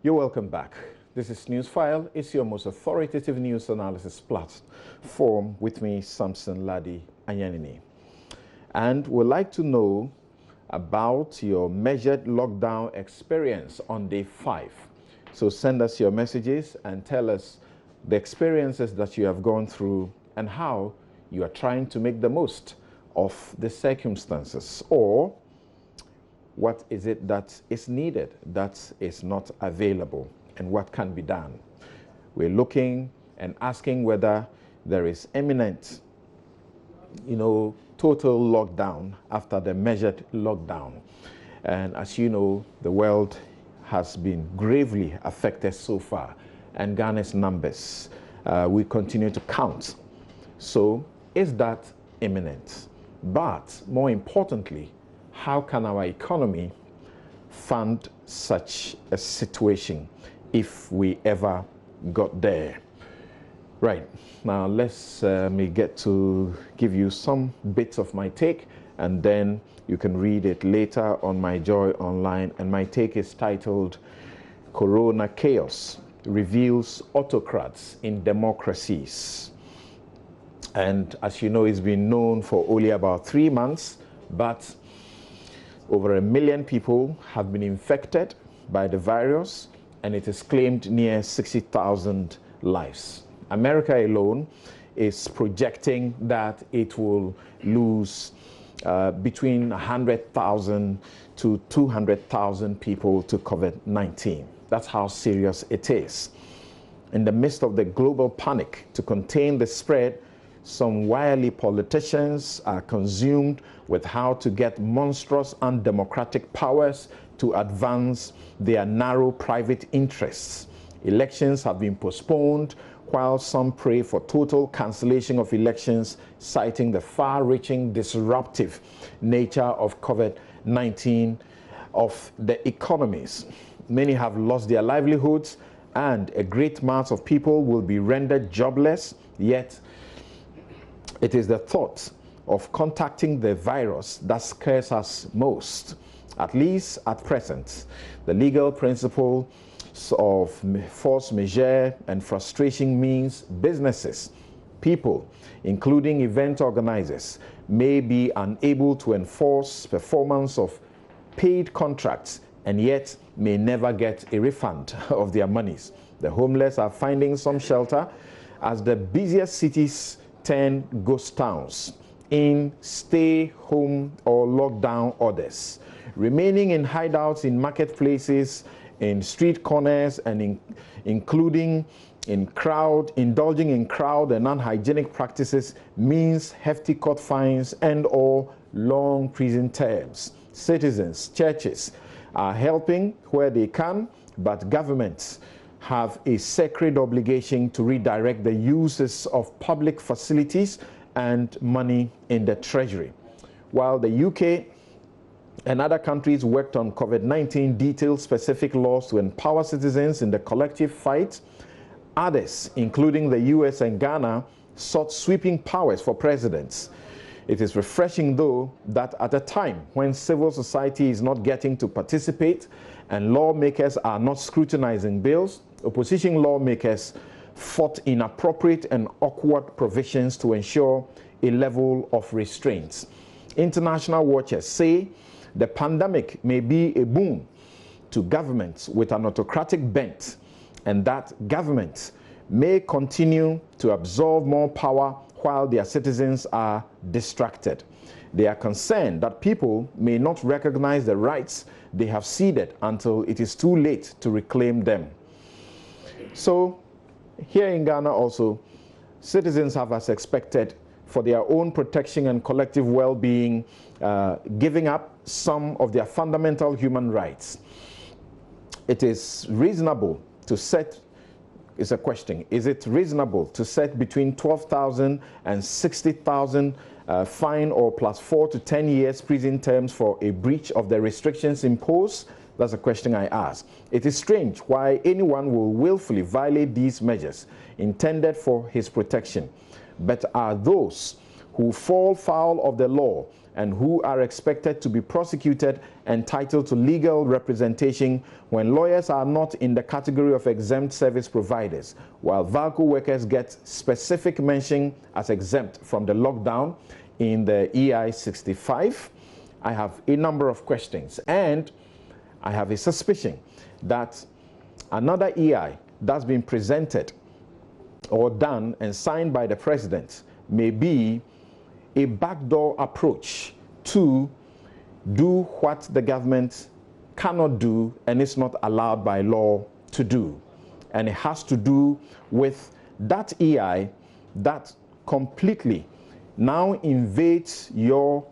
You're welcome back. This is Newsfile. It's your most authoritative news analysis platform with me, Samson Ladi Anyanini. And we'd like to know about your measured lockdown experience on day 5. So send us your messages and tell us the experiences that you have gone through and how you are trying to make the most of the circumstances, or what is it that is needed that is not available and what can be done. We're looking and asking whether there is imminent, total lockdown after the measured lockdown. And as you know, the world has been gravely affected so far, and Ghana's numbers, we continue to count. So is that imminent? But more importantly, how can our economy fund such a situation if we ever got there? Right, now let's me get to give you some bits of my take, and then you can read it later on my Joy Online. And my take is titled, Corona Chaos Reveals Autocrats in Democracies. And as you know, it's been known for only about 3 months, but over 1 million people have been infected by the virus, and it has claimed near 60,000 lives. America alone is projecting that it will lose between 100,000 to 200,000 people to COVID-19. That's how serious it is. In the midst of the global panic to contain the spread, some wily politicians are consumed with how to get monstrous undemocratic powers to advance their narrow private interests. Elections have been postponed, while some pray for total cancellation of elections, citing the far-reaching disruptive nature of COVID-19 of the economies. Many have lost their livelihoods, and a great mass of people will be rendered jobless, yet it is the thought of contacting the virus that scares us most, at least at present. The legal principle of force majeure and frustration means businesses, people, including event organizers, may be unable to enforce performance of paid contracts and yet may never get a refund of their monies. The homeless are finding some shelter as the busiest cities turn ghost towns in stay-home or lockdown orders, remaining in hideouts in marketplaces, in street corners, and indulging in crowd and unhygienic practices means hefty court fines and or long prison terms. Citizens, churches are helping where they can, but governments have a sacred obligation to redirect the uses of public facilities and money in the treasury. While the UK and other countries worked on COVID-19 detailed specific laws to empower citizens in the collective fight, others, including the US and Ghana, sought sweeping powers for presidents. It is refreshing, though, that at a time when civil society is not getting to participate and lawmakers are not scrutinizing bills, opposition lawmakers fought inappropriate and awkward provisions to ensure a level of restraints. International watchers say the pandemic may be a boon to governments with an autocratic bent, and that governments may continue to absorb more power while their citizens are distracted. They are concerned that people may not recognize the rights they have ceded until it is too late to reclaim them. So, here in Ghana also, citizens have, as expected, for their own protection and collective well-being, giving up some of their fundamental human rights. It is reasonable to set, is a question, is it reasonable to set between 12,000 and 60,000 fine or plus 4 to 10 years prison terms for a breach of the restrictions imposed? That's a question I ask. It is strange why anyone will willfully violate these measures intended for his protection. But are those who fall foul of the law and who are expected to be prosecuted, entitled to legal representation when lawyers are not in the category of exempt service providers, while VALCO workers get specific mention as exempt from the lockdown in the EI 65. I have a number of questions, and I have a suspicion that another EI that's been presented or done and signed by the president may be a backdoor approach to do what the government cannot do and is not allowed by law to do. And it has to do with that EI that completely now invades your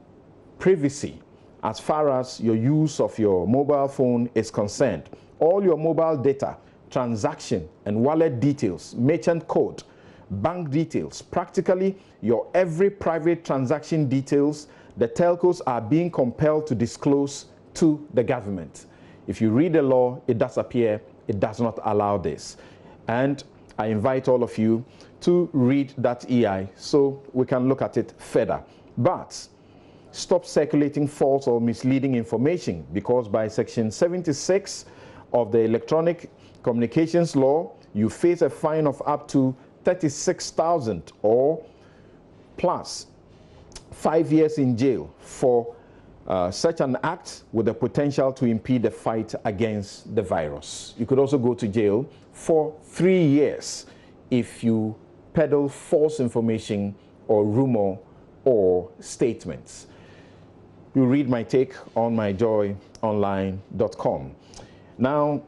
privacy as far as your use of your mobile phone is concerned. All your mobile data, transaction and wallet details, merchant code, bank details, practically your every private transaction details, the telcos are being compelled to disclose to the government. If you read the law, it does appear it does not allow this. And I invite all of you to read that EI so we can look at it further. But stop circulating false or misleading information, because by Section 76 of the Electronic Communications Law, you face a fine of up to 36,000 or plus 5 years in jail for such an act with the potential to impede the fight against the virus. You could also go to jail for 3 years if you peddle false information or rumor or statements. You read my take on myjoyonline.com. Now,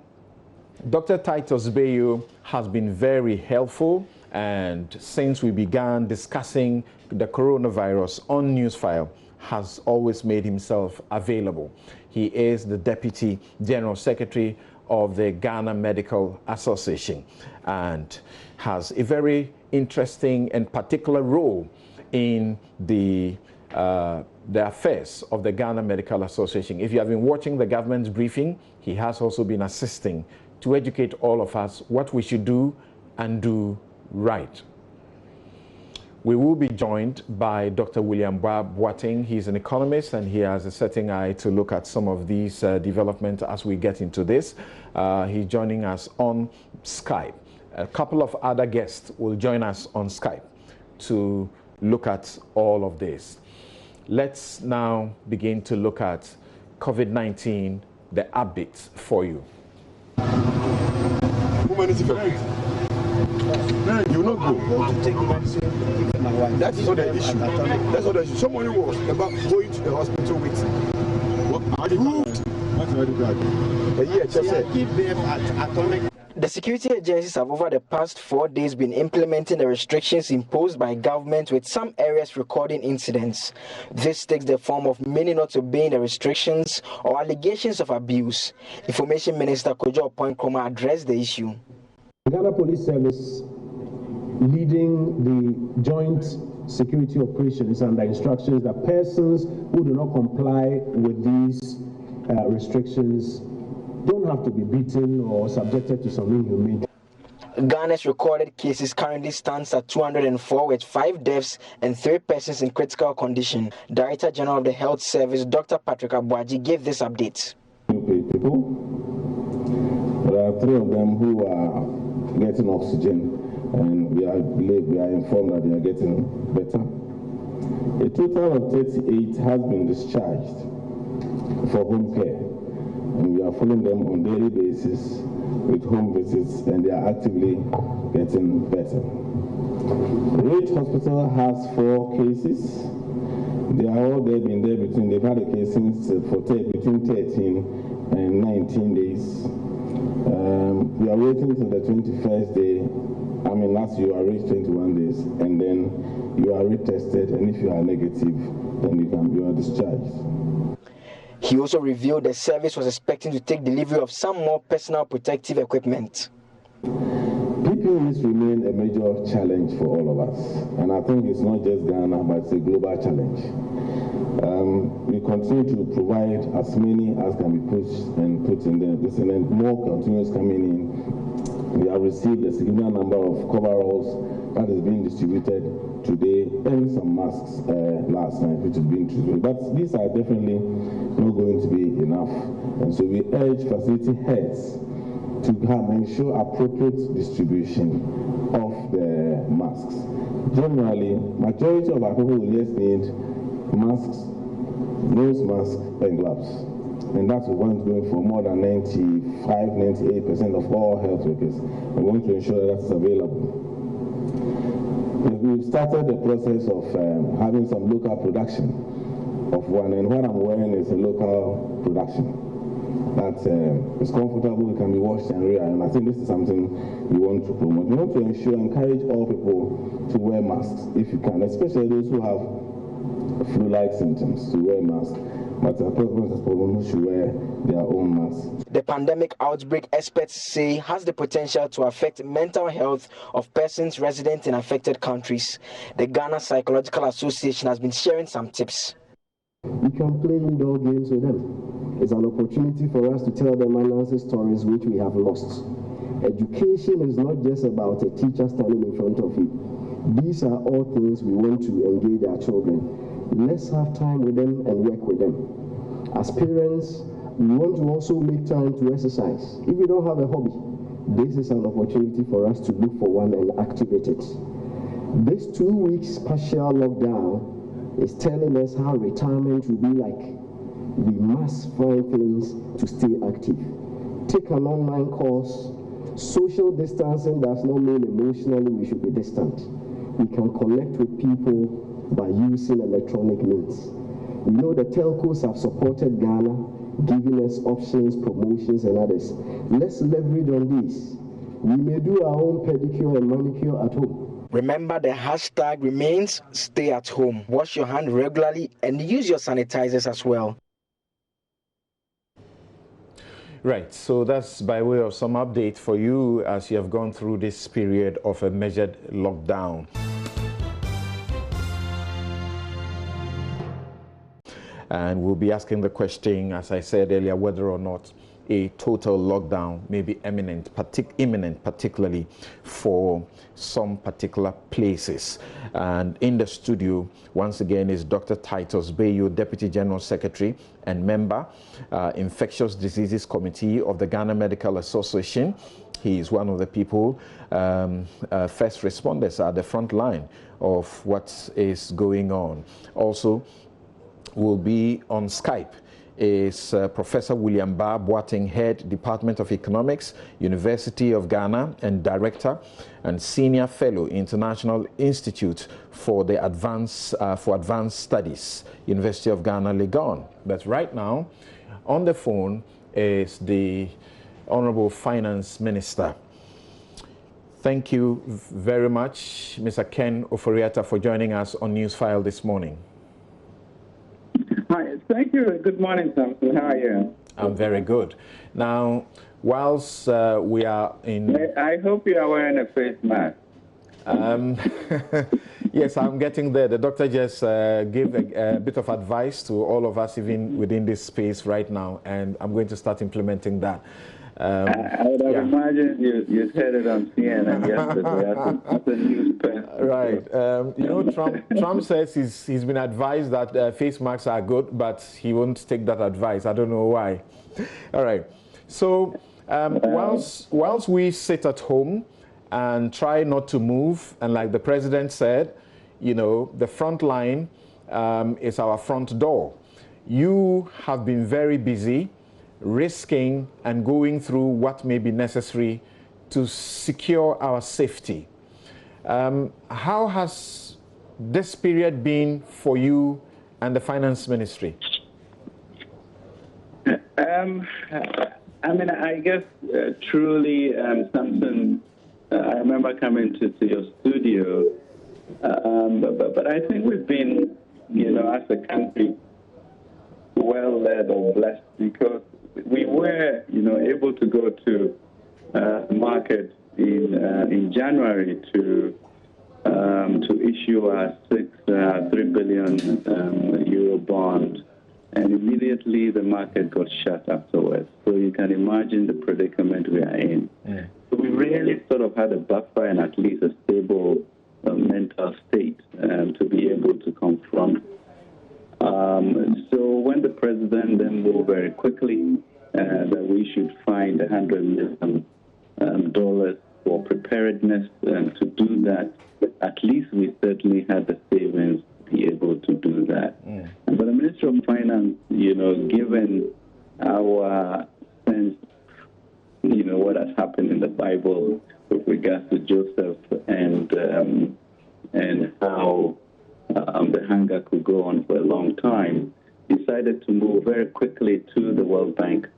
Dr. Titus Bayo has been very helpful, and since we began discussing the coronavirus on Newsfile, has always made himself available. He is the Deputy General Secretary of the Ghana Medical Association and has a very interesting and particular role in the affairs of the Ghana Medical Association. If you have been watching the government's briefing, he has also been assisting to educate all of us what we should do and do right. We will be joined by Dr. William Boateng. He's an economist and he has a setting eye to look at some of these developments as we get into this. He's joining us on Skype. A couple of other guests will join us on Skype to look at all of this. Let's now begin to look at COVID-19, the updates for you. You will not go. To take medicine. That is not the issue. That's not the issue. Somebody was about going to the hospital with The security agencies have over the past 4 days been implementing the restrictions imposed by government, with some areas recording incidents. This takes the form of many not obeying the restrictions or allegations of abuse. Information Minister Kojo Oponkroma addressed the issue. The Ghana Police Service, leading the joint security operations, under instructions that persons who do not comply with these restrictions don't have to be beaten or subjected to some inhumane. Ghana's recorded cases currently stands at 204, with 5 deaths and 3 persons in critical condition. Director General of the Health Service, Dr. Patrick Abuaji, gave this update. People, there are 3 of them who are getting oxygen, and we are informed that they are getting better. A total of 38 has been discharged for home care, and we are following them on daily basis with home visits, and they are actively getting better. Rate Hospital has 4 cases. They are all there, been there between, they've had a case since between 13 and 19 days. We are waiting till the 21st day. Last you are reached 21 days, and then you are retested, and if you are negative, then you are discharged. He also revealed the service was expecting to take delivery of some more personal protective equipment. PPEs remain a major challenge for all of us, and I think it's not just Ghana, but it's a global challenge. We continue to provide as many as can be pushed and put in there. And more continues coming in. We have received a significant number of coveralls that is being distributed today earned some masks last night, which has been true. But these are definitely not going to be enough. And so we urge facility heads to ensure appropriate distribution of the masks. Generally, majority of our people will just need masks, nose masks, and gloves. And that's what one's going for more than 98% of all health workers. We want to ensure that that's available. We've started the process of having some local production of one, and what I'm wearing is a local production. That is comfortable, it can be washed and re-ironed. I think this is something we want to promote. We want to encourage all people to wear masks if you can, especially those who have flu-like symptoms, to wear masks. But people should wear their own masks. The pandemic outbreak, experts say, has the potential to affect mental health of persons resident in affected countries. The Ghana Psychological Association has been sharing some tips. We can play indoor games with them. It's an opportunity for us to tell them unanswered stories which we have lost. Education is not just about a teacher standing in front of you. These are all things we want to engage our children. Let's have time with them and work with them. As parents, we want to also make time to exercise. If you don't have a hobby, this is an opportunity for us to look for one and activate it. This 2 weeks partial lockdown is telling us how retirement will be like. We must find things to stay active. Take an online course. Social distancing does not mean emotionally we should be distant. We can connect with people by using electronic means. We know the telcos have supported Ghana, giving us options, promotions, and others. Let's leverage on these. We may do our own pedicure and manicure at home. Remember, the hashtag remains stay at home. Wash your hands regularly and use your sanitizers as well. Right, so that's by way of some update for you as you have gone through this period of a measured lockdown. And we'll be asking the question, as I said earlier, whether or not a total lockdown may be imminent, particularly for some particular places. And in the studio, once again, is Dr. Titus Bayo, Deputy General Secretary and member, Infectious Diseases Committee of the Ghana Medical Association. He is one of the people, first responders at the front line of what is going on. Also, will be on Skype is Professor William Bar Boateng, Head, Department of Economics, University of Ghana, and Director and Senior Fellow, International Institute for the Advanced Studies, University of Ghana, Legon. But right now, on the phone is the Honorable Finance Minister. Thank you very much, Mr. Ken Oforiatta, for joining us on Newsfile this morning. Hi, thank you. Good morning, Samson. How are you? I'm very good. Now, whilst we are in... I hope you are wearing a face mask. Yes, I'm getting there. The doctor just gave a bit of advice to all of us, even within this space right now, and I'm going to start implementing that. I would have imagined you said it on CNN yesterday as a news person. Right. You know, Trump says he's been advised that face masks are good, but he won't take that advice. I don't know why. All right. So whilst we sit at home and try not to move, and like the president said, you know, the front line is our front door. You have been very busy risking and going through what may be necessary to secure our safety. How has this period been for you and the Finance Ministry? I mean, I guess truly, Samson, I remember coming to your studio, but I think we've been, you know, as a country, well led or blessed because we were, you know, able to go to market in January to issue a 3 billion euro bond, and immediately the market got shut afterwards. So you can imagine the predicament we are in. So we really sort of had a buffer and at least a stable mental state to be able to confront. So when the president then moved very quickly that we should find $100 million for preparedness to do that, at least we certainly had the savings to be able to do that. But the Minister of Finance, given our sense, what has happened in the Bible with regards to Joseph and how the hunger could go on for a long time, decided to move very quickly to the World Bank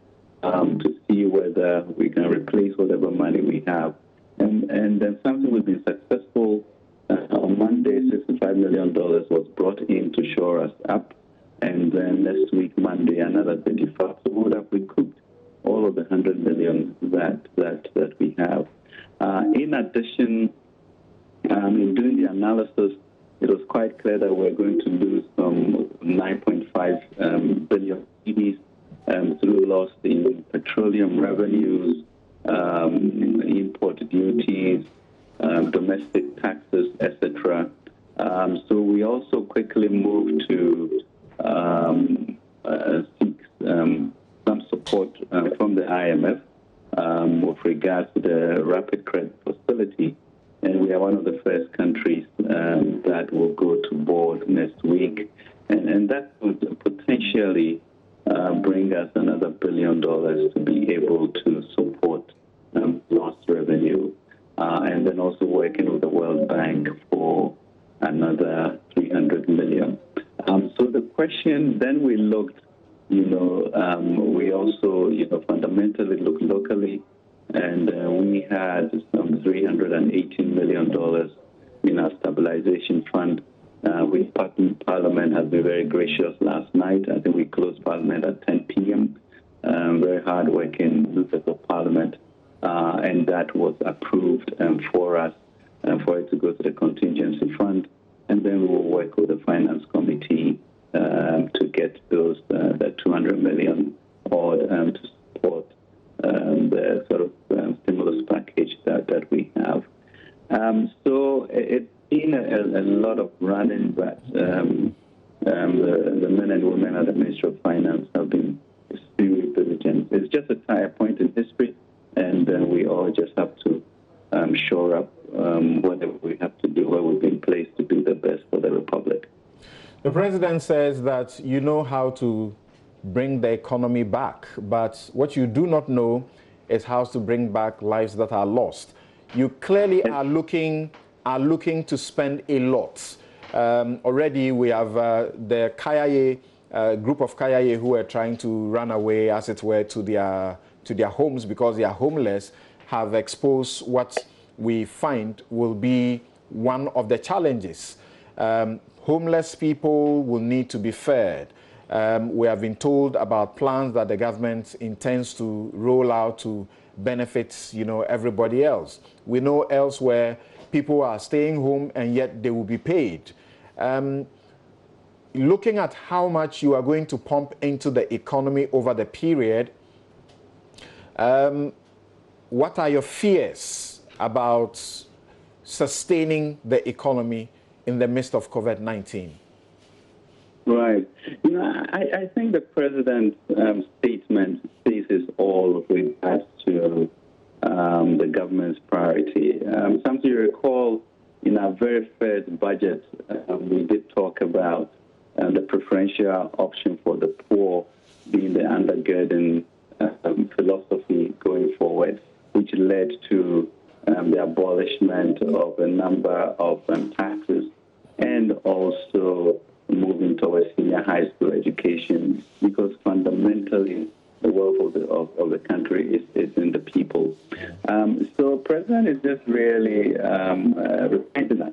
to see whether we can replace whatever money we have. And then something we've been successful. On Monday, $65 million was brought in to shore us up. And then next week, Monday, another 35. So we would have recouped all of the $100 million that we have. In addition, in doing the analysis, it was quite clear that we're going to lose some 9.5 billion cedis through loss in petroleum revenues, import duties, domestic taxes, etc. So we also quickly moved to seek some support from the IMF with regards to the rapid credit facility. And we are one of the first countries that will go to board next week. And that would potentially bring us another $1 billion to be able to support lost revenue. And then also working with the World Bank for another $300 million. So the question, then we looked, we also, fundamentally looked locally, and we had some $318 million in our stabilization fund. Parliament has been very gracious last night. I think we closed Parliament at 10 p.m. Very hard-working members of Parliament, and that was approved for us for it to go to the contingency fund, and then we will work with the Finance Committee to get those that $200 million odd to support the sort of stimulus package that we have. So it's been a lot of running, but the men and women at the Ministry of Finance have been extremely diligent. It's just a point in history, and we all just have to shore up whatever we have to do, where we've been placed to do the best for the Republic. The president says that you know how to bring the economy back, but what you do not know is how to bring back lives that are lost. You clearly are looking to spend a lot. Already we have the Kayaye, group of Kayaye who are trying to run away, as it were, to their homes because they are homeless, have exposed what we find will be one of the challenges. Homeless people will need to be fed. We have been told about plans that the government intends to roll out to benefit, everybody else. We know elsewhere people are staying home and yet they will be paid. Looking at how much you are going to pump into the economy over the period, what are your fears about sustaining the economy in the midst of COVID-19? Right. I think the president's statement says all with regards to the government's priority. Something you recall, in our very first budget, we did talk about the preferential option for the poor being the undergirding philosophy going forward, which led to the abolishment of a number of taxes and also moving towards senior high school education, because fundamentally the wealth of the country is in the people. So President is just really reminding us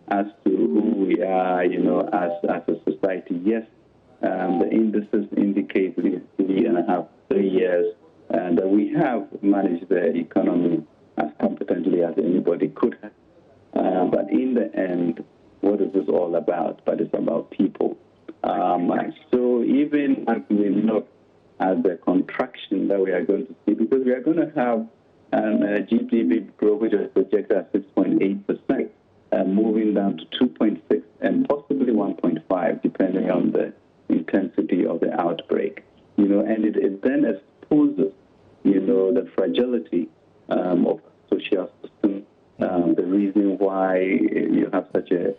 as to who we are, as a society. Yes, the indices indicate within 3 years that we have managed the economy as competently as anybody could have. But in the end, what is this all about? But it's about people. So even as we look at the contraction that we are going to see, because we are going to have a GDP growth which is projected at 6.8%, moving down to 2.6% and possibly 1.5, depending on the intensity of the outbreak. And it then exposes, the fragility of social system, the reason why you have such a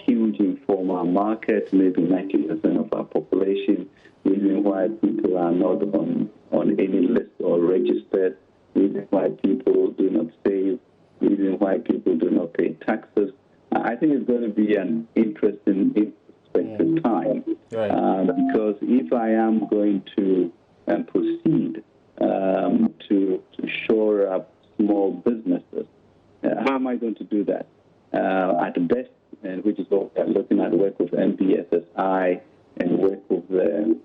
huge informal market, maybe 90% of our population, reason why people are not on any list or registered, reason why people do not save, reason why people do not pay taxes. I think it's going to be an interesting time, because if I am going to proceed to shore up small businesses, how am I going to do that? At the best, and which is what we're looking at, work with NBSSI and work with the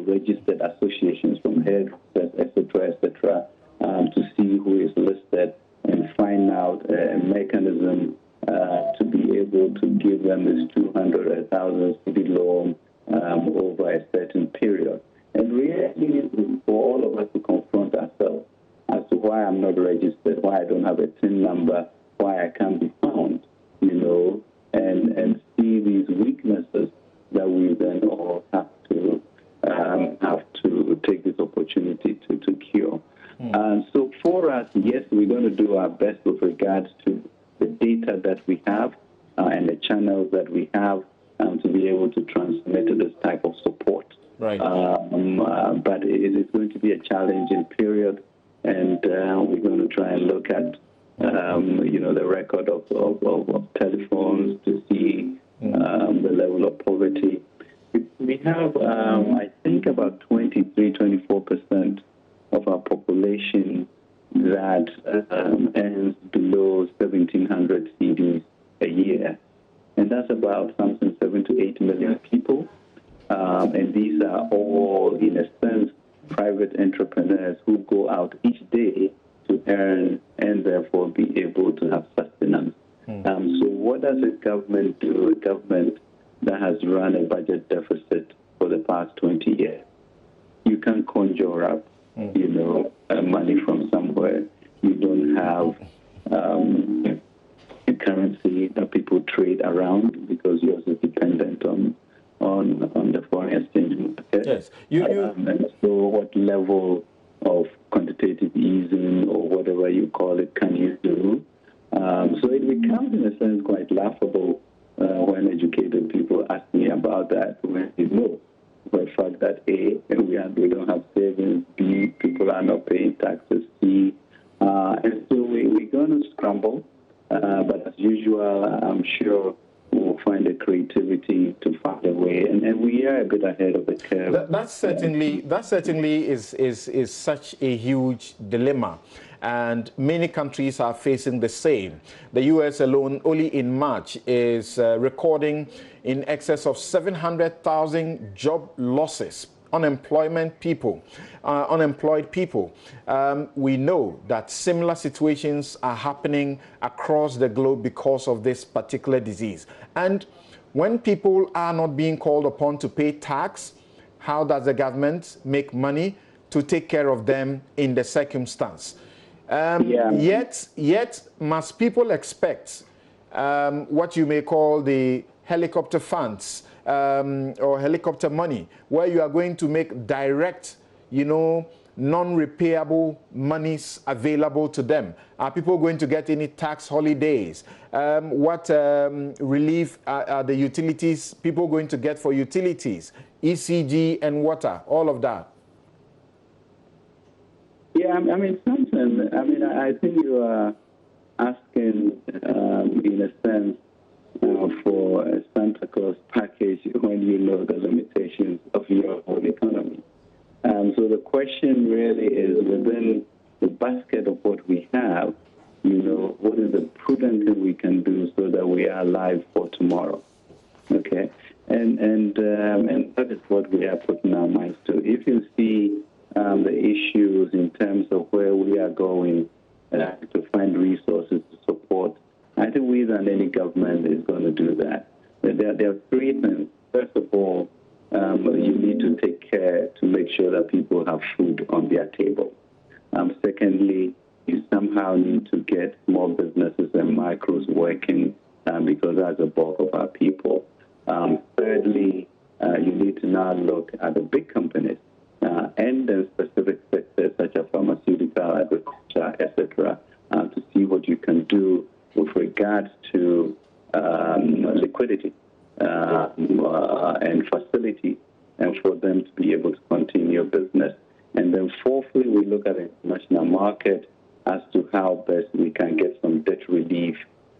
registered associations from hairdressers, etc., to see who is listed and find out a mechanism to be able to give them this 200 or 1,000 CD loan over a certain period. And really, for all of us to confront ourselves as to why I'm not registered, why I don't have a TIN number, why I can't be found, and see these weaknesses that we then all have to take this opportunity to cure. So for us, yes, we're going to do our best with regards to the data that we have and the channels that we have to be able to transmit this type of support. Right. But it is going to be a challenging period, and we're going to try and look at the record of telephones to see the level of poverty. We have, I think, about 24% of our population that earns below 1,700 CDs a year. And that's about something 7 to 8 million people. And these are all, in a sense, private entrepreneurs who go out each day to earn and therefore be able to have sustenance. So what does a government do? A government that has run a budget deficit for the past 20 years. You can't conjure up, money from somewhere. You don't have a currency that people trade around because you're also dependent on the foreign exchange market. Yes. And so what level of quantitative easing or whatever you call it can you do? So it becomes, in a sense, quite laughable when educated people ask me about that, when they know the fact that A, we don't have savings, B, people are not paying taxes, C, and so we're going to scramble, but as usual, I'm sure we'll find the creativity to find a way, and we are a bit ahead of the curve. That certainly is such a huge dilemma, and many countries are facing the same. The U.S. alone, only in March, is recording in excess of 700,000 job losses. Unemployed people. We know that similar situations are happening across the globe because of this particular disease. And when people are not being called upon to pay tax, how does the government make money to take care of them in the circumstance? Yet must people expect what you may call the helicopter funds or helicopter money, where you are going to make direct, non-repayable monies available to them? Are people going to get any tax holidays? What relief are the utilities people going to get for utilities, ECG and water, all of that? Yeah, I think you are asking, in a sense, for a Santa Claus package when you know the limitations of your own economy. So the question really is, within the basket of what we have, what is the prudent thing we can do so that we are alive for tomorrow? Okay, and that is what we are putting our minds to. If you see the issues in terms of where we are going to find resources to support, I think we than any government is going to do that. There are three things. First of all, you need to take care to make sure that people have food on their table. Secondly, you somehow need to get small businesses and micros working because that's the bulk of our people. Thirdly, you need to now look at the big companies and then specific sectors such as pharmaceutical, agriculture, etc., to see what you can do with regards to liquidity and facility, and for them to be able to continue business. And then fourthly, we look at the international market as to how best we can get some debt relief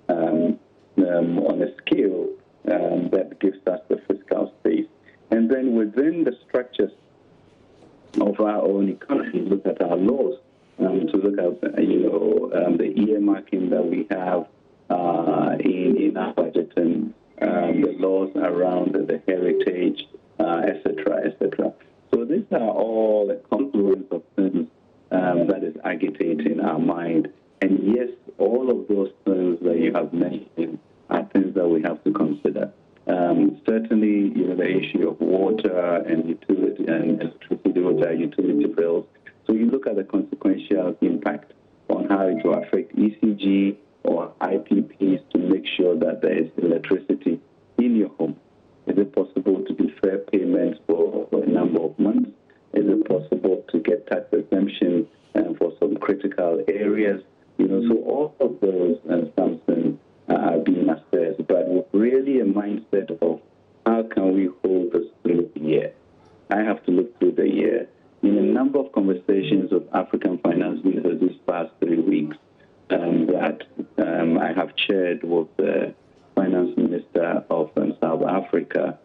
on a scale that gives us the fiscal space. And then within the structures of our own economy, look at our laws, to look at, the earmarking that we have in our budget, and the laws around the heritage, etc., etc. So these are all a confluence of things that is agitating our mind. And yes, all of those things that you have mentioned are things that we have to consider. Certainly, the issue of water and utility and electricity with our utility bills. So you look at the consequential impact on how it will affect ECG or IPPs to make sure that there is electricity in your home. Is it possible to defer payments for a number of months? Is it possible to get tax exemption for some critical areas? So all of those assumptions are being assessed, but with really a mindset of how can we hold this through the year? I have to look through the year. In a number of conversations with African finance ministers these past 3 weeks that I have chaired with the finance minister of South Africa,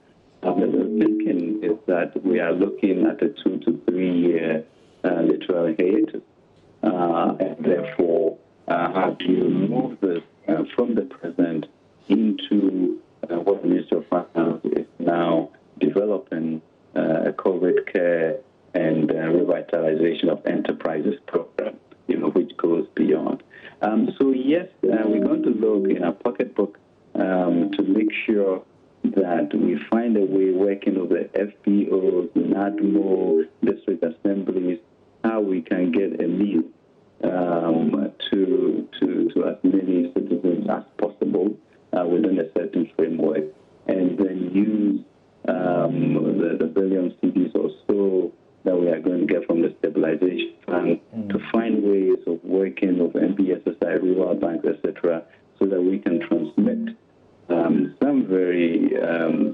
the thinking is that we are looking at a 2 to 3 year literal hiatus. And therefore, how do you move this from the present into what the Ministry of Finance is now developing a COVID care and revitalization of enterprises program, which goes beyond. So yes, we're going to look in our pocketbook to make sure that we find a way working with the FPOs, NADMO, district assemblies, how we can get a meal to as many citizens as possible within a certain framework, and then use the billion CDs or so that we are going to get from the stabilization fund to find ways of working with MBSSI, rural banks, etc., so that we can transmit some very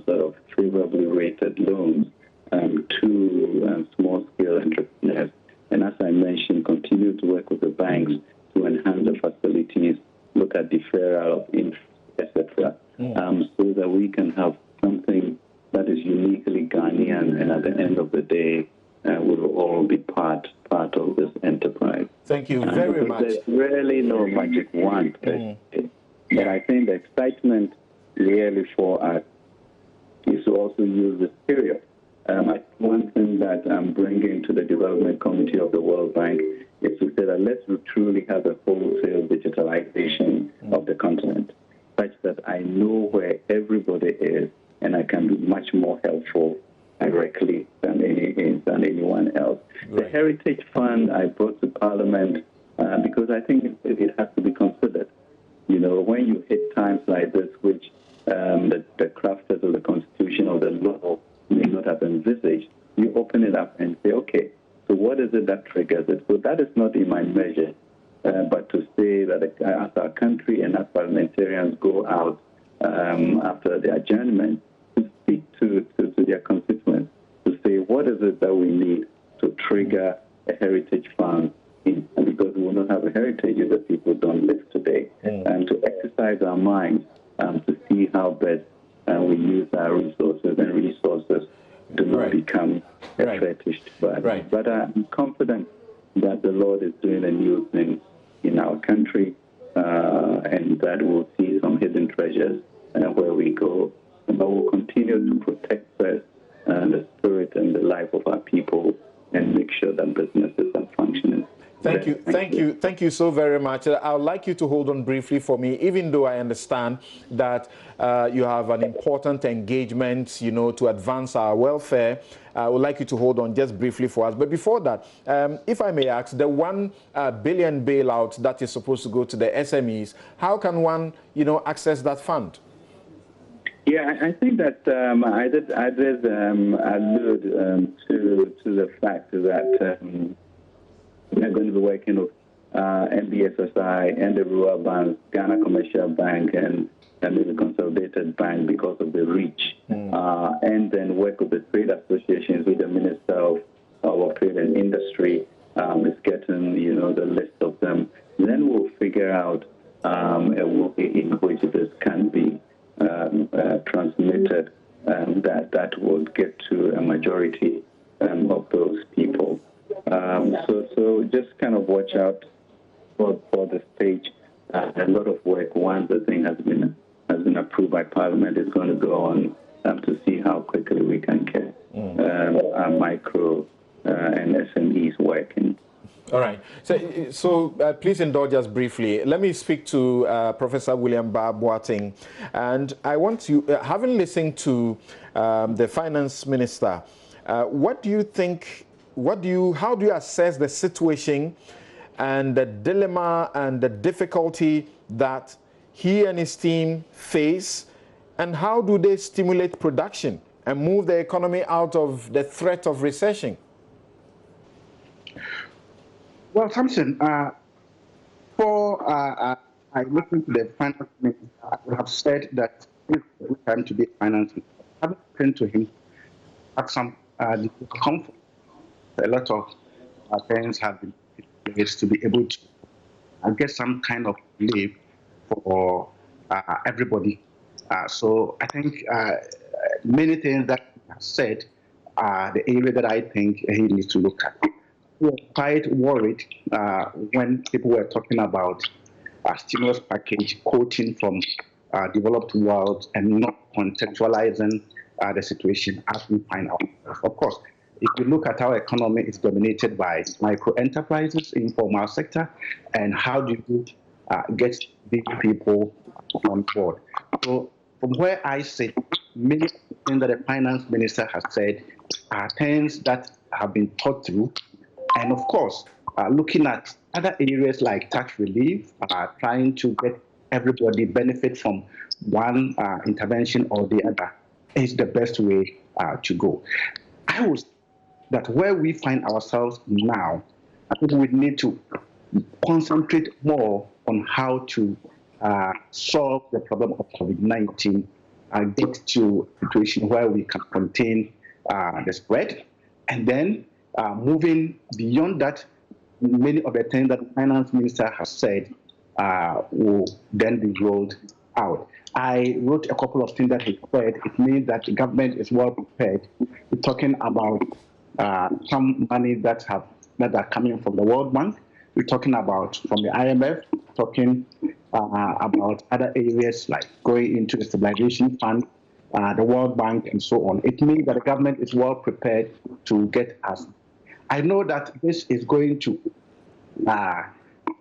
sort of favorably rated loans to small-scale entrepreneurs. And as I mentioned, continue to work with the banks to enhance the facilities, look at deferral of interest, etc., so that we can have something that is uniquely Ghanaian, and at the end of the day, we will all be part of this enterprise. Thank you very much. There's really no magic wand. But I think the excitement really for us is to also use this period. One thing that I'm bringing to the Development Committee of the World Bank is to say that let's truly have a wholesale digitalization of the continent, such that I know where everybody is and I can be much more helpful directly than anyone else. Right. The Heritage Fund I brought to Parliament because I think it has to be considered. When you hit times like this, which the crafters of the Constitution or the law may not have envisaged, you open it up and say, okay, so what is it that triggers it? So that is not in my measure, but to say that as our country and as parliamentarians go out after the adjournment to speak to their constituents, to say what is it that we need to trigger a heritage fund, because we will not have a heritage if the people don't live today, and to exercise our minds to see how best we use our resources do not become a fetish. But I'm confident that the Lord is doing a new thing in our country, and that we'll see some hidden treasures where we go. But we'll continue to protect first the spirit and the life of our people and make sure that businesses are functioning. Thank you so very much. I would like you to hold on briefly for me, even though I understand that you have an important engagement, you know, to advance our welfare. I would like you to hold on just briefly for us. But before that, if I may ask, the $1 billion bailout that is supposed to go to the SMEs, how can one, you know, access that fund? Yeah, I think that I did allude to the fact that we're going to be working with NBSSI and the rural banks, Ghana Commercial Bank, and the Consolidated Bank because of the reach, and then work with the trade associations with the Minister of Trade and Industry is getting, you know, the list of them. Then we'll figure out a way in which this can be transmitted, that will get to a majority of those people. So just kind of watch out for the stage. A lot of work, once the thing has been approved by Parliament, is going to go on to see how quickly we can get our micro and SMEs working. All right. So please indulge us briefly. Let me speak to Professor William Boateng. And I want you, having listened to the Finance Minister, what do you think, how do you assess the situation and the dilemma and the difficulty that he and his team face, and how do they stimulate production and move the economy out of the threat of recession? Well, Samson, before I listened to the finance minister, I would have said that it's a good time to be a finance minister. Having listened to him, have some comfort. A lot of things have been placed to be able to get some kind of relief for everybody. So I think many things that he has said are the area that I think he needs to look at. We were quite worried when people were talking about a stimulus package quoting from developed world and not contextualizing the situation as we find out. Of course, if you look at our economy, it's dominated by micro enterprises, informal sector, and how do you get these people on board? So from where I sit, many things that the finance minister has said are things that have been thought through. And of course, looking at other areas like tax relief, trying to get everybody benefit from one intervention or the other is the best way to go. I would say that where we find ourselves now, I think we need to concentrate more on how to solve the problem of COVID-19 and get to a situation where we can contain the spread. And then moving beyond that, many of the things that the finance minister has said will then be rolled out. I wrote a couple of things that he said. It means that the government is well prepared. We're talking about some money that are coming from the World Bank. We're talking about from the IMF, talking about other areas like going into the stabilization fund, the World Bank, and so on. It means that the government is well prepared to get us. I know that this is going to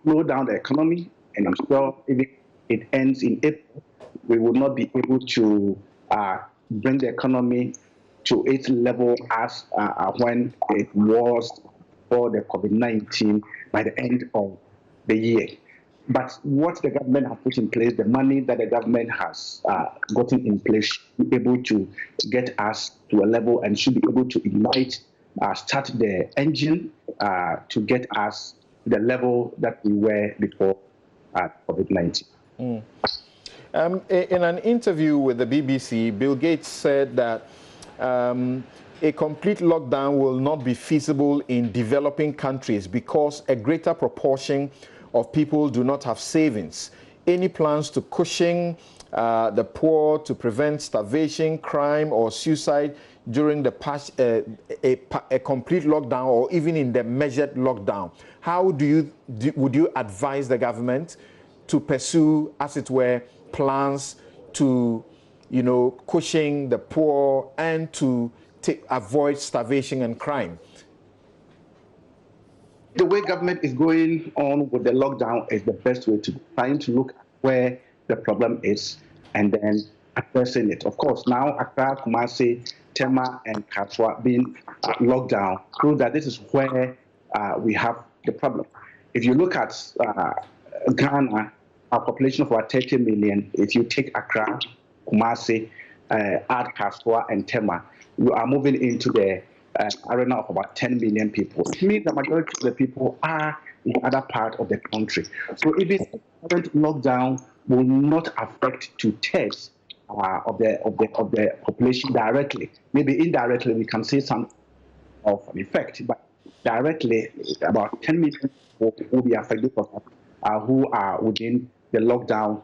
slow down the economy, and I'm sure if it ends in April, we will not be able to bring the economy to its level as when it was for the COVID-19 by the end of the year. But what the government has put in place, the money that the government has gotten in place, should be able to get us to a level and should be able to ignite, start the engine to get us to the level that we were before COVID-19. In an interview with the BBC, Bill Gates said that a complete lockdown will not be feasible in developing countries because a greater proportion of people do not have savings. Any plans to cushion the poor to prevent starvation, crime, or suicide during the past a complete lockdown, or even in the measured lockdown? How would you advise the government to pursue, as it were, plans to, cushion the poor and to avoid starvation and crime? the way government is going on with the lockdown is the best way to trying to look at where the problem is and then addressing it. Of course, now Accra, Kumasi, Tema, and Katwa being locked down proves that this is where we have the problem. If you look at Ghana, our population of about 30 million, if you take Accra, Kumasi, add Katwa, and Tema, you are moving into the arena of about 10 million people. It means the majority of the people are in other part of the country. So even the current lockdown will not affect 2/3 of the population directly. Maybe indirectly we can see some of an effect, but directly about 10 million people will be affected who are within the lockdown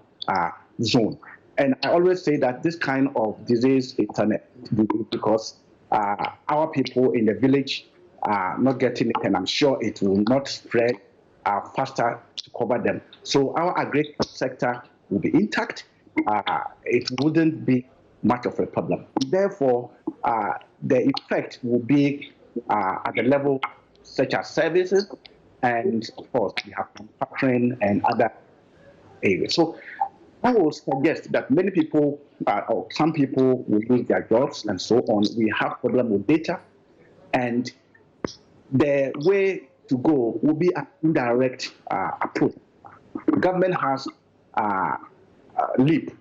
zone. And I always say that this kind of disease is an disease because our people in the village are not getting it, and I'm sure it will not spread faster to cover them. So our agriculture sector will be intact. It wouldn't be much of a problem. Therefore, the effect will be at the level such as services, and of course, we have manufacturing and other areas. So I will suggest that many people, or some people, will lose their jobs and so on. We have problem with data, and the way to go will be an indirect approach. The government has LEAP,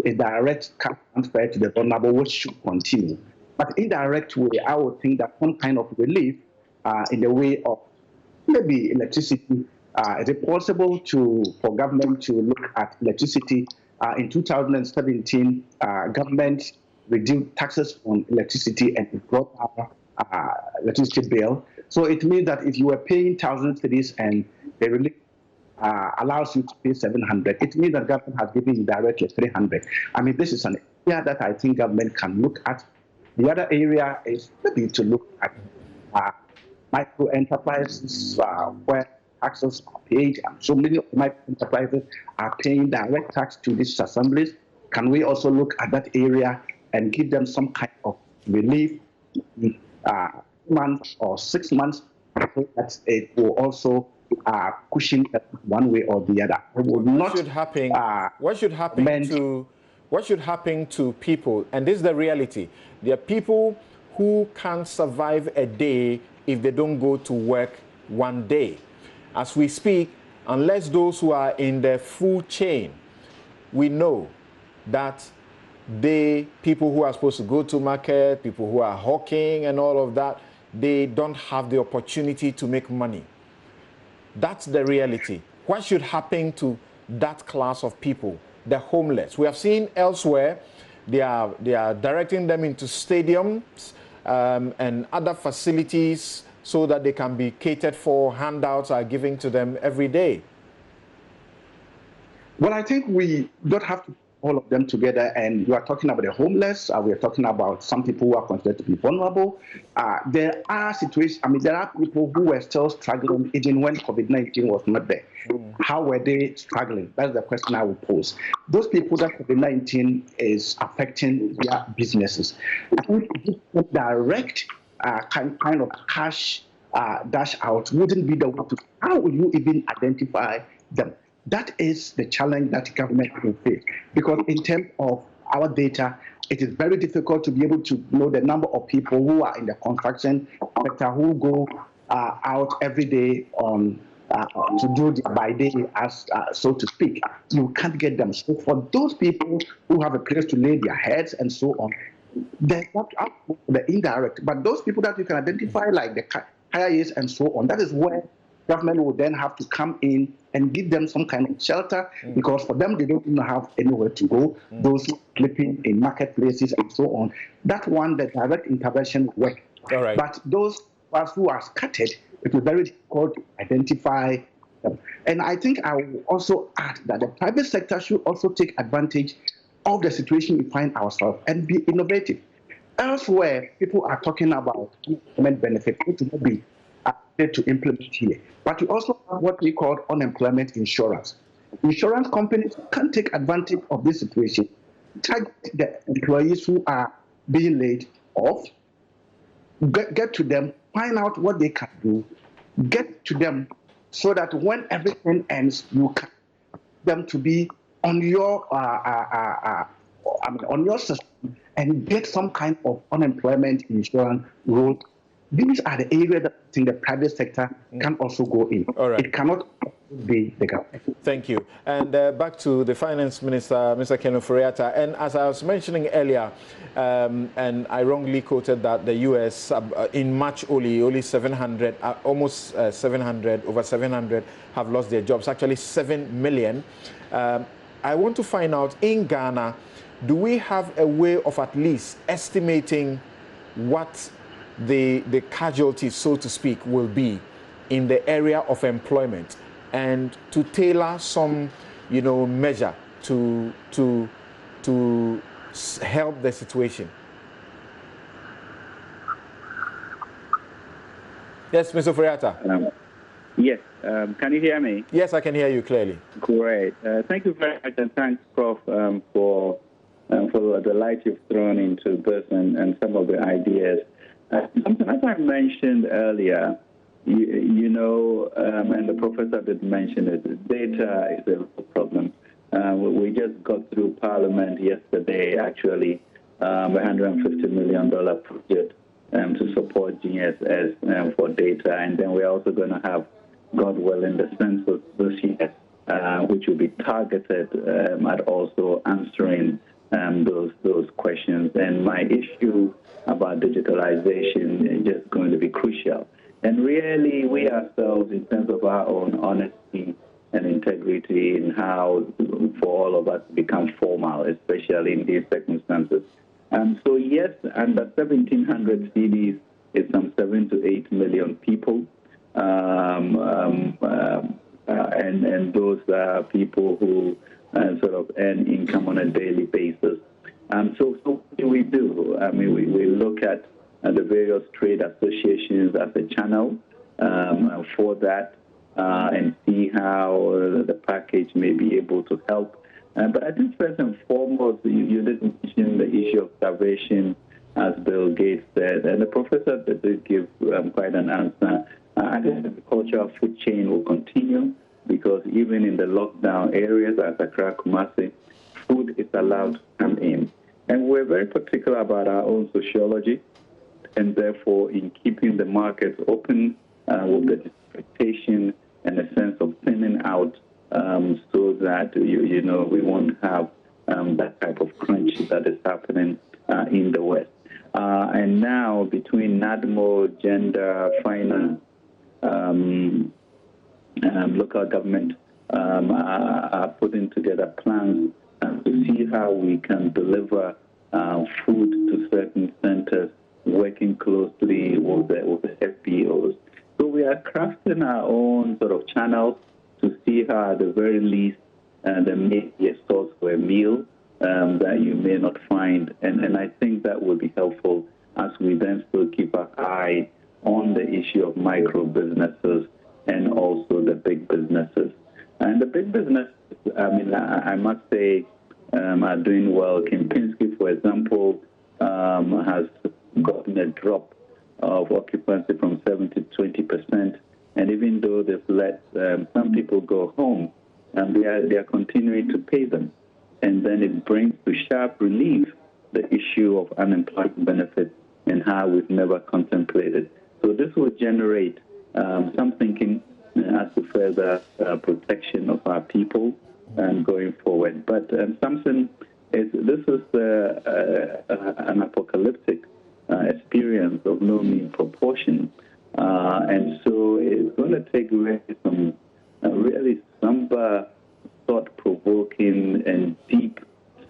a direct cash transfer to the vulnerable, which should continue. But indirect way, I would think that some kind of relief in the way of maybe electricity. Is it possible for government to look at electricity? In 2017, government reduced taxes on electricity and it brought our electricity bill. So it means that if you were paying 1,000 cedis and the relief allows you to pay 700, it means that government has given you directly 300. I mean, this is an area that I think government can look at. The other area is maybe to look at micro enterprises where taxes are paid, and so many of my enterprises are paying direct tax to these assemblies. Can we also look at that area and give them some kind of relief, months or 6 months, so that it will also cushion one way or the other? What should happen? What should happen to people? And this is the reality. There are people who can't survive a day if they don't go to work one day. As we speak, unless those who are in the food chain, we know that people who are supposed to go to market, people who are hawking and all of that, they don't have the opportunity to make money. That's the reality. What should happen to that class of people, the homeless? We have seen elsewhere, they are directing them into stadiums and other facilities so that they can be catered for. Handouts are given to them every day. Well, I think we don't have to put all of them together, and we are talking about the homeless. We are talking about some people who are considered to be vulnerable. There are situations, there are people who were still struggling even when COVID-19 was not there. How were they struggling? That's the question I would pose. Those people that COVID-19 is affecting their businesses, I think direct kind of cash dash out wouldn't be the way to. How will you even identify them? That is the challenge that government will face, because in terms of our data, it is very difficult to be able to know the number of people who are in the construction sector who go out every day on to do by day, as so to speak. You can't get them. So for those people who have a place to lay their heads and so on, there's not the indirect, but those people that you can identify, like the higher years and so on, that is where government will then have to come in and give them some kind of shelter, because for them, they don't even have anywhere to go. Those sleeping in marketplaces and so on. That one, the direct intervention will work. All right. But those of us who are scattered, it is very difficult to identify them. And I think I will also add that the private sector should also take advantage of the situation we find ourselves and be innovative. Elsewhere, people are talking about employment benefits, which will be to implement here. But we also have what we call unemployment insurance. Insurance companies can take advantage of this situation, target the employees who are being laid off, get to them, find out what they can do, get to them so that when everything ends, you can them to be on your on your system and get some kind of unemployment insurance rule. These are the areas that I think the private sector can also go in. All right. It cannot be the government. Thank you. And back to the Finance Minister, Mr. Ken Ofori-Atta. And as I was mentioning earlier, and I wrongly quoted that the U.S. In March only 700, almost 700, over 700 have lost their jobs. Actually, 7 million. I want to find out, in Ghana, do we have a way of at least estimating what the casualties, so to speak, will be in the area of employment, and to tailor some, measure to help the situation? Yes, Mr. Ofori-Atta. Yes. Can you hear me? Yes, I can hear you clearly. Great. Thank you very much, and thanks, Prof, for the light you've thrown into this and some of the ideas. As I mentioned earlier, and the professor did mention it, data is a problem. We just got through Parliament yesterday, actually, a $150 million project to support GSS for data. And then we're also going to have, God willing, the census this year, which will be targeted at also answering those questions. And my issue about digitalization is just going to be crucial. And really, we ourselves, in terms of our own honesty and integrity in how for all of us to become formal, especially in these circumstances. So yes, under 1,700 CDs is some 7 to 8 million people. And those are people who sort of earn income on a daily basis. So what do we do? I mean, we look at the various trade associations as a channel for that and see how the package may be able to help. But I think first and foremost, you did mention the issue of starvation, as Bill Gates said, and the professor did give quite an answer. I think the agricultural food chain will continue because even in the lockdown areas as Accra, Kumasi, food is allowed to come in. And we're very particular about our own sociology, and therefore in keeping the markets open with the expectation and a sense of thinning out so that, we won't have that type of crunch that is happening in the West. And now between NADMO, gender, finance, local government are putting together plans to see how we can deliver food to certain centers, working closely with the FPOs. So we are crafting our own sort of channels to see how, at the very least, there may be a source for a meal that you may not find. And I think that will be helpful as we then still keep our eye on the issue of micro businesses and also the big businesses. And the big businesses, I must say, are doing well. Kempinski, for example, has gotten a drop of occupancy from 7 to 20%. And even though they've let some people go home, they are continuing to pay them. And then it brings to sharp relief the issue of unemployment benefits and how we've never contemplated. So this will generate some thinking as to further protection of our people going forward. But Samson, this is an apocalyptic experience of no mean proportion. And so it's going to take really some really somber, thought-provoking and deep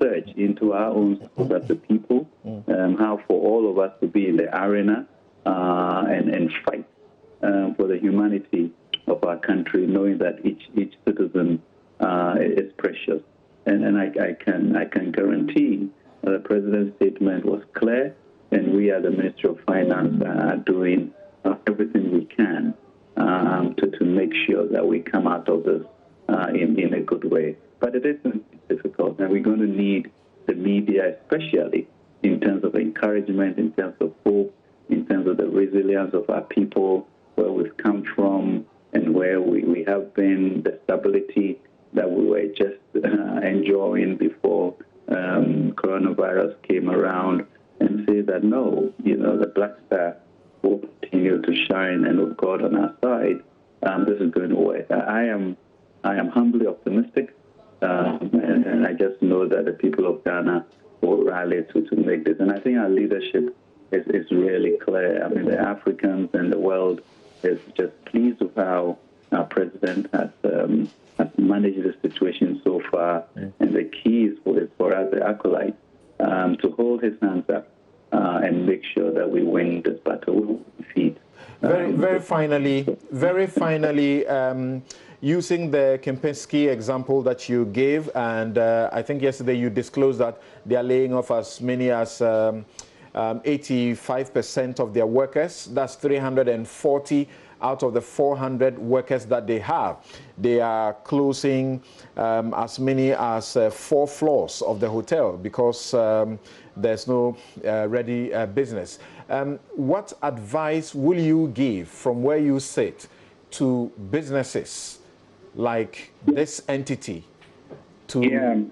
search into our own souls as a people, how for all of us to be in the arena and fight for the humanity of our country, knowing that each citizen is precious. And I can guarantee the President's statement was clear, and we at the Ministry of Finance are doing everything we can to make sure that we come out of this in a good way. But it is difficult, and we're going to need the media, especially in terms of encouragement, in terms of hope, in terms of the resilience of our people, where we've come from and where we have been, the stability that we were just enjoying before coronavirus came around, and say that no, the Black Star will continue to shine, and with God on our side, this is going to work. I am humbly optimistic, and I just know that the people of Ghana will rally to make this. And I think our leadership is really clear. I mean, the Africans and the world is just pleased with how our president has managed the situation so far. And the key is for us, the acolytes, to hold his hands up and make sure that we win this battle with defeat. Very finally, using the Kempinski example that you gave, and I think yesterday you disclosed that they are laying off as many as 85% of their workers. That's 340 out of the 400 workers that they have. They are closing as many as 4 floors of the hotel because there's no ready business. What advice will you give from where you sit to businesses like this entity? I think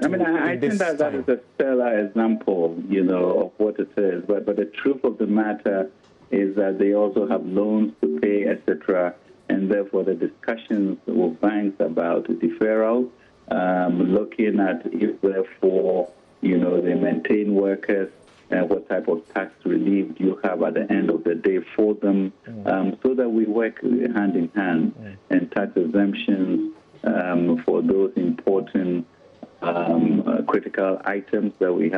that is a stellar example, of what it is. But the truth of the matter is that they also have loans to pay, etc. And therefore, the discussions with banks about deferral, looking at if therefore, they maintain workers, what type of tax relief do you have at the end of the day for them, so that we work hand in hand, and tax exemptions for those important critical items that we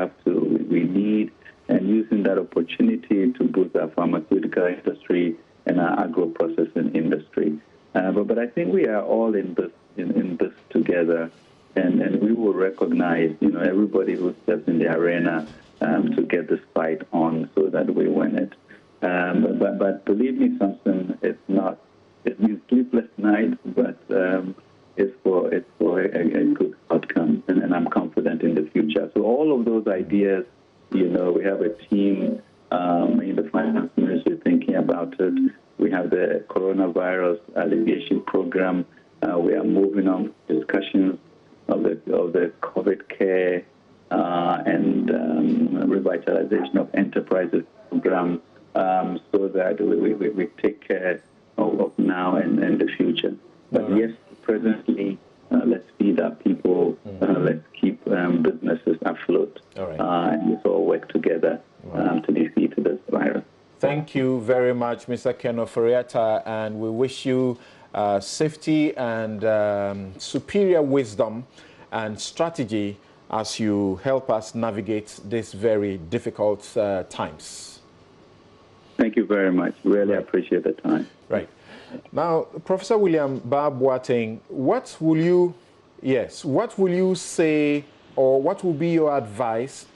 need, and using that opportunity to boost our pharmaceutical industry and our agro-processing industry. But I think we are all in this together, and we will recognize, everybody who steps in the arena to get this fight on so that we win it. But believe me, Samson, it's been sleepless nights, but it's for a good outcome, and I'm confident in the future. So all of those ideas, we have a team in the finance ministry thinking about it. We have the coronavirus alleviation program. We are moving on discussions of the COVID care and revitalization of enterprises program, so that we take care of now and the future. But yes, presently, let's feed our people, let's keep businesses afloat, and let's all work together to defeat this virus. Thank you very much, Mr. Ken Ofori-Atta, and we wish you safety and superior wisdom and strategy as you help us navigate these very difficult times. Thank you very much. Really appreciate the time. Right. Now, Professor William Boateng, what will you say, or what will be your advice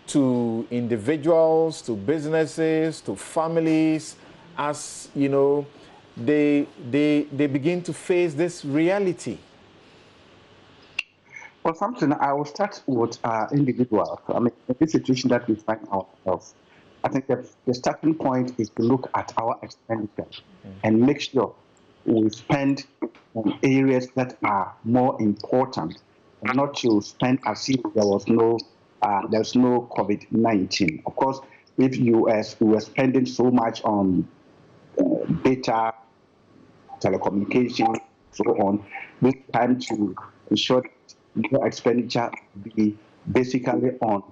to individuals, to businesses, to families, as they begin to face this reality? Well, something I will start with individuals. I mean, in this situation that we find ourselves, I think that the starting point is to look at our expenditure and make sure we spend on areas that are more important, and not to spend as if there's no COVID-19. Of course, if we were spending so much on data, telecommunications, so on, this time to ensure that your expenditure be basically on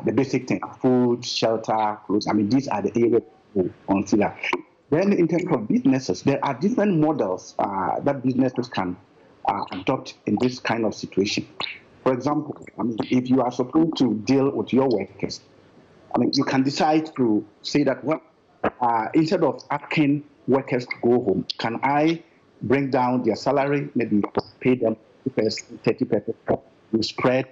the basic things: food, shelter, clothes. I mean, these are the areas to consider. Then, in terms of businesses, there are different models that businesses can adopt in this kind of situation. For example, I mean, if you are supposed to deal with your workers, I mean, you can decide to say that, well, instead of asking workers to go home, can I bring down their salary, maybe pay them 30%, to spread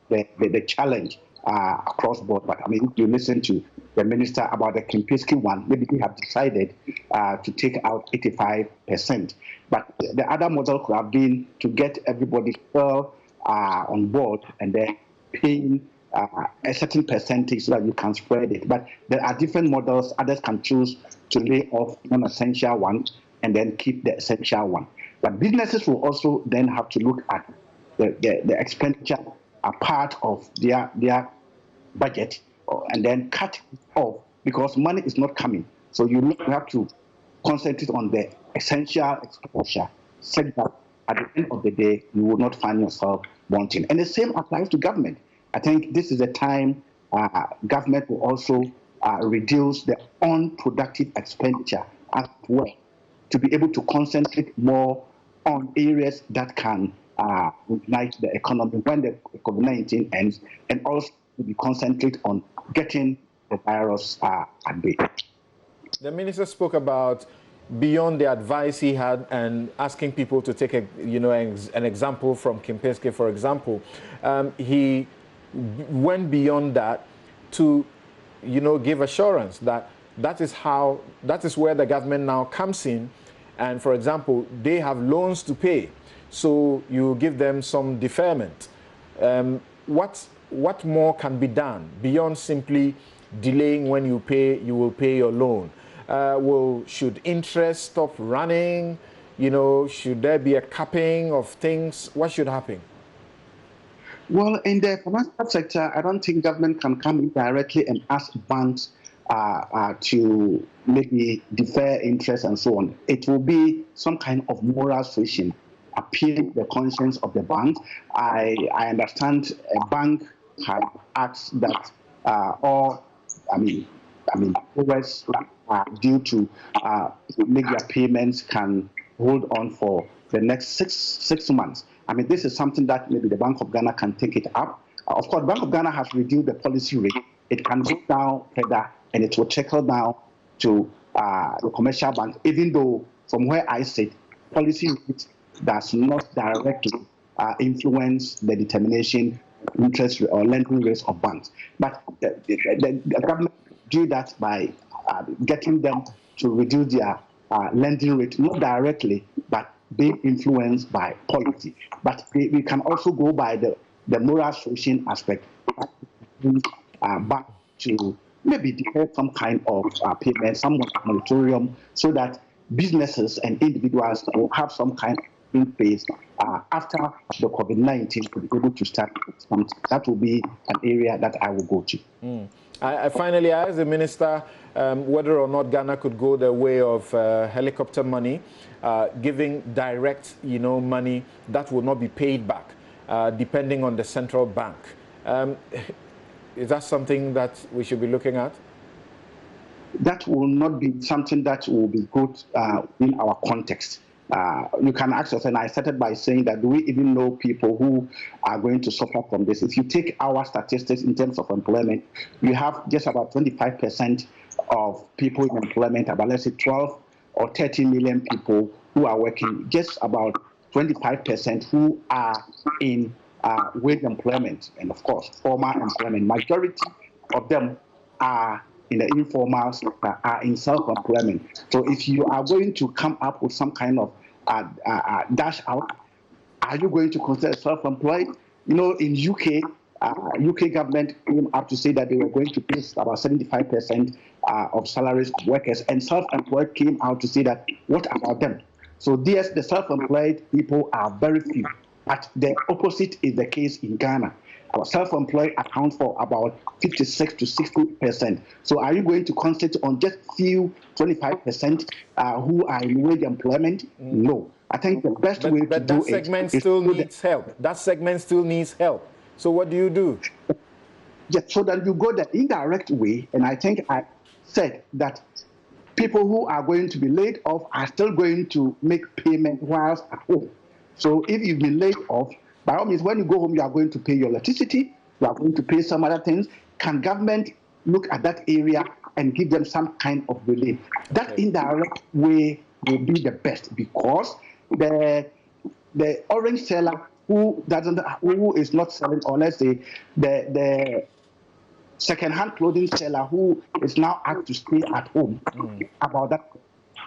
the challenge across board. But I mean, if you listen to the minister about the Kempinski one, maybe they have decided to take out 85%. But the other model could have been to get everybody on board and then paying a certain percentage so that you can spread it. But there are different models. Others can choose to lay off non-essential ones and then keep the essential one. But businesses will also then have to look at the expenditure a part of their budget, and then cut it off because money is not coming. So you have to concentrate on the essential expenditure, such that at the end of the day, you will not find yourself wanting. And the same applies to government. I think this is a time government will also reduce the unproductive expenditure as well, to be able to concentrate more on areas that can ignite the economy when the COVID-19 ends, and also to be concentrate on getting the virus at bay. The minister spoke about beyond the advice he had and asking people to take an example from Kempinski, for example. He went beyond that to give assurance that that is where the government now comes in. And for example, they have loans to pay, so you give them some deferment. What more can be done beyond simply delaying when you will pay your loan? Should interest stop running? Should there be a capping of things? What should happen? Well, in the financial sector, I don't think government can come in directly and ask banks to maybe defer interest and so on. It will be some kind of moral suasion, appealing the conscience of the bank. I understand a bank had asked that borrowers due to make their payments can hold on for the next six months. This is something that maybe the Bank of Ghana can take it up. Of course, Bank of Ghana has reduced the policy rate. It can go down further, and it will trickle down to the commercial bank, even though from where I sit, policy rate does not directly influence the determination interest or lending rates of banks. But the government do that by getting them to reduce their lending rate, not directly, but being influenced by policy. But we can also go by the moral suasion aspect, back to maybe declare some kind of payment, some moratorium, so that businesses and individuals will have some kind of phase after the COVID-19 to be able to start something. That will be an area that I will go to. Finally, I asked the minister whether or not Ghana could go the way of helicopter money, giving direct, money that will not be paid back, depending on the central bank. Is that something that we should be looking at? That will not be something that will be good in our context. You can ask yourself, and I started by saying that, do we even know people who are going to suffer from this? If you take our statistics in terms of employment, we have just about 25% of people in employment, about let's say 12 or 30 million people who are working, just about 25% who are in wage employment, and of course, formal employment. Majority of them are in the informal sector, are in self-employment. So if you are going to come up with some kind of dash out, are you going to consider self-employed? In UK government came up to say that they were going to pay about 75% of salaries of workers, and self-employed came out to say that, what about them? So yes, the self-employed people are very few, but the opposite is the case in Ghana. Our self-employed account for about 56 to 60%. So are you going to concentrate on just few 25% who are in wage employment? No. I think the best way to do it. But that segment still needs help. That segment still needs help. So what do you do? Yeah, so that you go the indirect way, and I think I said that people who are going to be laid off are still going to make payment whilst at home. So if you've been laid off, by all means, when you go home, you are going to pay your electricity, you are going to pay some other things. Can government look at that area and give them some kind of relief? That indirect way will be the best, because the orange seller who is not selling, or let's say the second-hand clothing seller who is now asked to stay at home, about that,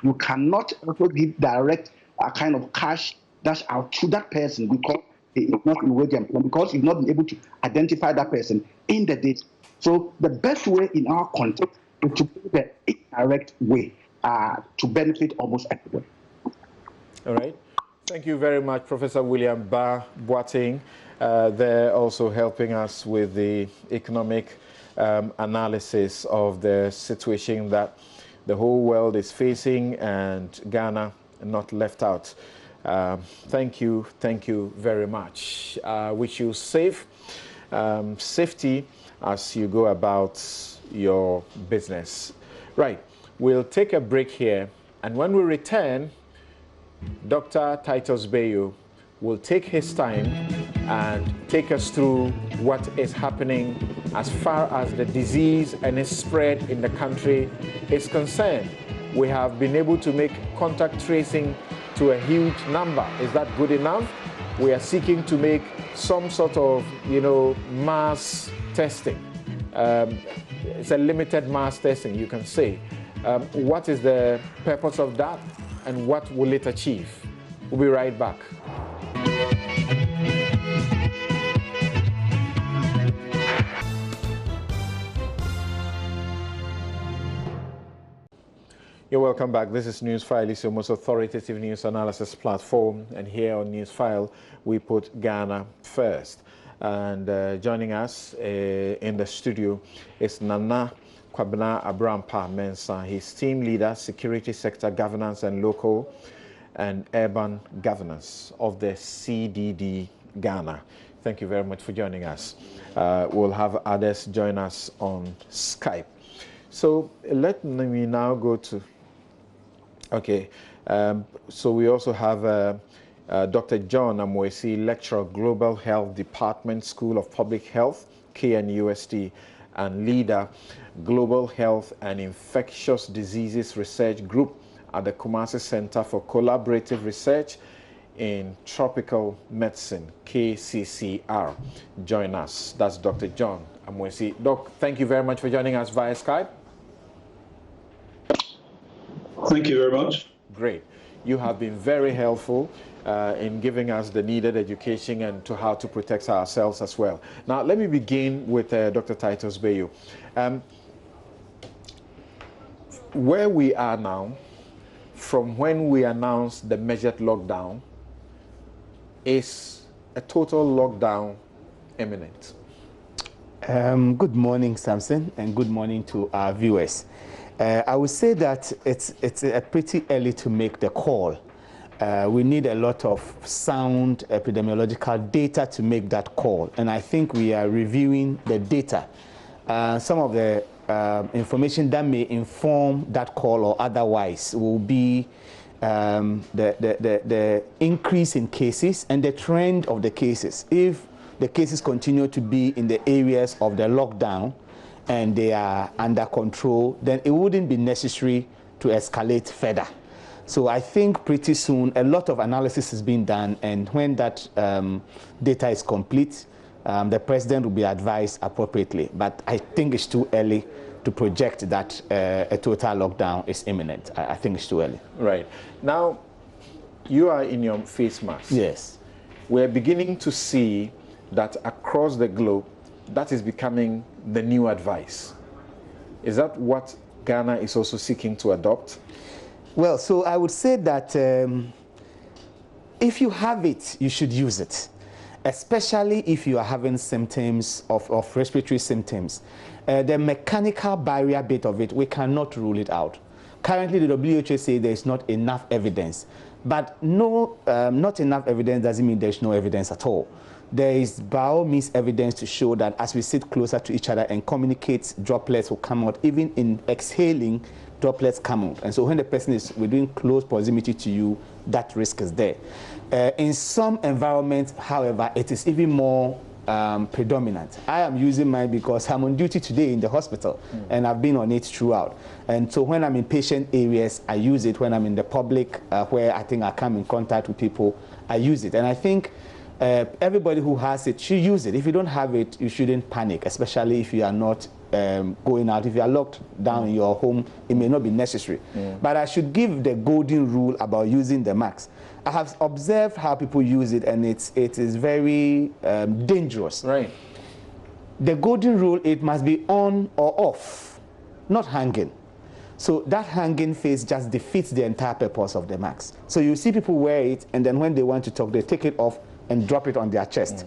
you cannot also give direct kind of cash dash out to that person, because he is not in wage employment, because you've not been able to identify that person in the data. So the best way in our context is to do the indirect way to benefit almost everybody. All right. Thank you very much, Professor William Ba Boateng. They're also helping us with the economic analysis of the situation that the whole world is facing, and Ghana not left out. Thank you very much. Wish you safety as you go about your business. Right, we'll take a break here, and when we return, Dr. Titus Bayo will take his time and take us through what is happening as far as the disease and its spread in the country is concerned. We have been able to make contact tracing to a huge number. Is that good enough? We are seeking to make some sort of, mass testing. It's a limited mass testing, you can say. What is the purpose of that, and what will it achieve? We'll be right back. You're welcome back. This is Newsfile. It's your most authoritative news analysis platform. And here on Newsfile, we put Ghana first. And joining us in the studio is Nana Kwabena Abrampa Mensah. He's team leader, security sector governance and local and urban governance of the CDD Ghana. Thank you very much for joining us. We'll have others join us on Skype. So let me now go to, so we also have Dr. John Amwesi, lecturer, Global Health Department, School of Public Health, KNUST, and leader, Global Health and Infectious Diseases Research Group at the Kumasi Center for Collaborative Research in Tropical Medicine, KCCR. Join us. That's Dr. John Amwesi. Doc, thank you very much for joining us via Skype. Thank you very much. Great. You have been very helpful in giving us the needed education and to how to protect ourselves as well. Now, let me begin with Dr. Titus Bayo. Where we are now, from when we announced the measured lockdown, is a total lockdown imminent? Good morning, Samson, and good morning to our viewers. I would say that it's pretty early to make the call. We need a lot of sound epidemiological data to make that call, and I think we are reviewing the data. Some of the information that may inform that call or otherwise will be the increase in cases and the trend of the cases. If the cases continue to be in the areas of the lockdown and they are under control, then it wouldn't be necessary to escalate further. So I think pretty soon a lot of analysis is being done, and when that data is complete, the president will be advised appropriately. But I think it's too early to project that a total lockdown is imminent. I think it's too early. Right. Now, you are in your face mask. Yes. We're beginning to see that across the globe, that is becoming the new advice. Is that what Ghana is also seeking to adopt? Well, so I would say that if you have it, you should use it, especially if you are having symptoms of respiratory symptoms. The mechanical barrier bit of it, we cannot rule it out. Currently, the WHO says there is not enough evidence, but not enough evidence doesn't mean there's no evidence at all. There is by all means evidence to show that as we sit closer to each other and communicate, droplets will come out. Even in exhaling, droplets come out. And so when the person is within close proximity to you, that risk is there. In some environments, however, it is even more predominant. I am using mine because I'm on duty today in the hospital, and I've been on it throughout. And so when I'm in patient areas, I use it. When I'm in the public, where I think I come in contact with people, I use it. And I think everybody who has it should use it. If you don't have it, you shouldn't panic, especially if you are not going out. If you are locked down in your home, it may not be necessary. But I should give the golden rule about using the mask. I have observed how people use it, and it is very dangerous. Right. The golden rule, it must be on or off, not hanging. So that hanging face just defeats the entire purpose of the mask. So you see people wear it, and then when they want to talk, they take it off and drop it on their chest.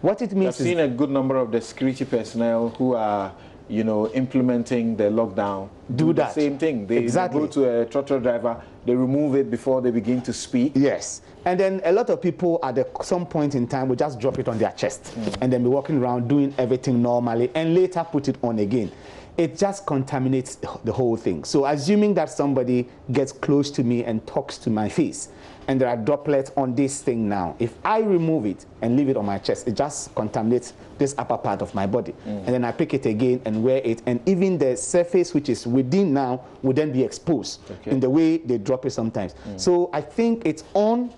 What it means I've seen a good number of the security personnel who are, implementing the lockdown do that. The same thing. They exactly. go to a trotro driver, they remove it before they begin to speak. Yes. And then a lot of people at some point in time will just drop it on their chest and then be walking around doing everything normally and later put it on again. It just contaminates the whole thing. So assuming that somebody gets close to me and talks to my face, and there are droplets on this thing now, if I remove it and leave it on my chest, it just contaminates this upper part of my body. And then I pick it again and wear it, and even the surface which is within now would then be exposed in the way they drop it sometimes. So I think it's on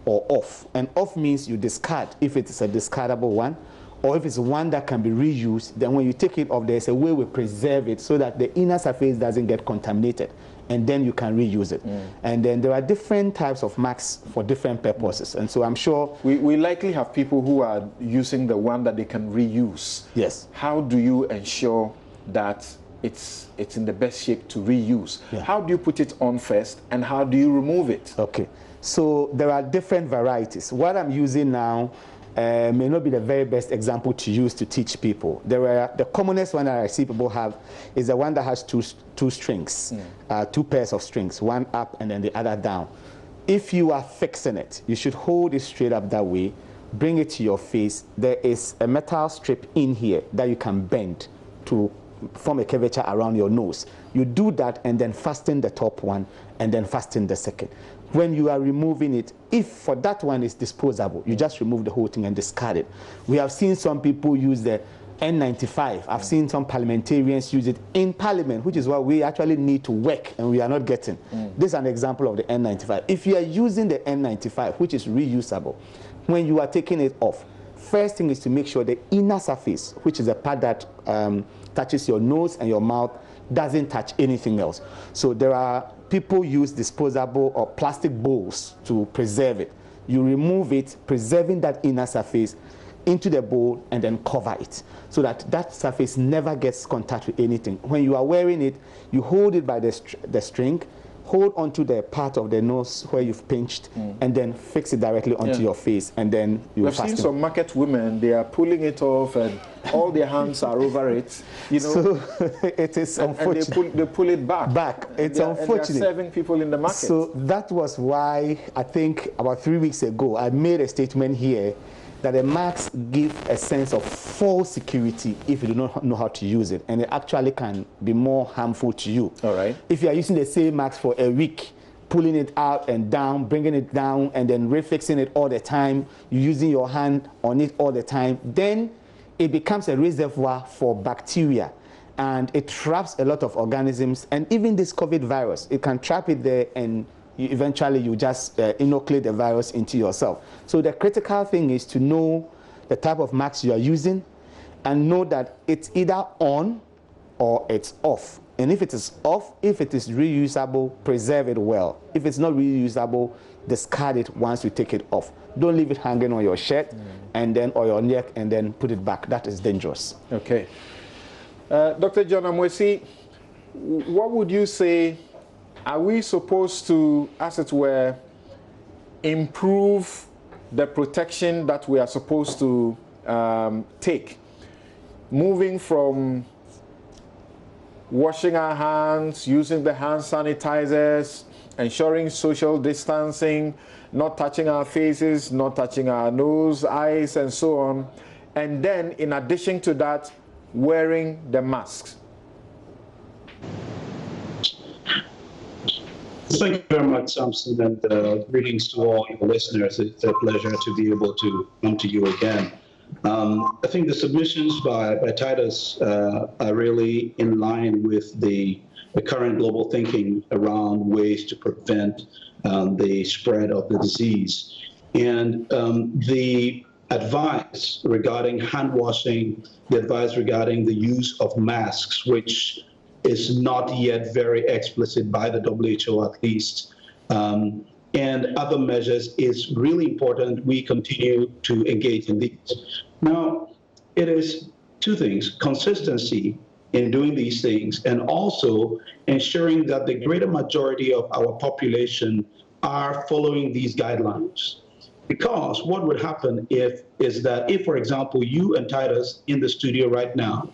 or off, and off means you discard if it is a discardable one, or if it's one that can be reused. Then when you take it off, there's a way we preserve it so that the inner surface doesn't get contaminated, and then you can reuse it. And then there are different types of masks for different purposes, and so I'm sure we likely have people who are using the one that they can reuse. Yes. How do you ensure that it's in the best shape to reuse? How do you put it on first, and how do you remove it? Okay, so there are different varieties. What I'm using now may not be the very best example to use to teach people. The commonest one that I see people have is the one that has two strings, 2 pairs of strings, one up and then the other down. If you are fixing it, you should hold it straight up that way, bring it to your face. There is a metal strip in here that you can bend to form a curvature around your nose. You do that and then fasten the top one and then fasten the second. When you are removing it, if for that one is disposable, you just remove the whole thing and discard it. We have seen some people use the N95. I've seen some parliamentarians use it in parliament, which is what we actually need to work and we are not getting. This is an example of the N95. If you are using the N95, which is reusable, when you are taking it off, first thing is to make sure the inner surface, which is the part that touches your nose and your mouth, doesn't touch anything else. So there are people use disposable or plastic bowls to preserve it. You remove it, preserving that inner surface into the bowl and then cover it so that that surface never gets contact with anything. When you are wearing it, you hold it by the string, hold onto the part of the nose where you've pinched, and then fix it directly onto your face, and then you We've seen some market women, they are pulling it off and all their hands are over it, So it is unfortunate. And they pull it back. It's unfortunate. And they are serving people in the market. So that was why I think about 3 weeks ago, I made a statement here that the masks give a sense of false security if you do not know how to use it, and it actually can be more harmful to you. All right. If you are using the same mask for a week, pulling it out and down, bringing it down, and then refixing it all the time, you're using your hand on it all the time, then it becomes a reservoir for bacteria, and it traps a lot of organisms, and even this COVID virus, it can trap it there, and eventually you just inoculate the virus into yourself. So the critical thing is to know the type of mask you are using and know that it's either on or it's off. And if it is off, if it is reusable, preserve it well. If it's not reusable, discard it once you take it off. Don't leave it hanging on your shirt and then or your neck and then put it back. That is dangerous. Okay. Dr. John Amwesi, what would you say? Are we supposed to, as it were, improve the protection that we are supposed to take? Moving from washing our hands, using the hand sanitizers, ensuring social distancing, not touching our faces, not touching our nose, eyes, and so on. And then, in addition to that, wearing the masks. Thank you very much, Samson, and greetings to all your listeners. It's a pleasure to be able to come to you again. I think the submissions by Titus are really in line with the current global thinking around ways to prevent the spread of the disease. And the advice regarding hand washing, the advice regarding the use of masks, which is not yet very explicit by the WHO at least, and other measures is really important. We continue to engage in these. Now, it is two things, consistency in doing these things, and also ensuring that the greater majority of our population are following these guidelines. Because what would happen is that if, for example, you and Titus in the studio right now,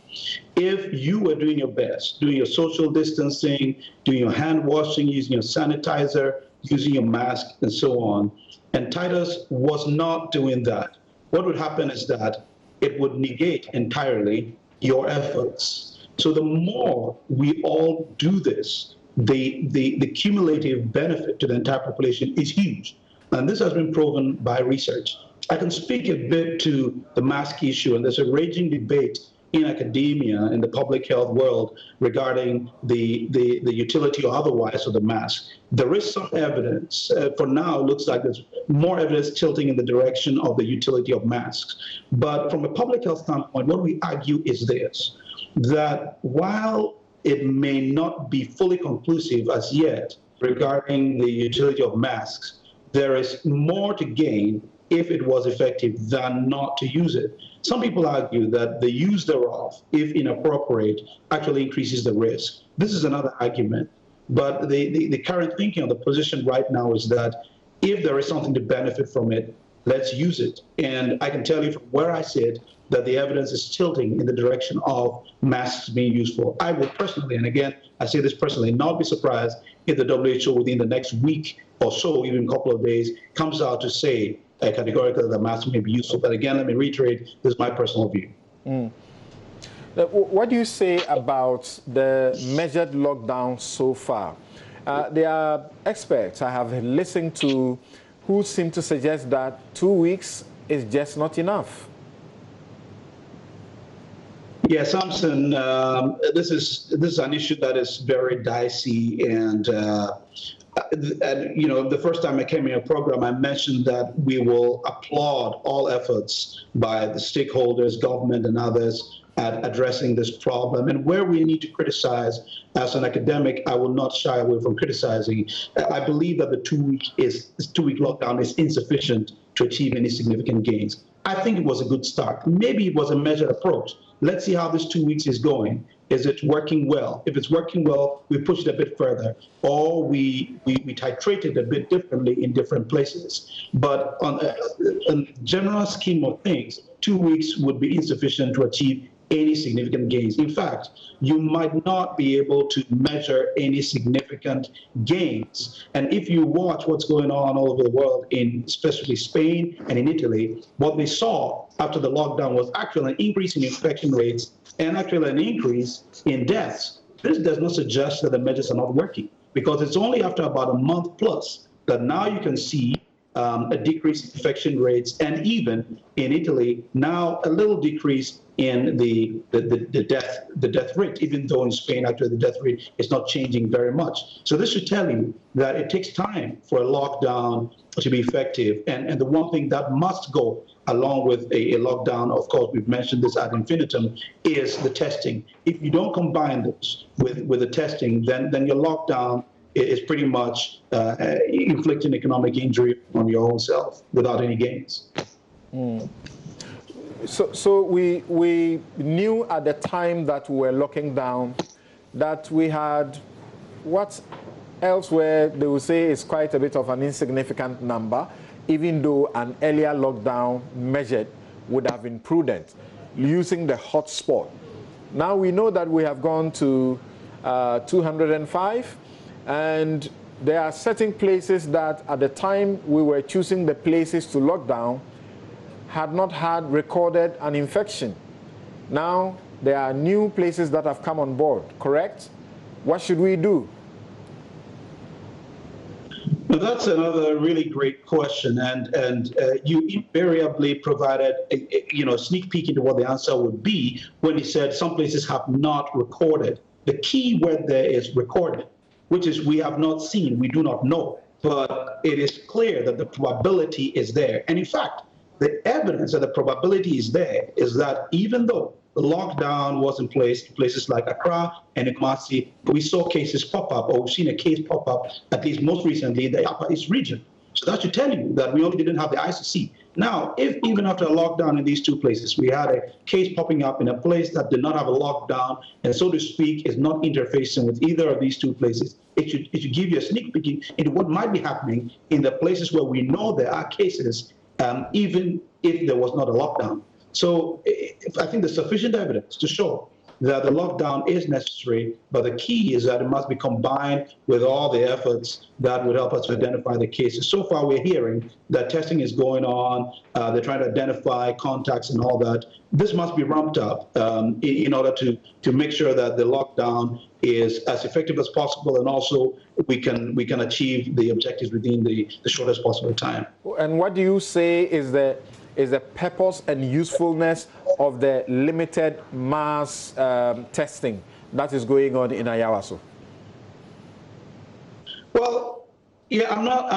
if you were doing your best, doing your social distancing, doing your hand washing, using your sanitizer, using your mask, and so on, and Titus was not doing that, what would happen is that it would negate entirely your efforts. So the more we all do this, the cumulative benefit to the entire population is huge. And this has been proven by research. I can speak a bit to the mask issue, and there's a raging debate in academia, in the public health world, regarding the utility or otherwise of the mask. There is some evidence. For now, it looks like there's more evidence tilting in the direction of the utility of masks. But from a public health standpoint, what we argue is this, that while it may not be fully conclusive as yet regarding the utility of masks, there is more to gain if it was effective than not to use it. Some people argue that the use thereof, if inappropriate, actually increases the risk. This is another argument. But the current thinking of the position right now is that if there is something to benefit from it, let's use it. And I can tell you from where I sit that the evidence is tilting in the direction of masks being useful. I would personally, and again, I say this personally, not be surprised if the WHO within the next week or so, even a couple of days, comes out to say categorically that the mask may be useful. But again, let me reiterate, this is my personal view. What do you say about the measured lockdown so far? There are experts I have listened to who seem to suggest that 2 weeks is just not enough. Yeah, Samson, this is an issue that is very dicey, and you know, the first time I came in your program, I mentioned that we will applaud all efforts by the stakeholders, government, and others at addressing this problem. And where we need to criticize, as an academic, I will not shy away from criticizing. I believe that the 2 week lockdown is insufficient to achieve any significant gains. I think it was a good start. Maybe it was a measured approach. Let's see how this 2 weeks is going. Is it working well? If it's working well, we push it a bit further, or we titrate it a bit differently in different places. But on a general scheme of things, 2 weeks would be insufficient to achieve any significant gains. In fact, you might not be able to measure any significant gains. And if you watch what's going on all over the world, in especially Spain and in Italy, what they saw after the lockdown was actually an increase in infection rates and actually an increase in deaths. This does not suggest that the measures are not working, because it's only after about a month plus that now you can see a decrease in infection rates, and even in Italy now a little decrease in the death rate, even though in Spain actually the death rate is not changing very much. So this should tell you that it takes time for a lockdown to be effective, and the one thing that must go along with a lockdown, of course we've mentioned this ad infinitum, is the testing. If you don't combine this with the testing, then your lockdown is pretty much inflicting economic injury on your own self without any gains. So we knew at the time that we were locking down that we had what elsewhere they would say is quite a bit of an insignificant number, even though an earlier lockdown measured would have been prudent, using the hotspot. Now we know that we have gone to 205, and there are certain places that at the time we were choosing the places to lock down had not had recorded an infection. Now there are new places that have come on board, correct? What should we do? Well, that's another really great question, and you invariably provided a sneak peek into what the answer would be when you said some places have not recorded. The key word there is recorded, which is we have not seen, we do not know, but it is clear that the probability is there. And in fact, the evidence that the probability is there is that even though the lockdown was in place in places like Accra and Kumasi, we saw cases pop up, or we've seen a case pop up, at least most recently, in the Upper East region. So that should tell you that we only didn't have the eyes to see. Now, if even after a lockdown in these two places, we had a case popping up in a place that did not have a lockdown, and so to speak, is not interfacing with either of these two places, it should give you a sneak peek into what might be happening in the places where we know there are cases, even if there was not a lockdown. So I think there's sufficient evidence to show that the lockdown is necessary, but the key is that it must be combined with all the efforts that would help us to identify the cases. So far, we're hearing that testing is going on. They're trying to identify contacts and all that. This must be ramped up in order to make sure that the lockdown is as effective as possible, and also we can achieve the objectives within the shortest possible time. And what do you say is the purpose and usefulness of the limited mass testing that is going on in Ayawaso? Well, yeah, I'm not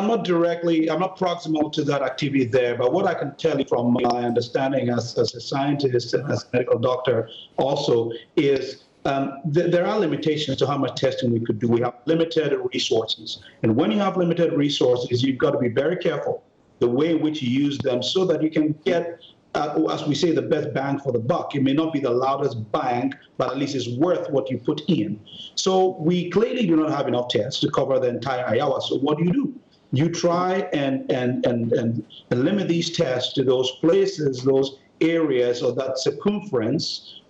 proximal to that activity there, but what I can tell you from my understanding as a scientist and as a medical doctor also is there are limitations to how much testing we could do. We have limited resources, and when you have limited resources, you've got to be very careful the way in which you use them so that you can get, as we say, the best bang for the buck. It may not be the loudest bang, but at least it's worth what you put in. So we clearly do not have enough tests to cover the entire Iowa. So what do? You try and limit these tests to those places, those areas, or that circumference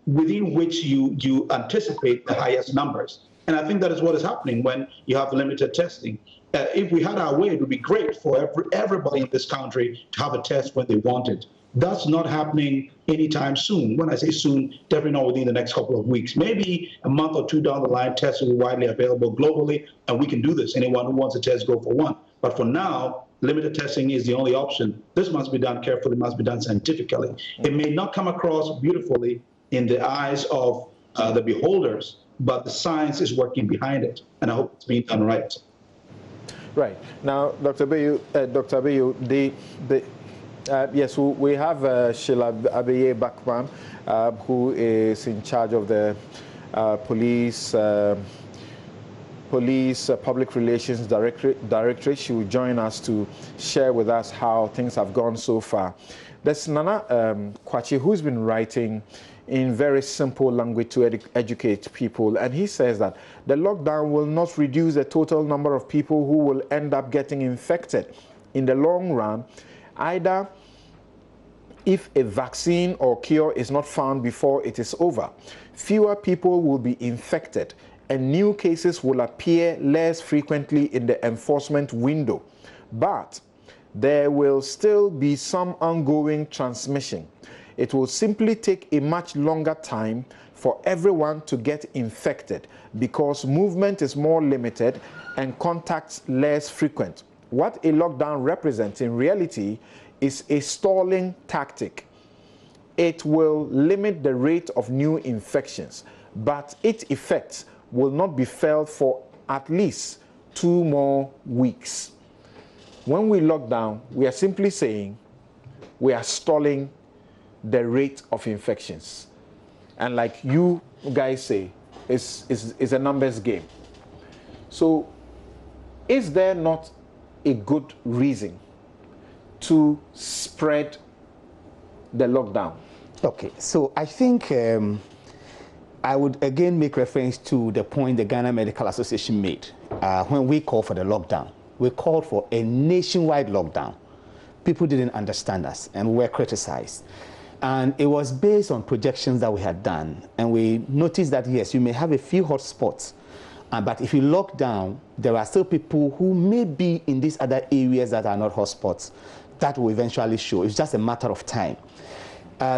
within which you anticipate the highest numbers. And I think that is what is happening when you have limited testing. If we had our way, it would be great for everybody in this country to have a test when they want it. That's not happening anytime soon. When I say soon, definitely not within the next couple of weeks. Maybe a month or two down the line, tests will be widely available globally, and we can do this. Anyone who wants a test, go for one. But for now, limited testing is the only option. This must be done carefully, must be done scientifically. It may not come across beautifully in the eyes of the beholders, but the science is working behind it, and I hope it's being done right. Right. Now, Dr. Abeyu, yes, we have Sheila Abeye Bakman, who is in charge of the police public relations directorate. She will join us to share with us how things have gone so far. There's Nana Kwachi, who's been writing in very simple language to educate people, and he says that the lockdown will not reduce the total number of people who will end up getting infected. In the long run, either if a vaccine or cure is not found before it is over, fewer people will be infected and new cases will appear less frequently in the enforcement window. But there will still be some ongoing transmission. It will simply take a much longer time for everyone to get infected because movement is more limited and contacts less frequent. What a lockdown represents in reality is a stalling tactic. It will limit the rate of new infections, but its effects will not be felt for at least 2 more weeks. When we lock down, we are simply saying we are stalling the rate of infections. And like you guys say, it's a numbers game. So is there not a good reason to spread the lockdown? Okay, so I think I would again make reference to the point the Ghana Medical Association made when we called for the lockdown. We called for a nationwide lockdown. People didn't understand us and we were criticized. And it was based on projections that we had done. And we noticed that, yes, you may have a few hot spots, but if you lock down, there are still people who may be in these other areas that are not hot spots. That will eventually show. It's just a matter of time.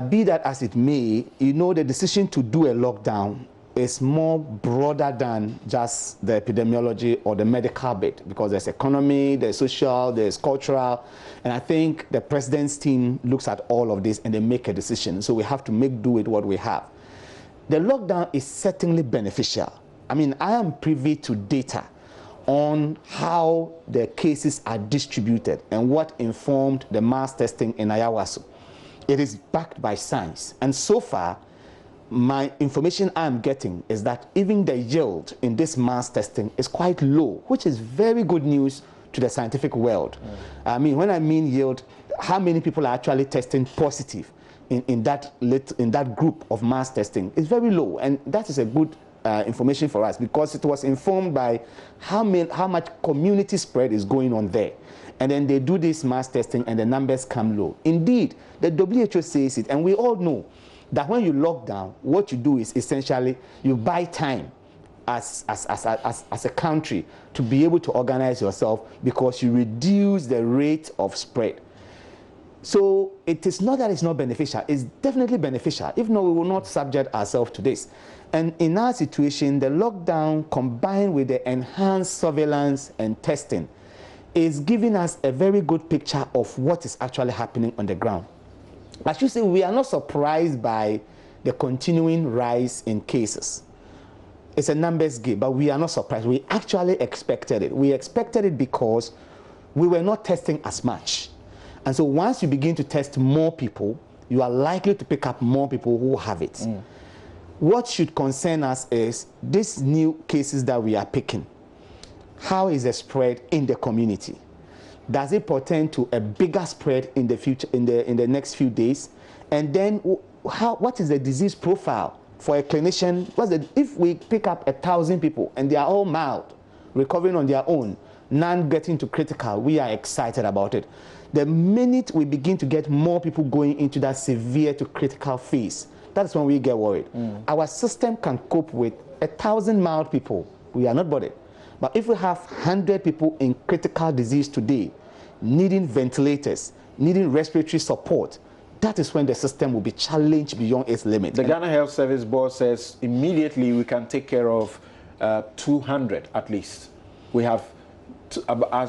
Be that as it may, you know, the decision to do a lockdown is more broader than just the epidemiology or the medical bit, because there's economy, there's social, there's cultural, and I think the president's team looks at all of this and they make a decision. So we have to make do with what we have. The lockdown is certainly beneficial. I mean, I am privy to data on how the cases are distributed and what informed the mass testing in Ayawaso. It is backed by science, and so far, my information I'm getting is that even the yield in this mass testing is quite low, which is very good news to the scientific world. I mean, when I mean yield, how many people are actually testing positive in that group of mass testing is very low, and that is a good information for us, because it was informed by how much community spread is going on there. And then they do this mass testing and the numbers come low. Indeed, the WHO says it, and we all know that when you lock down, what you do is essentially you buy time as a country to be able to organize yourself, because you reduce the rate of spread. So it is not that it's not beneficial, it's definitely beneficial. If not, we will not subject ourselves to this. And in our situation, the lockdown combined with the enhanced surveillance and testing is giving us a very good picture of what is actually happening on the ground. As you say, we are not surprised by the continuing rise in cases. It's a numbers game, but we are not surprised. We actually expected it. We expected it because we were not testing as much. And so once you begin to test more people, you are likely to pick up more people who have it. What should concern us is these new cases that we are picking. How is the spread in the community? Does it portend to a bigger spread in the future, in the next few days? And then what is the disease profile for a clinician? If we pick up 1,000 people and they are all mild, recovering on their own, none getting to critical, we are excited about it. The minute we begin to get more people going into that severe to critical phase, that's when we get worried. Our system can cope with 1,000 mild people. We are not bothered. But if we have 100 people in critical disease today, needing ventilators, needing respiratory support, that is when the system will be challenged beyond its limit. The Ghana Health Service Board says immediately we can take care of 200 at least. We have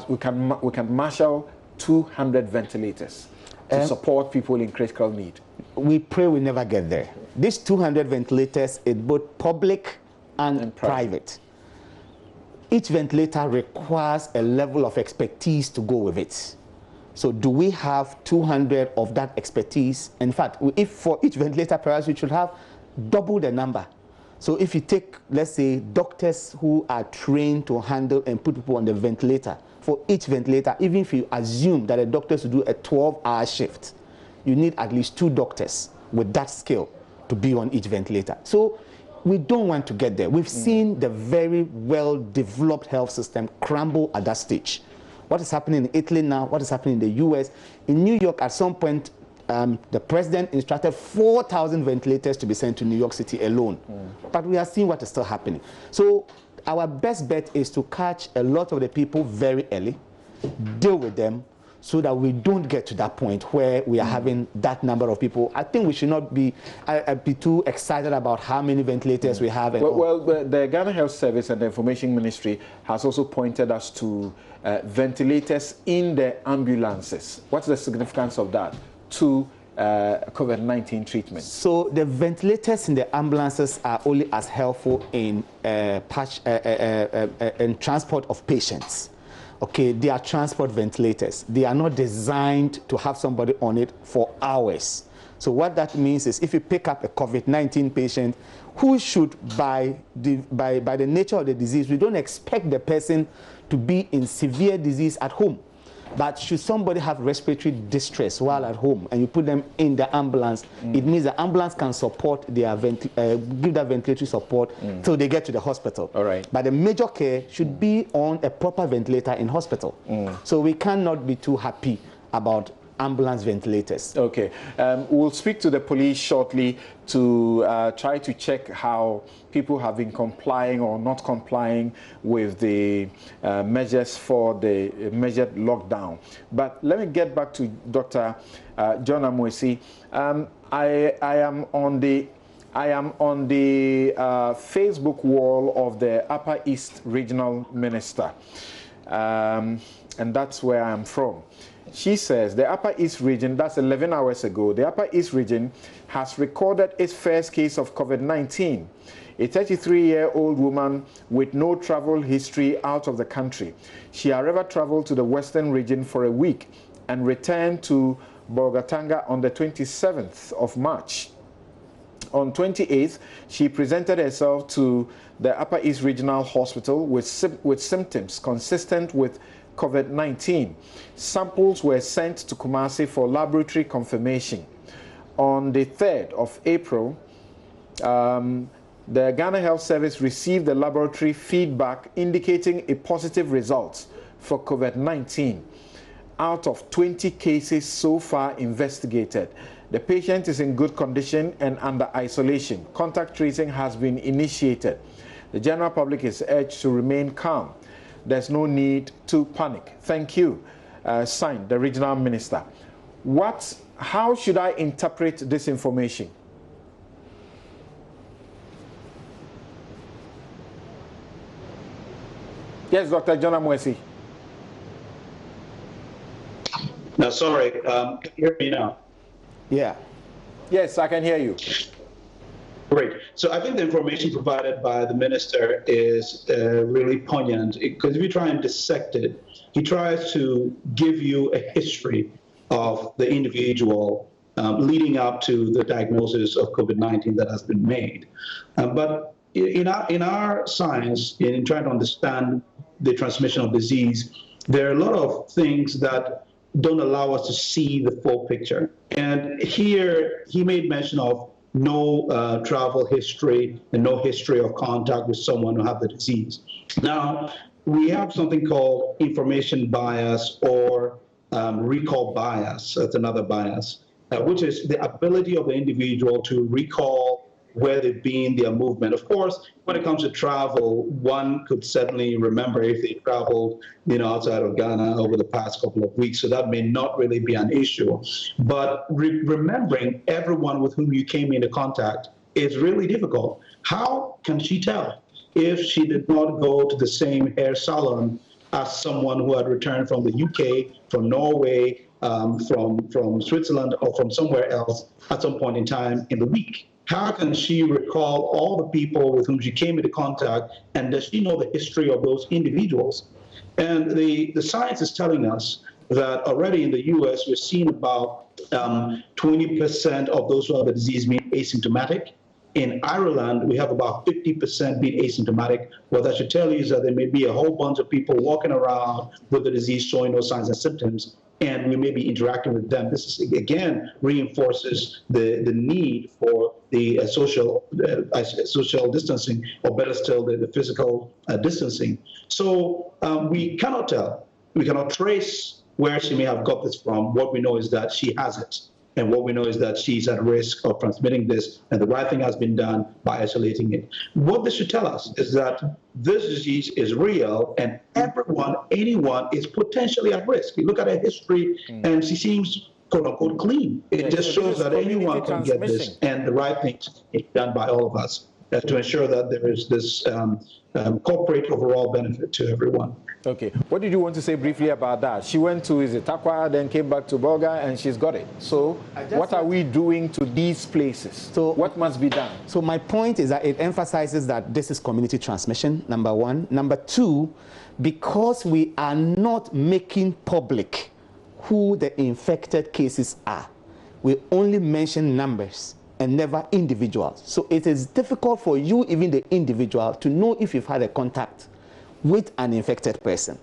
we can marshal 200 ventilators to support people in critical need. We pray we never get there. These 200 ventilators is both public and private. Each ventilator requires a level of expertise to go with it. So do we have 200 of that expertise? In fact, if for each ventilator, perhaps we should have double the number. So if you take, let's say, doctors who are trained to handle and put people on the ventilator, for each ventilator, even if you assume that a doctor should do a 12-hour shift, you need at least 2 doctors with that skill to be on each ventilator. So we don't want to get there. We've seen the very well-developed health system crumble at that stage. What is happening in Italy now, what is happening in the US. In New York, at some point, the president instructed 4,000 ventilators to be sent to New York City alone. But we are seeing what is still happening. So our best bet is to catch a lot of the people very early, deal with them, so that we don't get to that point where we are having that number of people. I think we should not be too excited about how many ventilators we have. Well, the Ghana Health Service and the Information Ministry has also pointed us to ventilators in the ambulances. What's the significance of that to COVID-19 treatment? So the ventilators in the ambulances are only as helpful in transport of patients. Okay, they are transport ventilators. They are not designed to have somebody on it for hours. So what that means is if you pick up a COVID-19 patient who should, by the nature of the disease, we don't expect the person to be in severe disease at home. But should somebody have respiratory distress while at home and you put them in the ambulance, it means the ambulance can support their give that ventilatory support till they get to the hospital. All right. But the major care should be on a proper ventilator in hospital. So we cannot be too happy about ambulance ventilators. Okay. We'll speak to the police shortly to try to check how people have been complying or not complying with the measures for the measured lockdown. But let me get back to Dr. John Amoesi. I am on the Facebook wall of the Upper East Regional Minister, and that's where I'm from. She says the Upper East region, that's 11 hours ago, the Upper East region has recorded its first case of COVID-19. A 33-year-old woman with no travel history out of the country. She however traveled to the Western region for a week and returned to Bolgatanga on the 27th of March. On 28th, she presented herself to the Upper East Regional Hospital with symptoms consistent with COVID-19. Samples were sent to Kumasi for laboratory confirmation. On the 3rd of April, the Ghana Health Service received the laboratory feedback indicating a positive result for COVID-19. Out of 20 cases so far investigated, the patient is in good condition and under isolation. Contact tracing has been initiated. The general public is urged to remain calm. There's no need to panic. Thank you. Signed, the regional minister. How should I interpret this information? Yes, Dr. John Amwesi. No, sorry. Can you hear me now? Yeah. Yes, I can hear you. Great. So I think the information provided by the minister is really poignant, because if you try and dissect it, he tries to give you a history of the individual leading up to the diagnosis of COVID-19 that has been made. But in our science, in trying to understand the transmission of disease, there are a lot of things that don't allow us to see the full picture. And here he made mention of no travel history and no history of contact with someone who had the disease. Now, we have something called information bias or recall bias. That's another bias, which is the ability of the individual to recall where they've been, their movement. Of course, when it comes to travel, one could certainly remember if they traveled, outside of Ghana over the past couple of weeks. So that may not really be an issue. But remembering everyone with whom you came into contact is really difficult. How can she tell if she did not go to the same hair salon as someone who had returned from the UK, from Norway, from Switzerland, or from somewhere else at some point in time in the week? How can she recall all the people with whom she came into contact, and does she know the history of those individuals? And the science is telling us that already in the US, we're seeing about 20% of those who have the disease being asymptomatic. In Ireland, we have about 50% being asymptomatic. What that should tell you is that there may be a whole bunch of people walking around with the disease showing no signs and symptoms, and we may be interacting with them. This is, again, reinforces the need for the social distancing, or better still, the physical distancing. So we cannot tell. We cannot trace where she may have got this from. What we know is that she has it. And what we know is that she's at risk of transmitting this, and the right thing has been done by isolating it. What this should tell us is that this disease is real, and anyone is potentially at risk. You look at her history, and she seems, quote unquote, clean. It just shows that anyone can get this, and the right thing is done by all of us to ensure that there is this corporate overall benefit to everyone. Okay. What did you want to say briefly about that? She went to Takwa, then came back to Bolga, and she's got it. So what are we doing to these places? So what must be done? So my point is that it emphasizes that this is community transmission, number one. Number two, because we are not making public who the infected cases are, we only mention numbers and never individuals. So it is difficult for you, even the individual, to know if you've had a contact with an infected person.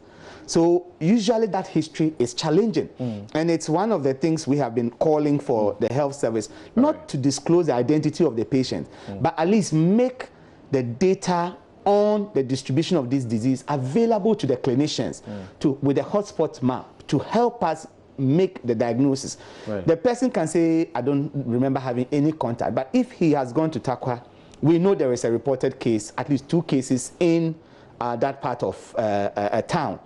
So usually that history is challenging. And it's one of the things we have been calling for the health service, not to disclose the identity of the patient, but at least make the data on the distribution of this disease available to the clinicians with a hotspot map to help us make the diagnosis. The person can say, I don't remember having any contact, but if he has gone to Takwa, we know there is a reported case, at least 2 cases in that part of a town,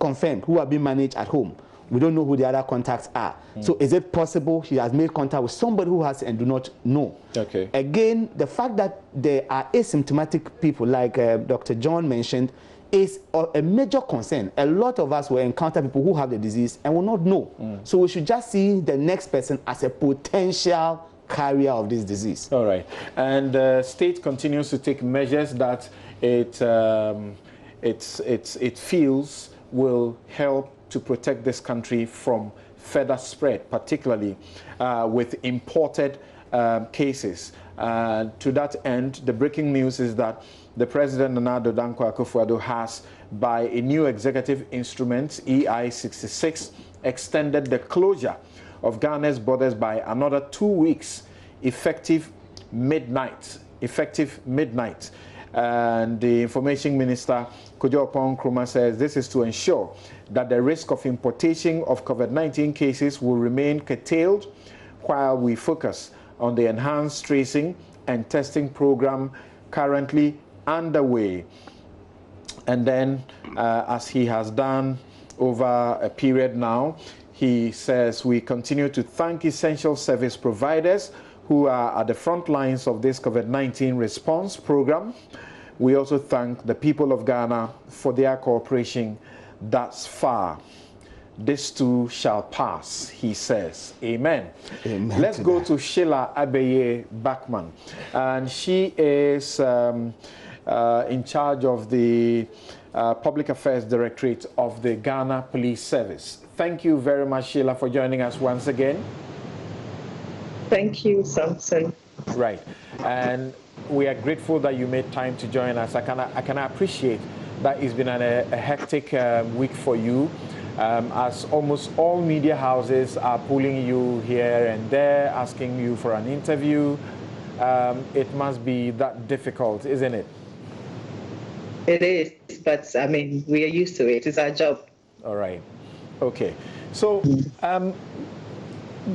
confirmed, who have been managed at home. We don't know who the other contacts are. So is it possible he has made contact with somebody who has and do not know? Okay. Again, the fact that there are asymptomatic people, like Dr. John mentioned, is a major concern. A lot of us will encounter people who have the disease and will not know. So we should just see the next person as a potential carrier of this disease. All right. And the state continues to take measures that it feels will help to protect this country from further spread, particularly with imported cases. To that end, the breaking news is that the President, Nana Addo Dankwa Akufo-Addo, has by a new executive instrument, EI 66, extended the closure of Ghana's borders by another 2 weeks, effective midnight. And the Information Minister, Kojo Nkrumah, says this is to ensure that the risk of importation of COVID-19 cases will remain curtailed while we focus on the enhanced tracing and testing program currently underway. And then, as he has done over a period now, he says we continue to thank essential service providers who are at the front lines of this COVID-19 response program. We also thank the people of Ghana for their cooperation thus far. This too shall pass, he says. Amen. Amen. Let's go to Sheila Abeye Bachman. And she is in charge of the Public Affairs Directorate of the Ghana Police Service. Thank you very much, Sheila, for joining us once again. Thank you, Samson. Right. And we are grateful that you made time to join us. I can appreciate that it's been a hectic week for you, as almost all media houses are pulling you here and there, asking you for an interview. It must be that difficult, isn't it? It is, but I mean, we are used to it. It's our job. All right. Okay. So,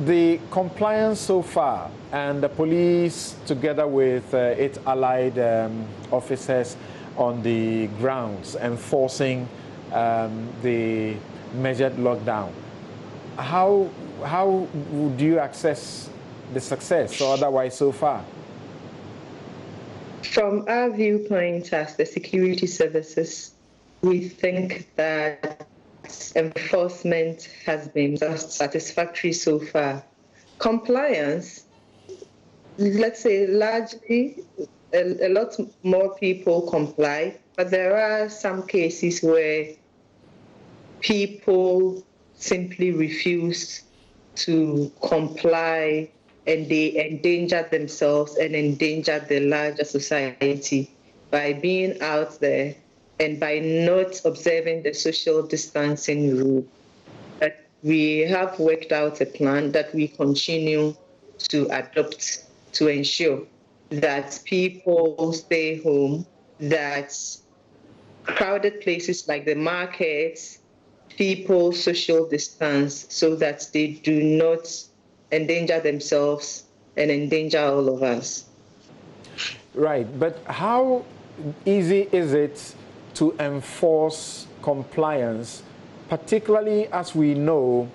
the compliance so far, and the police, together with its allied officers on the grounds, enforcing the measured lockdown. How would you assess the success or otherwise so far? From our viewpoint as the security services, we think that enforcement has been satisfactory so far. Compliance, let's say largely, a lot more people comply, but there are some cases where people simply refuse to comply, and they endanger themselves and endanger the larger society by being out there and by not observing the social distancing rule. But we have worked out a plan that we continue to adopt to ensure that people stay home, that crowded places like the markets, people social distance so that they do not endanger themselves and endanger all of us. Right, but how easy is it to enforce compliance, particularly as we know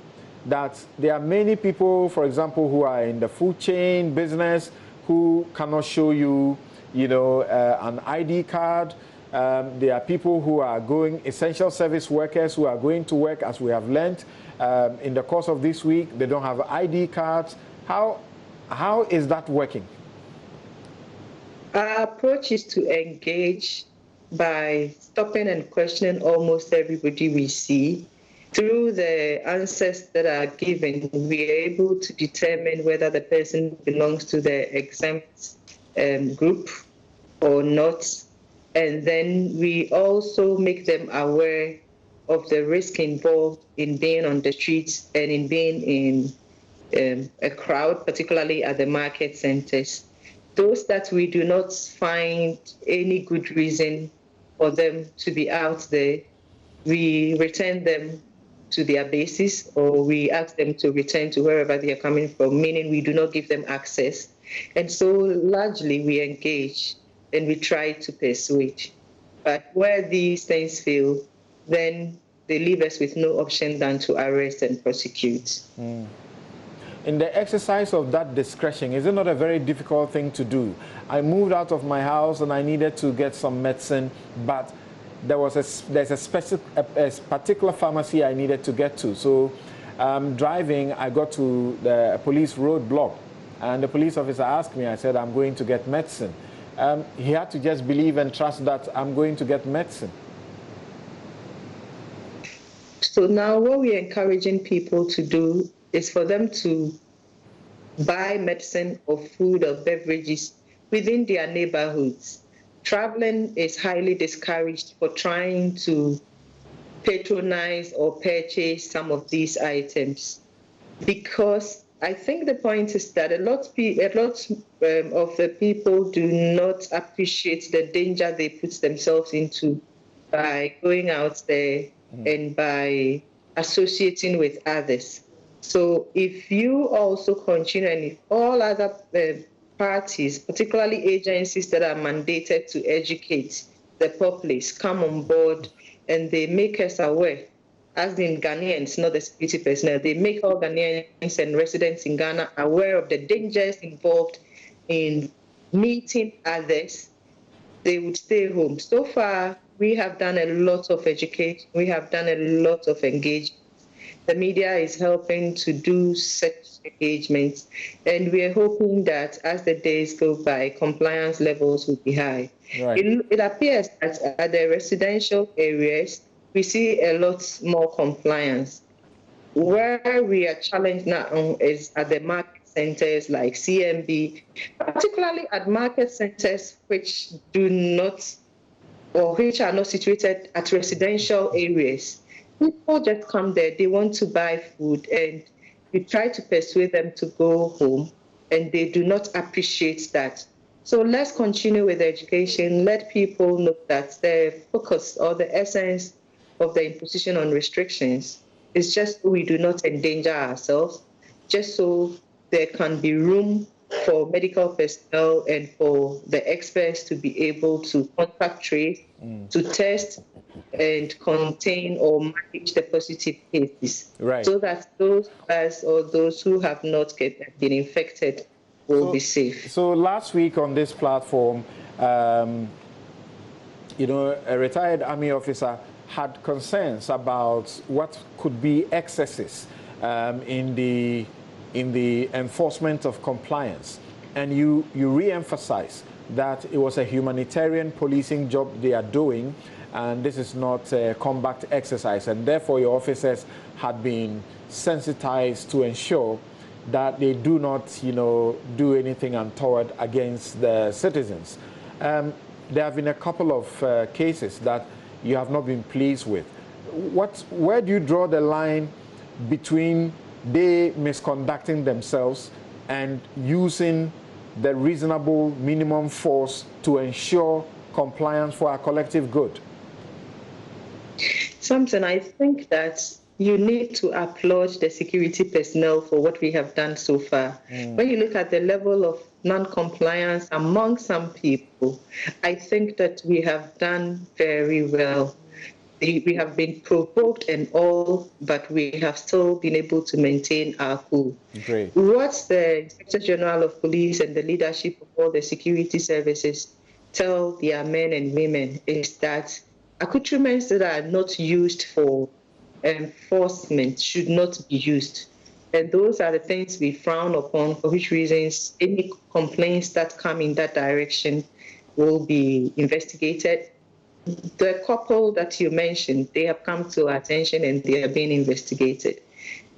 that there are many people, for example, who are in the food chain business who cannot show you, an ID card. There are people who are essential service workers who are going to work, as we have learned in the course of this week. They don't have ID cards. How is that working? Our approach is to engage by stopping and questioning almost everybody we see. Through the answers that are given, we are able to determine whether the person belongs to the exempt group or not. And then we also make them aware of the risk involved in being on the streets and in being in a crowd, particularly at the market centers. Those that we do not find any good reason for them to be out there, we return them to their bases, or we ask them to return to wherever they are coming from, meaning we do not give them access. And so largely we engage and we try to persuade. But where these things fail, then they leave us with no option than to arrest and prosecute. In the exercise of that discretion, is it not a very difficult thing to do? I moved out of my house and I needed to get some medicine, but there's a particular pharmacy I needed to get to. So driving, I got to the police roadblock, and the police officer asked me, I said, I'm going to get medicine. He had to just believe and trust that I'm going to get medicine. So now what we're encouraging people to do is for them to buy medicine or food or beverages within their neighborhoods. traveling is highly discouraged for trying to patronize or purchase some of these items, because I think the point is that a lot of the people do not appreciate the danger they put themselves into by going out there and by associating with others. So if you also continue, and if all other parties, particularly agencies that are mandated to educate the populace, come on board and they make us aware, as in Ghanaians, not the security personnel, they make all Ghanaians and residents in Ghana aware of the dangers involved in meeting others, they would stay home. So far, we have done a lot of education. We have done a lot of engagement. The media is helping to do such engagements, and we are hoping that as the days go by, compliance levels will be high. Right. It appears that at the residential areas, we see a lot more compliance. Where we are challenged now is at the market centers like CMB, particularly at market centers which do not, or which are not situated at residential areas. People just come there, they want to buy food, and we try to persuade them to go home, and they do not appreciate that. So let's continue with education. Let people know that the focus or the essence of the imposition on restrictions is just so we do not endanger ourselves, just so there can be room for medical personnel and for the experts to be able to contact trace, to test and contain or manage the positive cases, right, so that those of us or those who have not been infected will be safe. So last week on this platform, you know, a retired army officer had concerns about what could be excesses in the enforcement of compliance, and you re-emphasize that it was a humanitarian policing job they are doing, and this is not a combat exercise, and therefore your officers had been sensitized to ensure that they do not, you know, do anything untoward against the citizens. There have been a couple of cases that you have not been pleased with. Where do you draw the line between they misconducting themselves and using the reasonable minimum force to ensure compliance for our collective good? Samson, I think that you need to applaud the security personnel for what we have done so far. When you look at the level of non-compliance among some people, I think that we have done very well. We have been provoked and all, but we have still been able to maintain our cool. Great. What the Inspector General of Police and the leadership of all the security services tell their men and women is that accoutrements that are not used for enforcement should not be used. And those are the things we frown upon, for which reasons any complaints that come in that direction will be investigated. The couple that you mentioned, they have come to our attention and they are being investigated.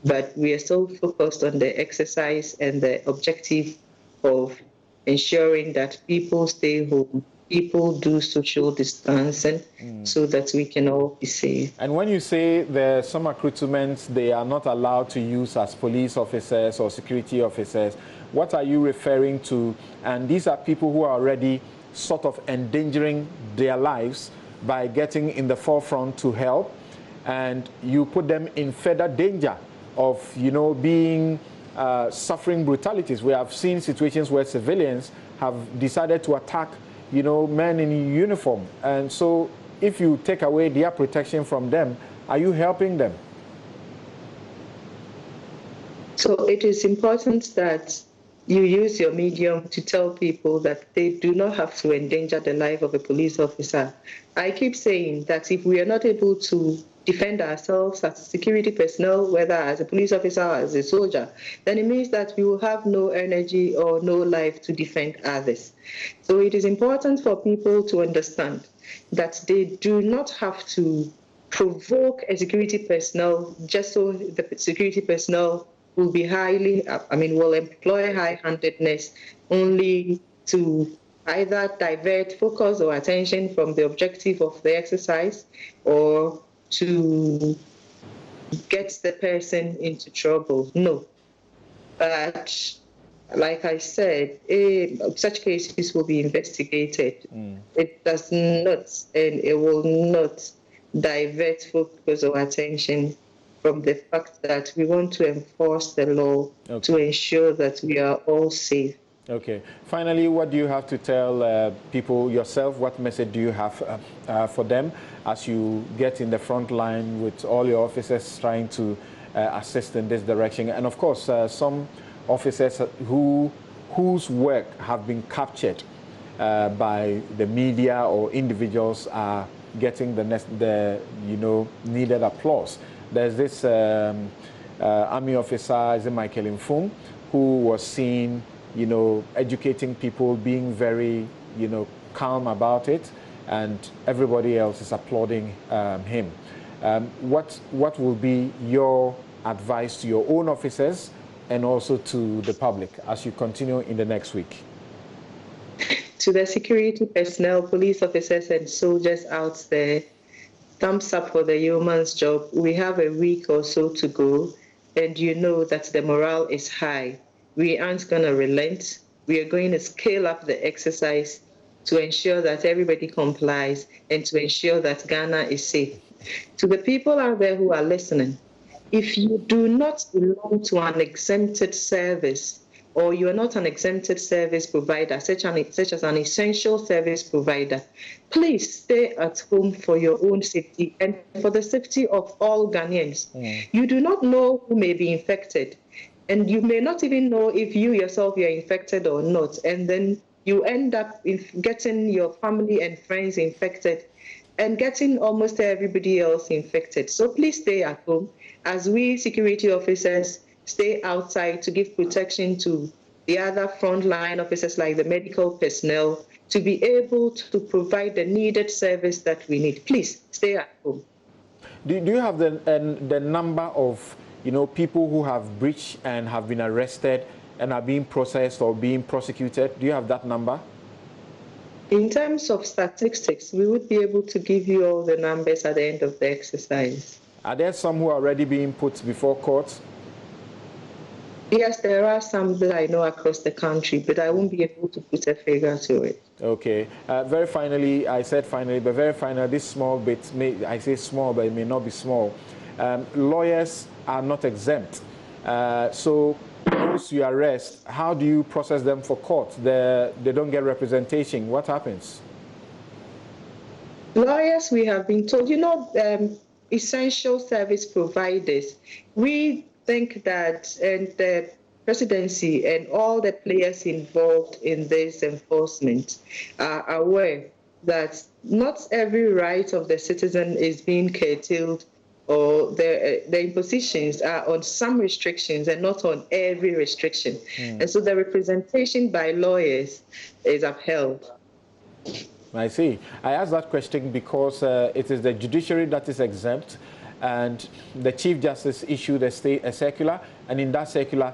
But we are still focused on the exercise and the objective of ensuring that people stay home, people do social distancing, so that we can all be safe. And when you say there are some accoutrements they are not allowed to use as police officers or security officers, what are you referring to? And these are people who are already sort of endangering their lives by getting in the forefront to help, and you put them in further danger of, you know, being suffering brutalities. We have seen situations where civilians have decided to attack, you know, men in uniform, and so if you take away their protection from them, are you helping them? So it is important that you use your medium to tell people that they do not have to endanger the life of a police officer. I keep saying that if we are not able to defend ourselves as security personnel, whether as a police officer or as a soldier, then it means that we will have no energy or no life to defend others. So it is important for people to understand that they do not have to provoke a security personnel just so the security personnel will be will employ high-handedness only to either divert focus or attention from the objective of the exercise or to get the person into trouble. No. But like I said, such cases will be investigated. It does not, and it will not divert focus or attention from the fact that we want to enforce the law to ensure that we are all safe. Okay. Finally, what do you have to tell people yourself? What message do you have for them as you get in the front line with all your officers trying to assist in this direction? And of course, some officers whose work have been captured by the media or individuals are getting the needed applause. There's this army officer, is it Michael Infum, who was seen, educating people, being very, calm about it, and everybody else is applauding him. What will be your advice to your own officers and also to the public as you continue in the next week? To the security personnel, police officers and soldiers out there, thumbs up for the yeoman's job. We have a week or so to go, and you know that the morale is high. We aren't going to relent. We are going to scale up the exercise to ensure that everybody complies and to ensure that Ghana is safe. To the people out there who are listening, if you do not belong to an exempted service, or you are not an exempted service provider, such as an essential service provider, please stay at home for your own safety and for the safety of all Ghanaians. You do not know who may be infected, and you may not even know if you yourself are infected or not, and then you end up getting your family and friends infected and getting almost everybody else infected. So please stay at home as we security officers stay outside to give protection to the other frontline officers like the medical personnel to be able to provide the needed service that we need. Please stay at home. Do you have the number of people who have breached and have been arrested and are being processed or being prosecuted? Do you have that number? In terms of statistics, we would be able to give you all the numbers at the end of the exercise. Are there some who are already being put before court? Yes, there are some that I know across the country, but I won't be able to put a figure to it. Okay. Very finally, I said finally, but very finally, this small bit, I say small, but it may not be small. Lawyers are not exempt. So those you arrest, how do you process them for court? They don't get representation. What happens? Lawyers, we have been told, essential service providers, we think that the presidency and all the players involved in this enforcement are aware that not every right of the citizen is being curtailed, or the impositions are on some restrictions and not on every restriction. And so the representation by lawyers is upheld. I see. I asked that question because it is the judiciary that is exempt, and the Chief Justice issued a circular, and in that circular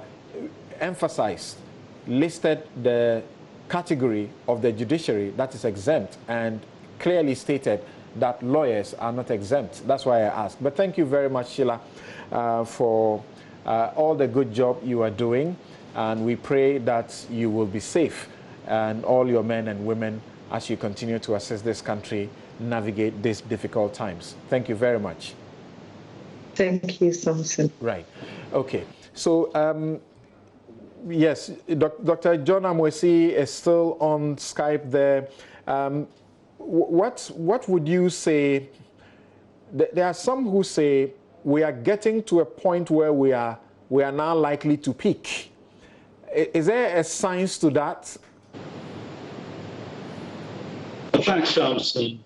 listed the category of the judiciary that is exempt and clearly stated that lawyers are not exempt. That's why I asked. But thank you very much, Sheila, for all the good job you are doing, and we pray that you will be safe, and all your men and women, as you continue to assist this country navigate these difficult times. Thank you very much. Thank you, Samson. Right. Okay. So, yes, Dr. John Amwesi is still on Skype there. What would you say? There are some who say we are getting to a point where we are now likely to peak. Is there a science to that? Thanks, Samson.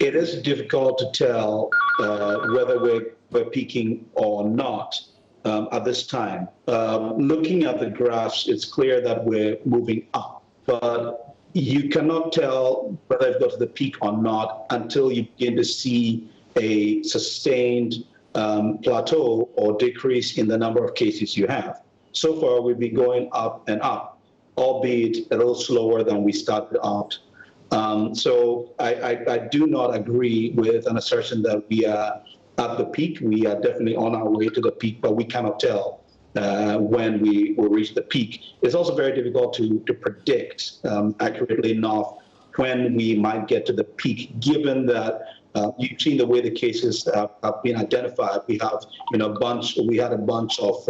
It is difficult to tell whether we're peaking or not at this time. Looking at the graphs, it's clear that we're moving up, but you cannot tell whether we've got to the peak or not until you begin to see a sustained plateau or decrease in the number of cases you have. So far, we've been going up and up. albeit a little slower than we started out. So I do not agree with an assertion that we are at the peak. We are definitely on our way to the peak, but we cannot tell when we will reach the peak. It's also very difficult to predict accurately enough when we might get to the peak, given that you've seen the way the cases have been identified. We have, we had a bunch of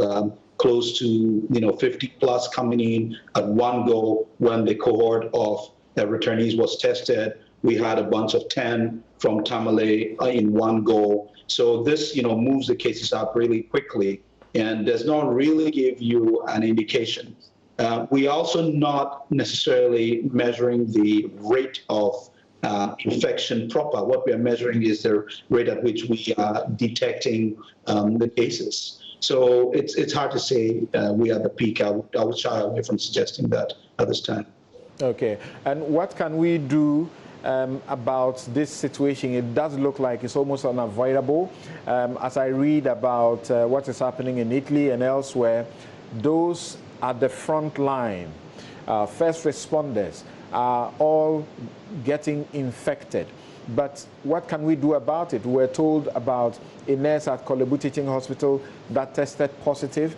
close to, 50 plus coming in at one go when the cohort of returnees was tested. We had a bunch of 10 from Tamale in one go. So this, moves the cases up really quickly and does not really give you an indication. We also not necessarily measuring the rate of infection proper. What we are measuring is the rate at which we are detecting the cases. So it's hard to say we are at the peak. I would shy away from suggesting that at this time. Okay, and what can we do about this situation? It does look like it's almost unavoidable. As I read about what is happening in Italy and elsewhere, those at the front line, first responders, are all getting infected. But what can we do about it? We're told about a nurse at Kolebu Teaching Hospital that tested positive.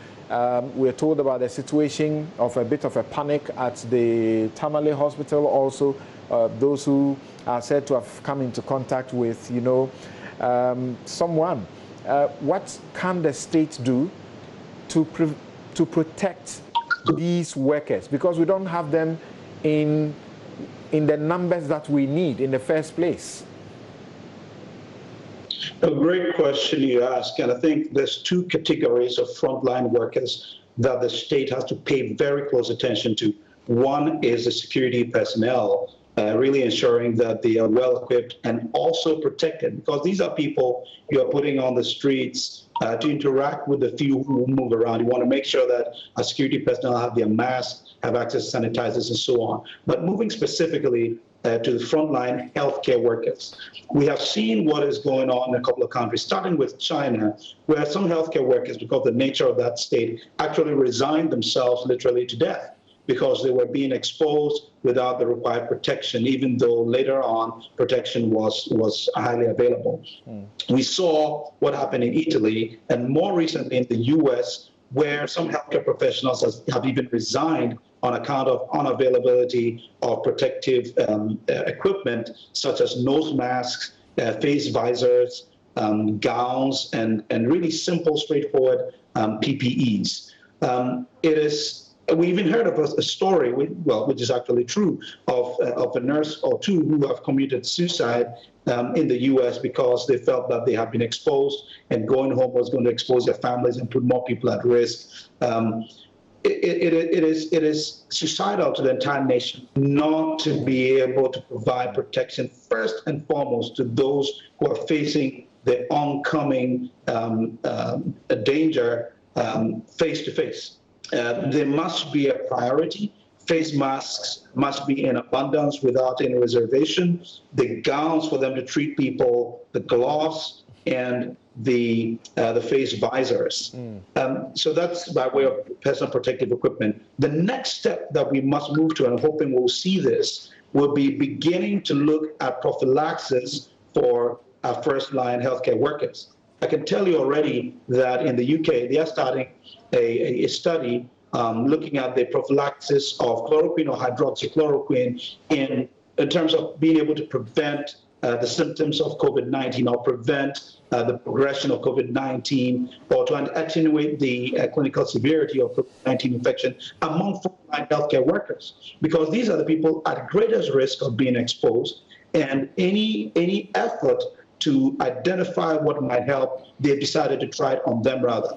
We're told about the situation of a bit of a panic at the Tamale Hospital also. Those who are said to have come into contact with, someone. What can the state do to protect these workers? Because we don't have them in the numbers that we need in the first place. A great question you ask, and I think there's two categories of frontline workers that the state has to pay very close attention to. One is the security personnel, really ensuring that they are well equipped and also protected, because these are people you are putting on the streets to interact with the few who move around. You want to make sure that our security personnel have their masks, have access to sanitizers, and so on. But moving specifically to the frontline healthcare workers, we have seen what is going on in a couple of countries, starting with China, where some healthcare workers, because of the nature of that state, actually resigned themselves literally to death because they were being exposed without the required protection, even though later on protection was highly available. We saw what happened in Italy, and more recently in the US, where some healthcare professionals have even resigned on account of unavailability of protective equipment, such as nose masks, face visors, gowns, and really simple, straightforward PPEs. We even heard of a story, which is actually true, of a nurse or two who have committed suicide in the U.S. because they felt that they had been exposed, and going home was going to expose their families and put more people at risk. It is suicidal to the entire nation not to be able to provide protection first and foremost to those who are facing the oncoming danger face to face. There must be a priority. Face masks must be in abundance without any reservation. The gowns for them to treat people, the gloves, and the face visors. So that's by way of personal protective equipment. The next step that we must move to, and I'm hoping we'll see this, will be beginning to look at prophylaxis for our first-line healthcare workers. I can tell you already that in the UK, they are starting a study looking at the prophylaxis of chloroquine or hydroxychloroquine in terms of being able to prevent the symptoms of COVID-19 or prevent the progression of COVID-19 or to attenuate the clinical severity of COVID-19 infection among frontline healthcare workers, because these are the people at greatest risk of being exposed, and any effort to identify what might help, they've decided to try it on them rather.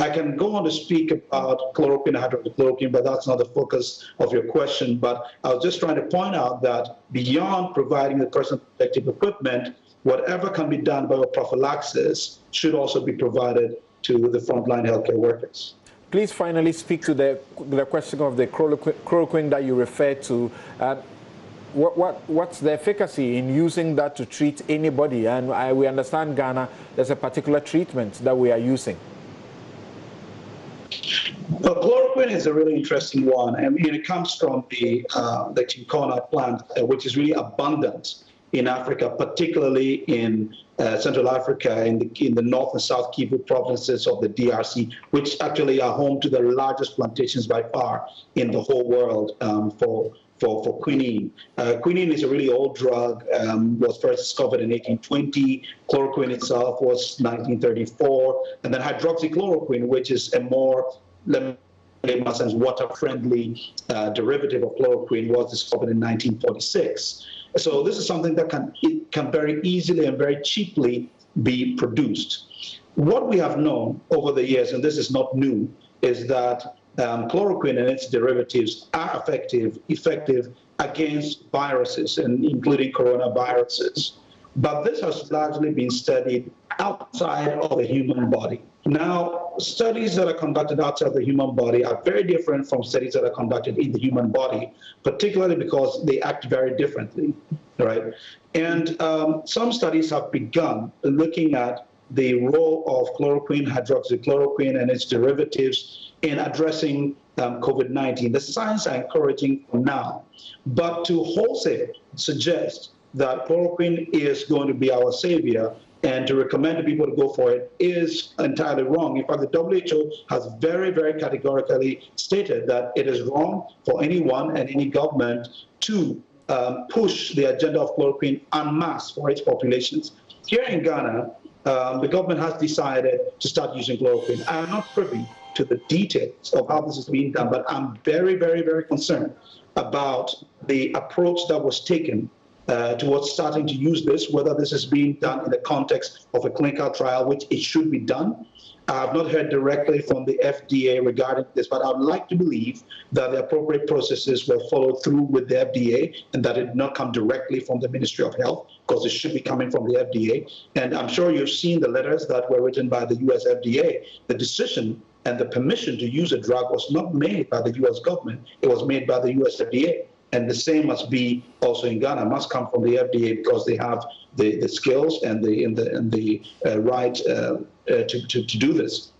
I can go on to speak about chloroquine and hydroxychloroquine, but that's not the focus of your question. But I was just trying to point out that beyond providing the personal protective equipment, whatever can be done by prophylaxis should also be provided to the frontline healthcare workers. Please finally speak to the question of the chloroquine that you referred to. What's the efficacy in using that to treat anybody? And we understand Ghana, there's a particular treatment that we are using. Well, chloroquine is a really interesting one. I mean, it comes from the chinchona plant, which is really abundant in Africa, particularly in Central Africa, in the North and South Kivu provinces of the DRC, which actually are home to the largest plantations by far in the whole world for quinine. Quinine is a really old drug, was first discovered in 1820. Chloroquine itself was 1934. And then hydroxychloroquine, which is a more, in my sense, water-friendly derivative of chloroquine, was discovered in 1946. So this is something that can very easily and very cheaply be produced. What we have known over the years, and this is not new, is that chloroquine and its derivatives are effective against viruses, and including coronaviruses. But this has largely been studied outside of the human body. Now, studies that are conducted outside the human body are very different from studies that are conducted in the human body, particularly because they act very differently, right? And some studies have begun looking at the role of chloroquine, hydroxychloroquine, and its derivatives in addressing COVID-19. The signs are encouraging now, but to wholesale suggest that chloroquine is going to be our savior and to recommend to people to go for it is entirely wrong. In fact, the WHO has very, very categorically stated that it is wrong for anyone and any government to push the agenda of chloroquine en masse for its populations. Here in Ghana, the government has decided to start using chloroquine. I am not privy to the details of how this is being done, but I'm very, very, very concerned about the approach that was taken towards starting to use this, whether this is being done in the context of a clinical trial, which it should be done. I have not heard directly from the FDA regarding this, but I would like to believe that the appropriate processes were followed through with the FDA and that it did not come directly from the Ministry of Health, because it should be coming from the FDA. And I'm sure you've seen the letters that were written by the US FDA. The decision and the permission to use a drug was not made by the US government, it was made by the US FDA. And the same must be also in Ghana, must come from the FDA, because they have the skills and the right to do this.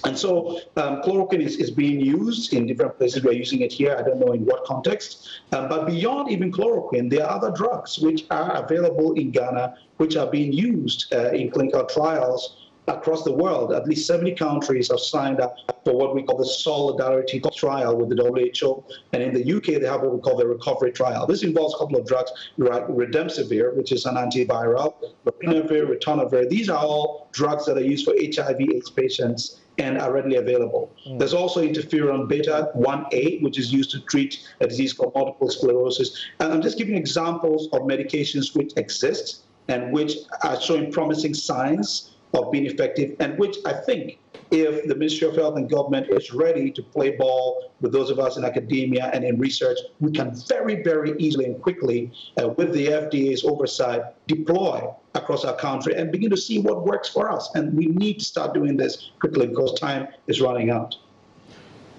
And so chloroquine is being used in different places. We're using it here. I don't know in what context. But beyond even chloroquine, there are other drugs which are available in Ghana, which are being used in clinical trials across the world. At least 70 countries have signed up for what we call the Solidarity trial with the WHO. And in the UK, they have what we call the Recovery trial. This involves a couple of drugs, like Remdesivir, which is an antiviral, Lopinavir, Ritonavir. These are all drugs that are used for HIV/AIDS patients and are readily available. There's also interferon beta 1A, which is used to treat a disease called multiple sclerosis. And I'm just giving examples of medications which exist and which are showing promising signs of being effective, and which I think, if the Ministry of Health and government is ready to play ball with those of us in academia and in research, we can very, very easily and quickly, with the FDA's oversight, deploy across our country and begin to see what works for us. And we need to start doing this quickly because time is running out.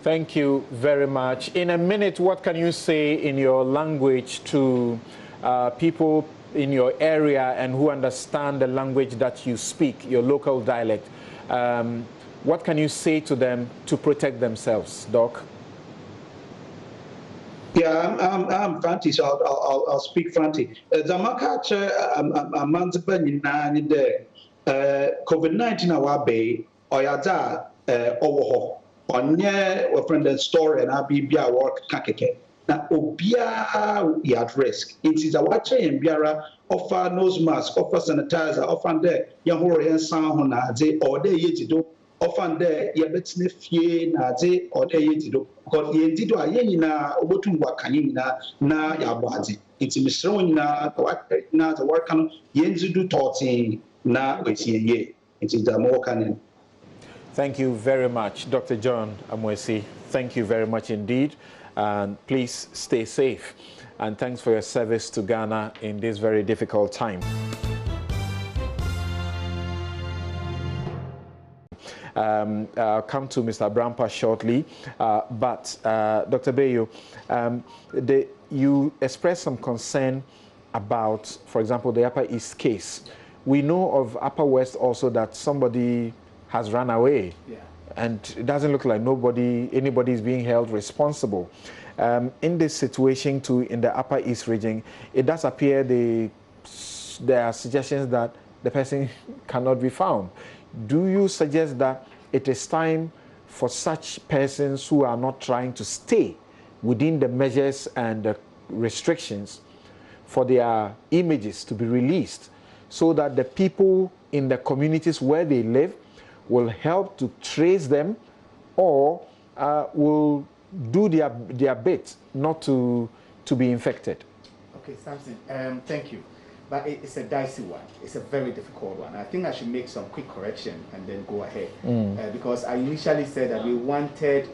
Thank you very much. In a minute, what can you say in your language to people in your area and who understand the language that you speak, your local dialect? What can you say to them to protect themselves, Doc? Yeah, I'm Fanti, so I'll speak Fanti. COVID-19 awabe oyada owo onye we friend the story and abibia work kakeke. Na obia is at risk. It is a watcher and biara offer nose mask, offer sanitizer, offer there yahore and sound naze or de yejido, offer there yabetsne fie naze or de yejido. Because yendido a yenina obotum wakanina na yabwazi. It's misroni na the work can yenzidu toti na wesiye. It is the more canon. Thank you very much, Dr. John Amwesi. Thank you very much indeed. And please stay safe. And thanks for your service to Ghana in this very difficult time. I'll come to Mr. Brampa shortly. But Dr. Bayo, you expressed some concern about, for example, the Upper East case. We know of Upper West also that somebody has run away. Yeah. and it doesn't look like anybody is being held responsible. In this situation too, in the Upper East region, it does appear there are suggestions that the person cannot be found. Do you suggest that it is time for such persons who are not trying to stay within the measures and the restrictions for their images to be released, so that the people in the communities where they live will help to trace them, or will do their bit not to be infected? Okay, Samson, thank you. But it's a dicey one. It's a very difficult one. I think I should make some quick correction and then go ahead. Because I initially said that we wanted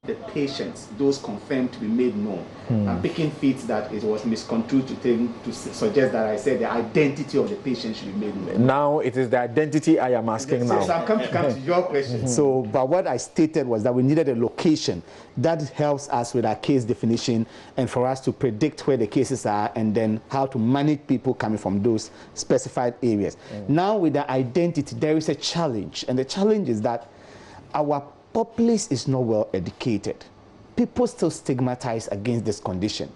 the patients, those confirmed, to be made known. I'm picking feet that it was misconstrued to suggest that I said the identity of the patient should be made known. Now it is the identity I am asking now. So I'm come to your question. So, but what I stated was that we needed a location that helps us with our case definition and for us to predict where the cases are and then how to manage people coming from those specified areas. Now with the identity, there is a challenge, and the challenge is that our populace is not well educated. People still stigmatize against this condition.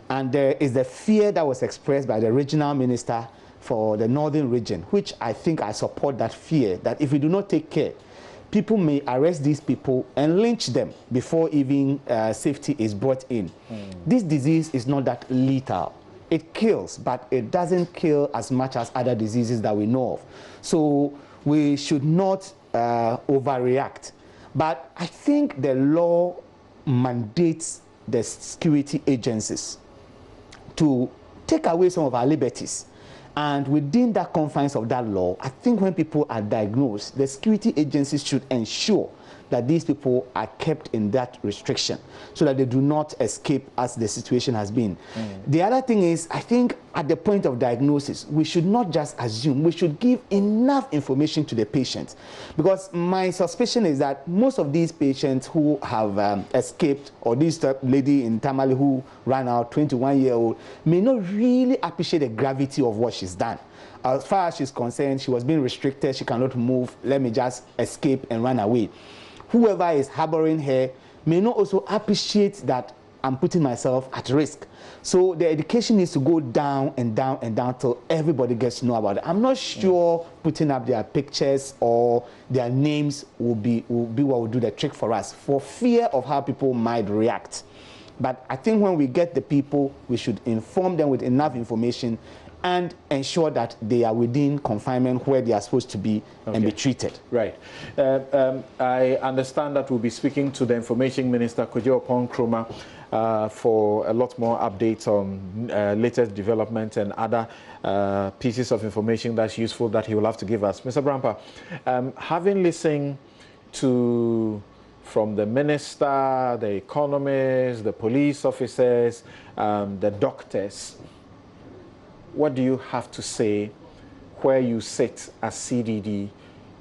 And there is the fear that was expressed by the regional minister for the northern region, which I think I support that fear, that if we do not take care, people may arrest these people and lynch them before even safety is brought in. This disease is not that lethal. It kills, but it doesn't kill as much as other diseases that we know of. So we should not overreact. But I think the law mandates the security agencies to take away some of our liberties. And within that confines of that law, I think when people are diagnosed, the security agencies should ensure that these people are kept in that restriction so that they do not escape as the situation has been. The other thing is, I think at the point of diagnosis, we should not just assume, we should give enough information to the patient. Because my suspicion is that most of these patients who have escaped, or this lady in Tamale who ran out, 21-year-old, may not really appreciate the gravity of what she's done. As far as she's concerned, she was being restricted, she cannot move, let me just escape and run away. Whoever is harboring her may not also appreciate that I'm putting myself at risk. So the education needs to go down and down and down till everybody gets to know about it. I'm not sure putting up their pictures or their names will be what will do the trick for us, for fear of how people might react. But I think when we get the people, we should inform them with enough information and ensure that they are within confinement where they are supposed to be and be treated. Right. I understand that we'll be speaking to the Information Minister, Kojo Oppong-Nkrumah, for a lot more updates on latest developments and other pieces of information that's useful that he will have to give us. Mr. Brampa, having listened from the minister, the economists, the police officers, the doctors, what do you have to say where you sit as CDD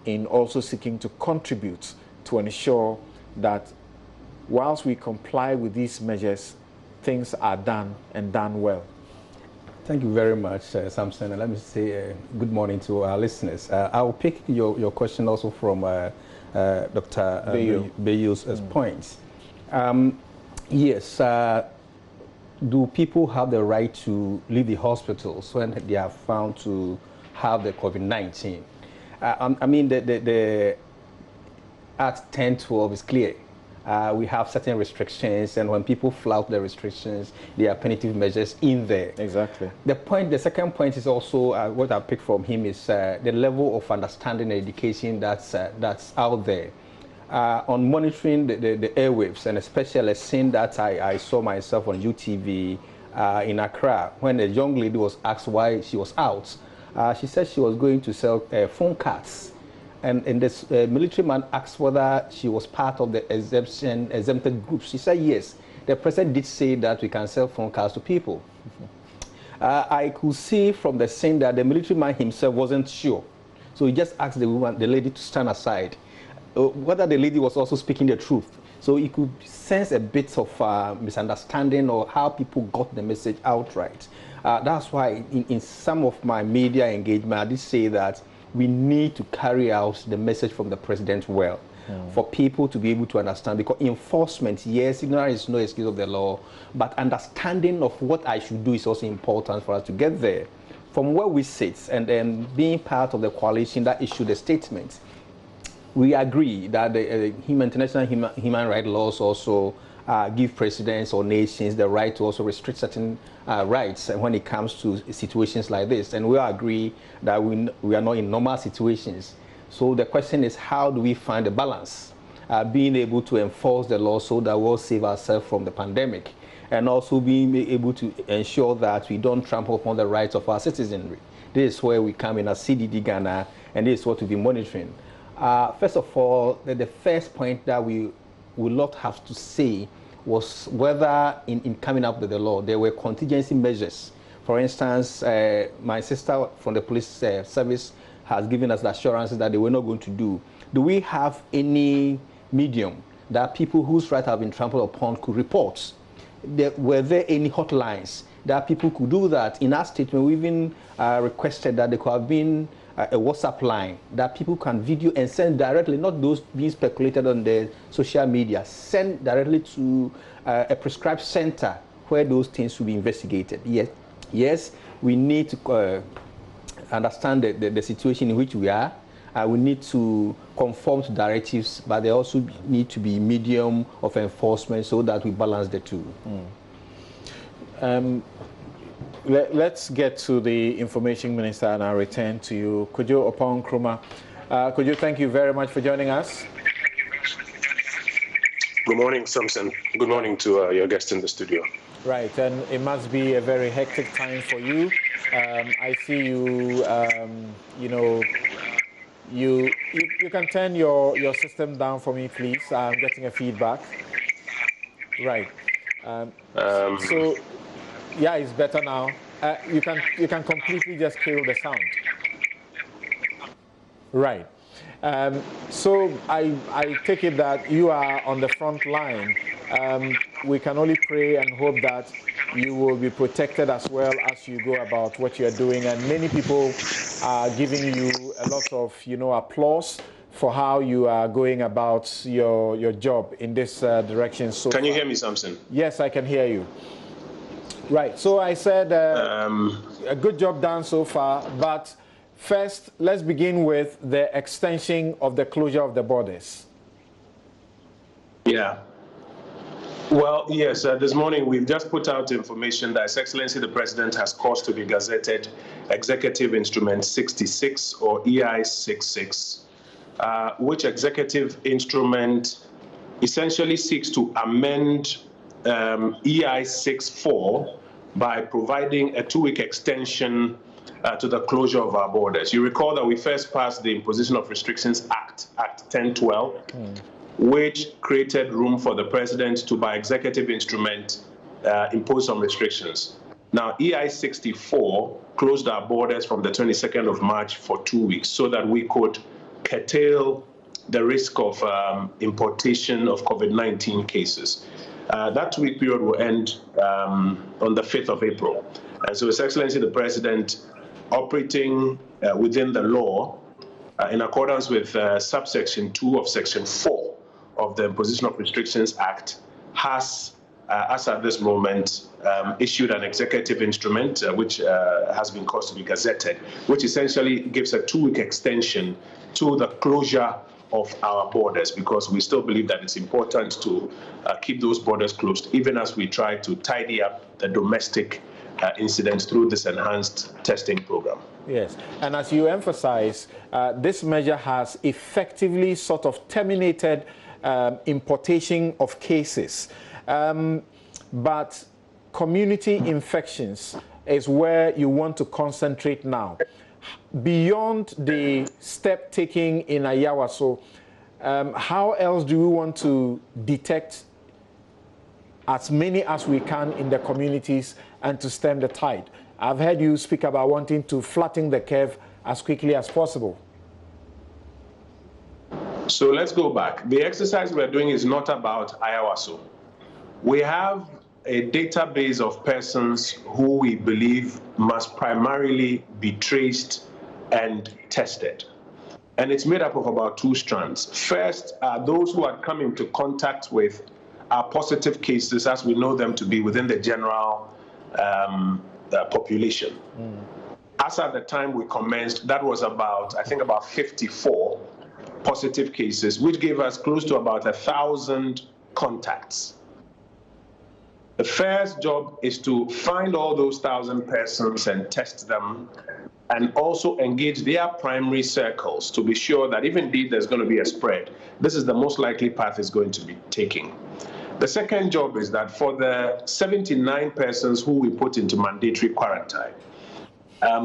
in also seeking to contribute to ensure that whilst we comply with these measures, things are done and done well? Thank you very much, Samson. And let me say good morning to our listeners. I'll pick your question also from Dr. Bayu's points. Yes. Do people have the right to leave the hospitals when they are found to have the COVID-19? I mean, the Act 1012 is clear. We have certain restrictions, and when people flout the restrictions, there are punitive measures in there. Exactly. The second point is also what I picked from him is the level of understanding and education that's out there. On monitoring the airwaves, and especially a scene that I saw myself on UTV in Accra, when a young lady was asked why she was out. She said she was going to sell phone cards. And this military man asked whether she was part of the exempted group. She said yes. The president did say that we can sell phone cards to people. I could see from the scene that the military man himself wasn't sure. So he just asked the lady to stand aside. Whether the lady was also speaking the truth. So you could sense a bit of misunderstanding or how people got the message outright. That's why in some of my media engagement, I did say that we need to carry out the message from the president well, for people to be able to understand. Because enforcement, yes, ignorance is no excuse of the law, but understanding of what I should do is also important for us to get there. From where we sit, and then being part of the coalition that issued the statement, we agree that the international human rights laws also give presidents or nations the right to also restrict certain rights when it comes to situations like this. And we all agree that we are not in normal situations. So the question is, how do we find a balance? Being able to enforce the law so that we'll save ourselves from the pandemic, and also being able to ensure that we don't trample upon the rights of our citizenry. This is where we come in as CDD Ghana, and this is what we'll be monitoring. First of all, the first point that we would not have to say was whether in coming up with the law, there were contingency measures. For instance, my sister from the police service has given us the assurances that they were not going to do. Do we have any medium that people whose rights have been trampled upon could report? Were there any hotlines that people could do that? In our statement, we even requested that there could have been a WhatsApp line that people can video and send directly, not those being speculated on the social media, send directly to a prescribed center where those things will be investigated. Yes, we need to understand the situation in which we are. We need to conform to directives, but there also need to be medium of enforcement so that we balance the two. Let's get to the information minister, and I'll return to you. Could you, upon Nkrumah, could you thank you very much for joining us? Good morning, Samson. Good morning to your guest in the studio. Right, and it must be a very hectic time for you. I see you, you know, you can turn your system down for me, please. I'm getting a feedback. Right. So, yeah, it's better now. You can completely just kill the sound. Right. So I take it that you are on the front line. We can only pray and hope that you will be protected as well as you go about what you are doing. And many people are giving you a lot of, applause for how you are going about your job in this direction. So can you hear me, Samson? Yes, I can hear you. Right. So I said a good job done so far, but first, let's begin with the extension of the closure of the borders. Yeah. Well, yes, this morning we've just put out information that His Excellency the President has caused to be gazetted Executive Instrument 66 or EI 66, which executive instrument essentially seeks to amend EI 64 by providing a 2-week extension to the closure of our borders. You recall that we first passed the Imposition of Restrictions Act 1012, which created room for the president to, by executive instrument, impose some restrictions. Now, EI 64 closed our borders from the 22nd of March for 2 weeks so that we could curtail the risk of importation of COVID-19 cases. That 2-week period will end on the 5th of April. And so His Excellency the President, operating within the law, in accordance with subsection 2 of section 4 of the Imposition of Restrictions Act, has, as at this moment, issued an executive instrument which has been caused to be gazetted, which essentially gives a 2-week extension to the closure of our borders, because we still believe that it's important to keep those borders closed, even as we try to tidy up the domestic incidents through this enhanced testing program. Yes, and as you emphasize, this measure has effectively sort of terminated importation of cases, but community infections is where you want to concentrate now. Beyond the step taking in Ayawaso, how else do we want to detect as many as we can in the communities and to stem the tide? I've heard you speak about wanting to flatten the curve as quickly as possible. So let's go back. The exercise we're doing is not about Ayawaso. We have a database of persons who we believe must primarily be traced and tested. And it's made up of about two strands. First are those who had come into contact with our positive cases as we know them to be within the general population. As at the time we commenced, that was about, I think, about 54 positive cases, which gave us close to about 1,000 contacts. The first job is to find all those 1,000 persons and test them, and also engage their primary circles to be sure that if indeed there's going to be a spread, this is the most likely path it's going to be taking. The second job is that for the 79 persons who we put into mandatory quarantine,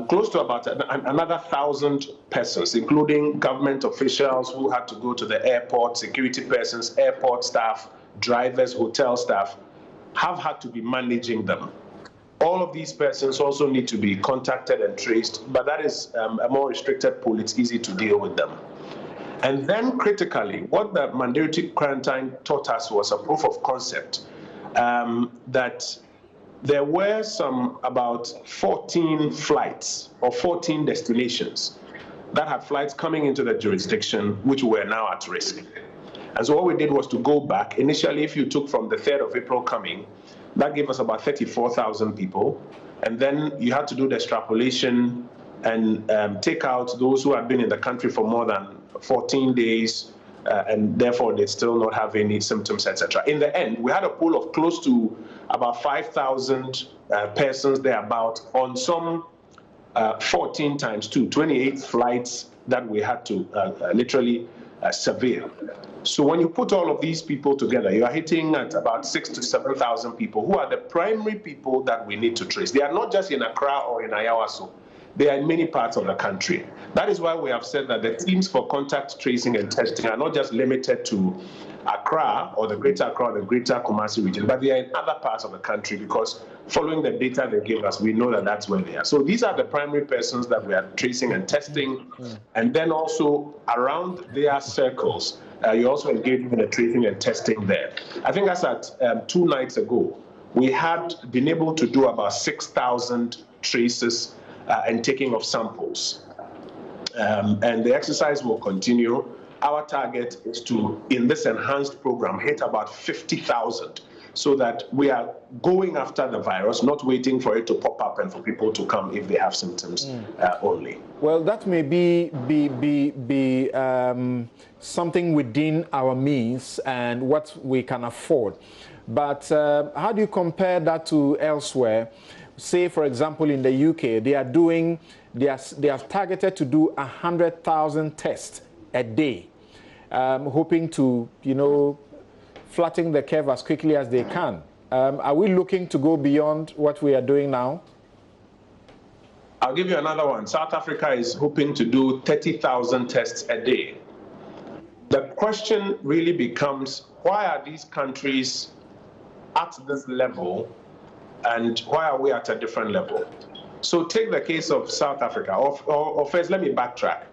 close to about another 1,000 persons, including government officials who had to go to the airport, security persons, airport staff, drivers, hotel staff, have had to be managing them. All of these persons also need to be contacted and traced, but that is a more restricted pool. It's easy to deal with them. And then critically, what the mandatory quarantine taught us was a proof of concept that there were about 14 flights or 14 destinations that had flights coming into the jurisdiction which were now at risk. And so what we did was to go back. Initially, if you took from the 3rd of April coming, that gave us about 34,000 people. And then you had to do the extrapolation and take out those who had been in the country for more than 14 days, and therefore they still not have any symptoms, etc. In the end, we had a pool of close to about 5,000 persons thereabout on some 14 times 2, 28 flights that we had to literally surveil. So when you put all of these people together, you are hitting at about 6,000 to 7,000 people who are the primary people that we need to trace. They are not just in Accra or in Ayawaso. They are in many parts of the country. That is why we have said that the teams for contact tracing and testing are not just limited to Accra or the Greater Accra or the Greater Kumasi region, but they are in other parts of the country, because following the data they give us, we know that that's where they are. So these are the primary persons that we are tracing and testing. And then also around their circles, you also engage in the tracing and testing there. I think as at 2 nights ago, we had been able to do about 6,000 traces and taking of samples. And the exercise will continue. Our target is to, in this enhanced program, hit about 50,000, so that we are going after the virus, not waiting for it to pop up and for people to come if they have symptoms only. Well, that may be something within our means and what we can afford. But how do you compare that to elsewhere? Say, for example, in the UK, they are targeted to do 100,000 tests a day, hoping to, flatten the curve as quickly as they can. Are we looking to go beyond what we are doing now? I'll give you another one. South Africa is hoping to do 30,000 tests a day. The question really becomes, why are these countries at this level, and why are we at a different level? So take the case of South Africa, or first let me backtrack.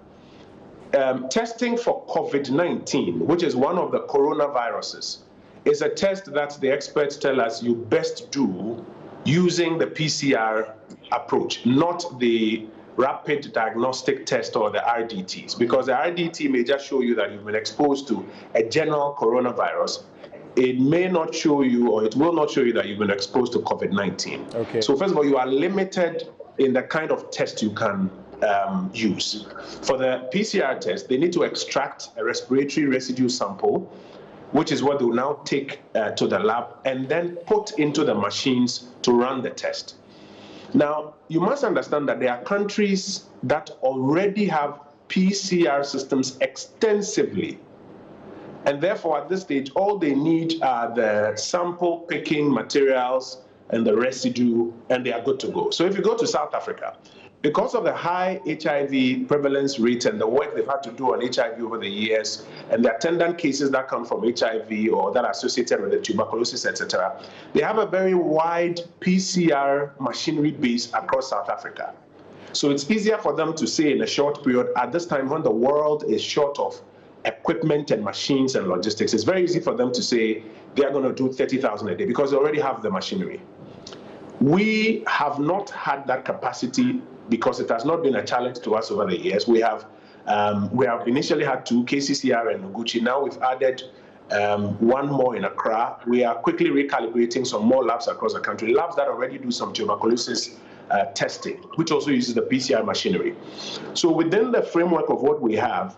Testing for COVID-19, which is one of the coronaviruses, is a test that the experts tell us you best do using the PCR approach, not the rapid diagnostic test or the RDTs, because the RDT may just show you that you've been exposed to a general coronavirus. It may not show you, or it will not show you that you've been exposed to COVID-19. Okay. So first of all, you are limited in the kind of test you can use. For the PCR test, they need to extract a respiratory residue sample, which is what they will now take to the lab and then put into the machines to run the test. Now, you must understand that there are countries that already have PCR systems extensively. And therefore, at this stage, all they need are the sample picking materials and the residue, and they are good to go. So if you go to South Africa, because of the high HIV prevalence rate and the work they've had to do on HIV over the years, and the attendant cases that come from HIV or that are associated with the tuberculosis, etc., they have a very wide PCR machinery base across South Africa. So it's easier for them to say in a short period, at this time when the world is short of equipment and machines and logistics, it's very easy for them to say they are going to do 30,000 a day because they already have the machinery. We have not had that capacity because it has not been a challenge to us over the years. We have initially had 2, KCCR and Noguchi. Now we've added one more in Accra. We are quickly recalibrating some more labs across the country, labs that already do some tuberculosis testing, which also uses the PCR machinery. So within the framework of what we have,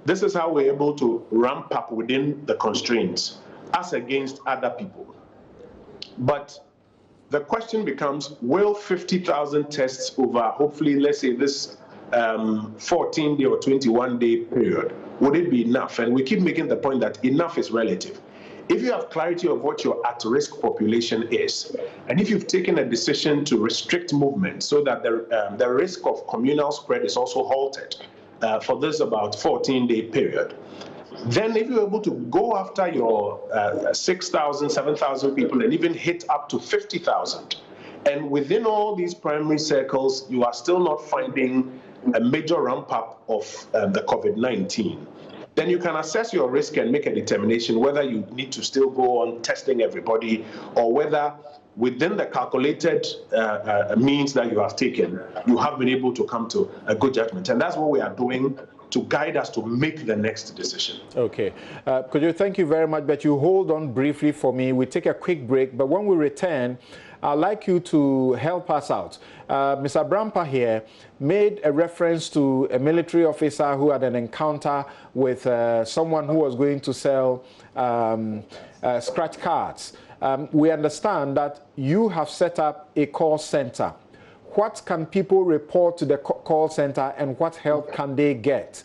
this is how we're able to ramp up within the constraints as against other people. But the question becomes, will 50,000 tests over, hopefully, let's say this 14-day or 21-day period, would it be enough? And we keep making the point that enough is relative. If you have clarity of what your at-risk population is, and if you've taken a decision to restrict movement so that the risk of communal spread is also halted for this about 14-day period, then if you're able to go after your 6,000, 7,000 people and even hit up to 50,000, and within all these primary circles, you are still not finding a major ramp up of the COVID-19, then you can assess your risk and make a determination whether you need to still go on testing everybody, or whether within the calculated means that you have taken, you have been able to come to a good judgment. And that's what we are doing to guide us to make the next decision. Okay. Thank you very much, but you hold on briefly for me. We take a quick break, but when we return, I'd like you to help us out. Mr. Brampa here made a reference to a military officer who had an encounter with someone who was going to sell scratch cards. We understand that you have set up a call center. What can people report to the call center, and what help can they get?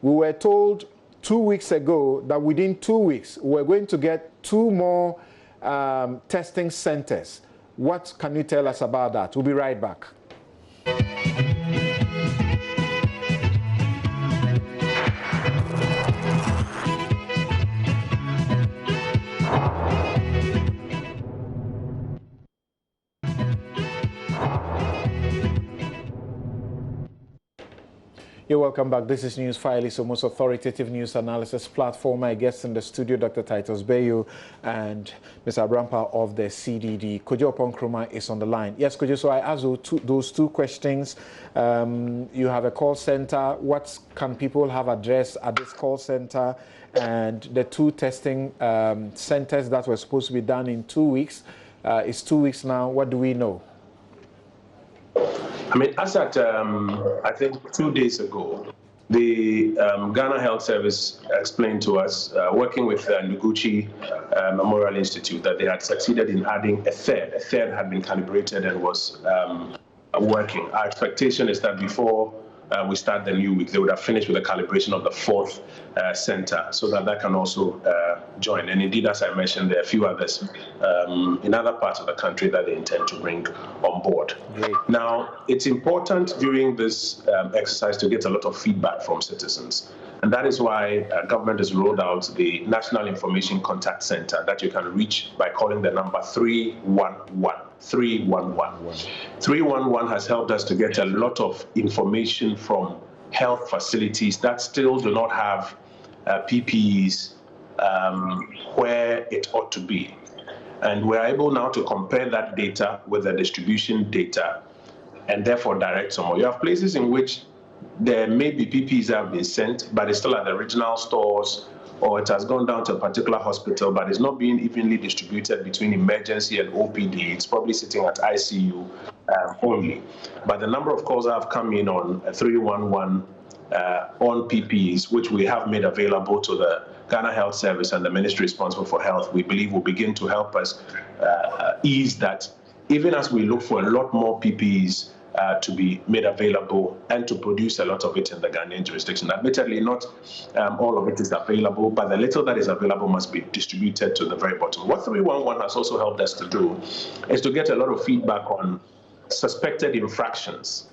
We were told 2 weeks ago that within 2 weeks, we're going to get 2 more testing centers. What can you tell us about that? We'll be right back. You're welcome back. This is News File, the most authoritative news analysis platform. My guest in the studio, Dr. Titus Bayo and Mr. Brampa of the CDD. Kojo Ponkroma is on the line. Yes, Kojo, so I asked those 2 questions. You have a call center. What can people have addressed at this call center? And the 2 testing centers that were supposed to be done in 2 weeks. It's 2 weeks now. What do we know? I mean, as at, I think 2 days ago, the Ghana Health Service explained to us, working with Noguchi Memorial Institute, that they had succeeded in adding a third. A third had been calibrated and was working. Our expectation is that before we start the new week, they would have finished with the calibration of the 4th center, so that can also join. And indeed, as I mentioned, there are a few others in other parts of the country that they intend to bring on board. Great. Now, it's important during this exercise to get a lot of feedback from citizens. And that is why government has rolled out the National Information Contact Center that you can reach by calling the number 311. 311. 311 has helped us to get a lot of information from health facilities that still do not have PPEs where it ought to be. And we're able now to compare that data with the distribution data and therefore direct some more. You have places in which there may be PPEs that have been sent, but it's still at the regional stores, or it has gone down to a particular hospital, but it's not being evenly distributed between emergency and OPD. It's probably sitting at ICU only. But the number of calls that have come in on 311 on PPEs, which we have made available to the Ghana Health Service and the Ministry responsible for health, we believe will begin to help us ease that, even as we look for a lot more PPEs to be made available and to produce a lot of it in the Ghanaian jurisdiction. Admittedly, not all of it is available, but the little that is available must be distributed to the very bottom. What 311 has also helped us to do is to get a lot of feedback on suspected infractions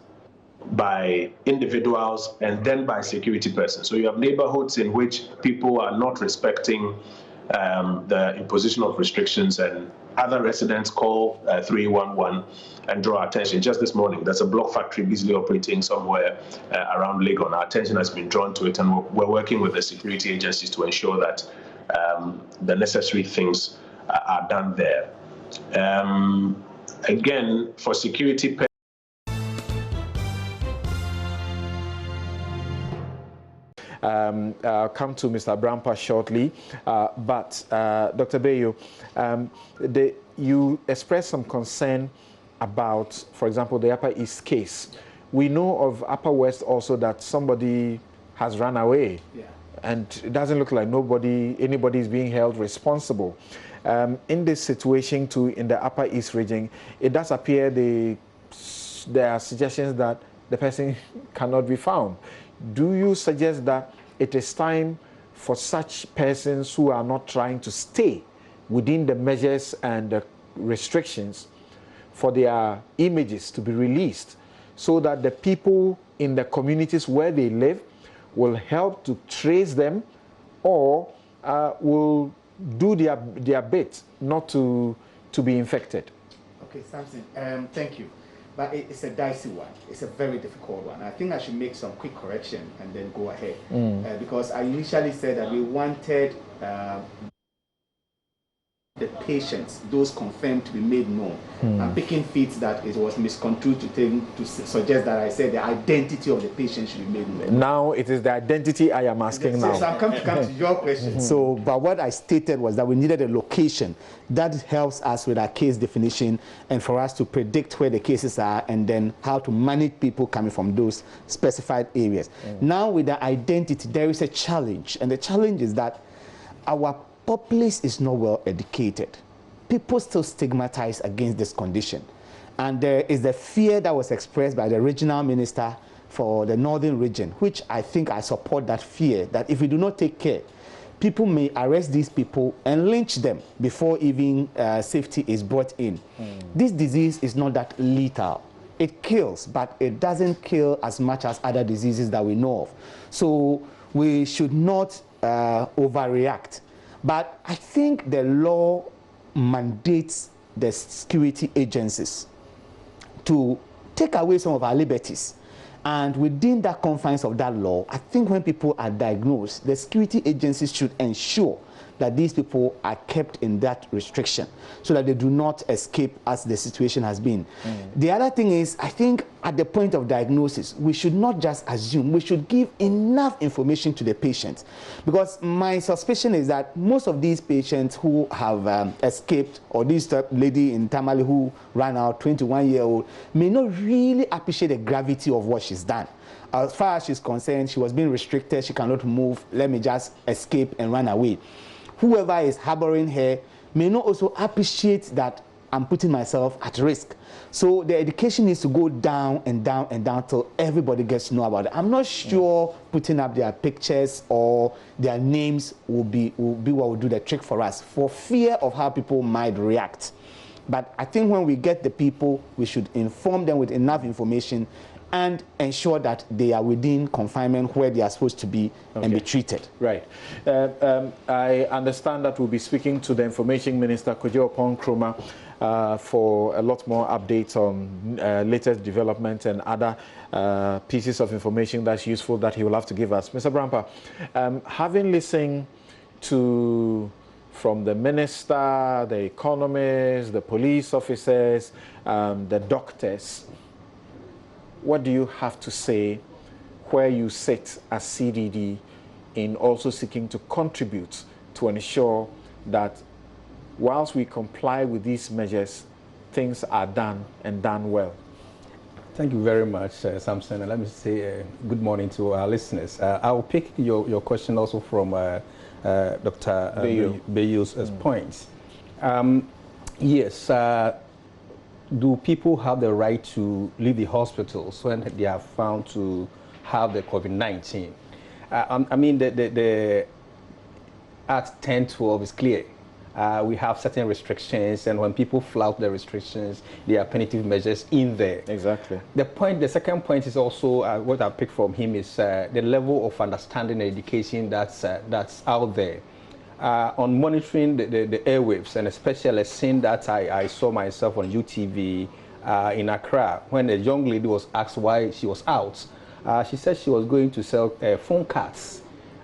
by individuals and then by security persons. So you have neighborhoods in which people are not respecting the imposition of restrictions, and other residents call 311 and draw attention. Just this morning, there's a block factory busily operating somewhere around Legon. Our attention has been drawn to it, and we're working with the security agencies to ensure that the necessary things are done there. Again, for security I'll come to Mr. Brampa shortly. But Dr. Bayo, you expressed some concern about, for example, the Upper East case. We know of Upper West also that somebody has run away. Yeah. And it doesn't look like anybody is being held responsible. In this situation too, in the Upper East region, it does appear there are suggestions that the person cannot be found. Do you suggest that it is time for such persons who are not trying to stay within the measures and the restrictions for their images to be released, so that the people in the communities where they live will help to trace them, or will do their bit not to be infected? Okay, Samson, thank you. But it's a dicey one. It's a very difficult one. I think I should make some quick correction and then go ahead. Because I initially said that we wanted the patients, those confirmed, to be made known. I'm picking feet that it was misconstrued to suggest that I said the identity of the patient should be made known. Now it is the identity I am asking now. So I'm coming to come to your question. So, but what I stated was that we needed a location that helps us with our case definition and for us to predict where the cases are and then how to manage people coming from those specified areas. Now with the identity, there is a challenge, and the challenge is that our populace is not well educated. People still stigmatize against this condition. And there is the fear that was expressed by the regional minister for the northern region, which I think I support that fear, that if we do not take care, people may arrest these people and lynch them before even safety is brought in. This disease is not that lethal. It kills, but it doesn't kill as much as other diseases that we know of. So we should not overreact. But I think the law mandates the security agencies to take away some of our liberties. And within the confines of that law, I think when people are diagnosed, the security agencies should ensure that these people are kept in that restriction so that they do not escape as the situation has been. The other thing is, I think at the point of diagnosis, we should not just assume, we should give enough information to the patient. Because my suspicion is that most of these patients who have escaped, or this lady in Tamale who ran out, 21-year-old, may not really appreciate the gravity of what she's done. As far as she's concerned, she was being restricted, she cannot move, let me just escape and run away. Whoever is harboring her may not also appreciate that I'm putting myself at risk. So the education needs to go down and down and down till everybody gets to know about it. I'm not sure putting up their pictures or their names will be what will do the trick for us, for fear of how people might react. But I think when we get the people, we should inform them with enough information and ensure that they are within confinement where they are supposed to be and be treated. Right. I understand that we'll be speaking to the Information Minister, Kojo Nkrumah, for a lot more updates on latest developments and other pieces of information that's useful that he will have to give us. Mr. Brampa, having listened from the minister, the economists, the police officers, the doctors, what do you have to say where you sit as CDD in also seeking to contribute to ensure that whilst we comply with these measures, things are done and done well? Thank you very much, Samson. And let me say good morning to our listeners. I will pick your question also from Dr. Bayo's points. Yes. Do people have the right to leave the hospitals when they are found to have the COVID-19? I mean, the Act 1012 is clear. We have certain restrictions, and when people flout the restrictions, there are punitive measures in there. Exactly. The second point is also what I picked from him is the level of understanding and education that's out there. On monitoring the airwaves, and especially a scene that I saw myself on UTV in Accra, when a young lady was asked why she was out. She said she was going to sell phone cards.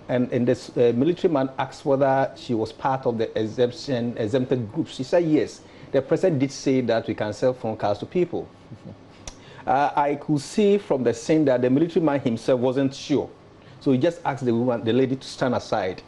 And this military man asked whether she was part of the exempted group. She said yes. The president did say that we can sell phone cards to people. I could see from the scene that the military man himself wasn't sure. So he just asked the lady to stand aside.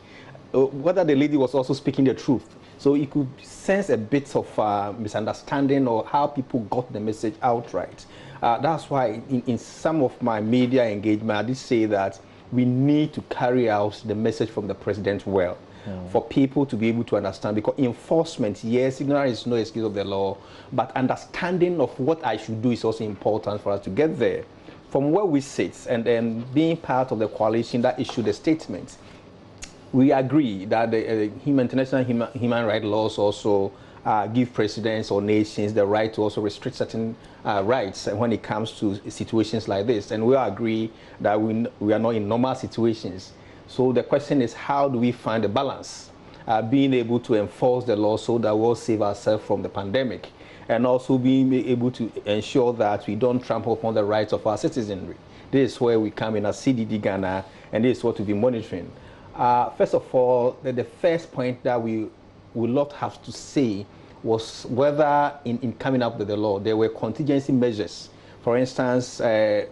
Whether the lady was also speaking the truth. So you could sense a bit of misunderstanding or how people got the message outright. That's why in some of my media engagement, I did say that we need to carry out the message from the president well, for people to be able to understand. Because enforcement, yes, ignorance is no excuse of the law, but understanding of what I should do is also important for us to get there. From where we sit, and then being part of the coalition that issued a statement, we agree that the international human rights laws also give presidents or nations the right to also restrict certain rights when it comes to situations like this. And we all agree that we are not in normal situations. So the question is, how do we find a balance? Being able to enforce the law so that we'll save ourselves from the pandemic, and also being able to ensure that we don't trample upon the rights of our citizenry. This is where we come in as CDD Ghana, and this is what we'll be monitoring. First of all, the first point that we would not have to say was whether in coming up with the law, there were contingency measures. For instance,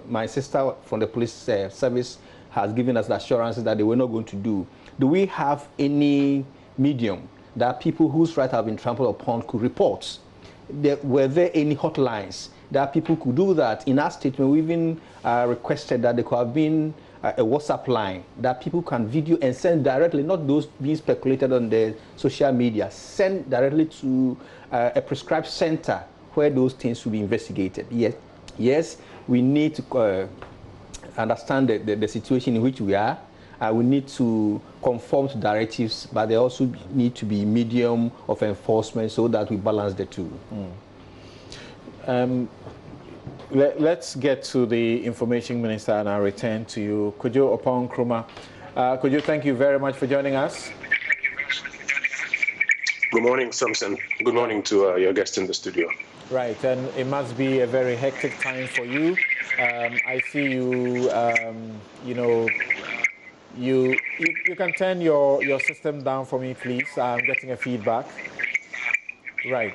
my sister from the police service has given us the assurances that they were not going to do. Do we have any medium that people whose rights have been trampled upon could report? Were there any hotlines that people could do that? In our statement, we even requested that there could have been a WhatsApp line that people can video and send directly, not those being speculated on the social media, send directly to a prescribed center where those things will be investigated. Yes, we need to understand the situation in which we are. We need to conform to directives, but there also need to be medium of enforcement so that we balance the two. Let's get to the information minister and I'll return to you. Could you, Opon Kruma, thank you very much for joining us. Good morning, Samson. Good morning to your guest in the studio. Right, and it must be a very hectic time for you. I see you, you can turn your system down for me, please. I'm getting a feedback. Right.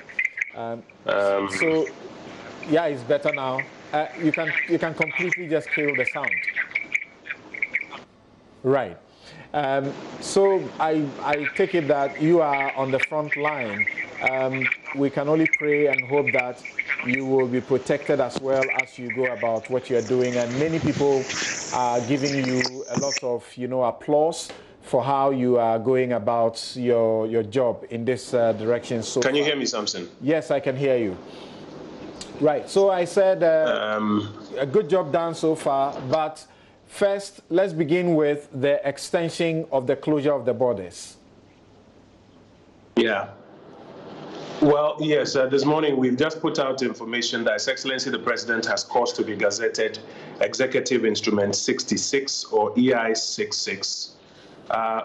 So, yeah, it's better now. You can completely just kill the sound. Right. So I take it that you are on the front line. We can only pray and hope that you will be protected as well as you go about what you're doing. And many people are giving you a lot of, applause for how you are going about your job in this direction. So can you hear me, Samson? Yes, I can hear you. Right. So I said a good job done so far. But first, let's begin with the extension of the closure of the borders. Yeah. Well, yes, this morning we've just put out information that His Excellency the President has caused to be gazetted Executive Instrument 66 or EI 66,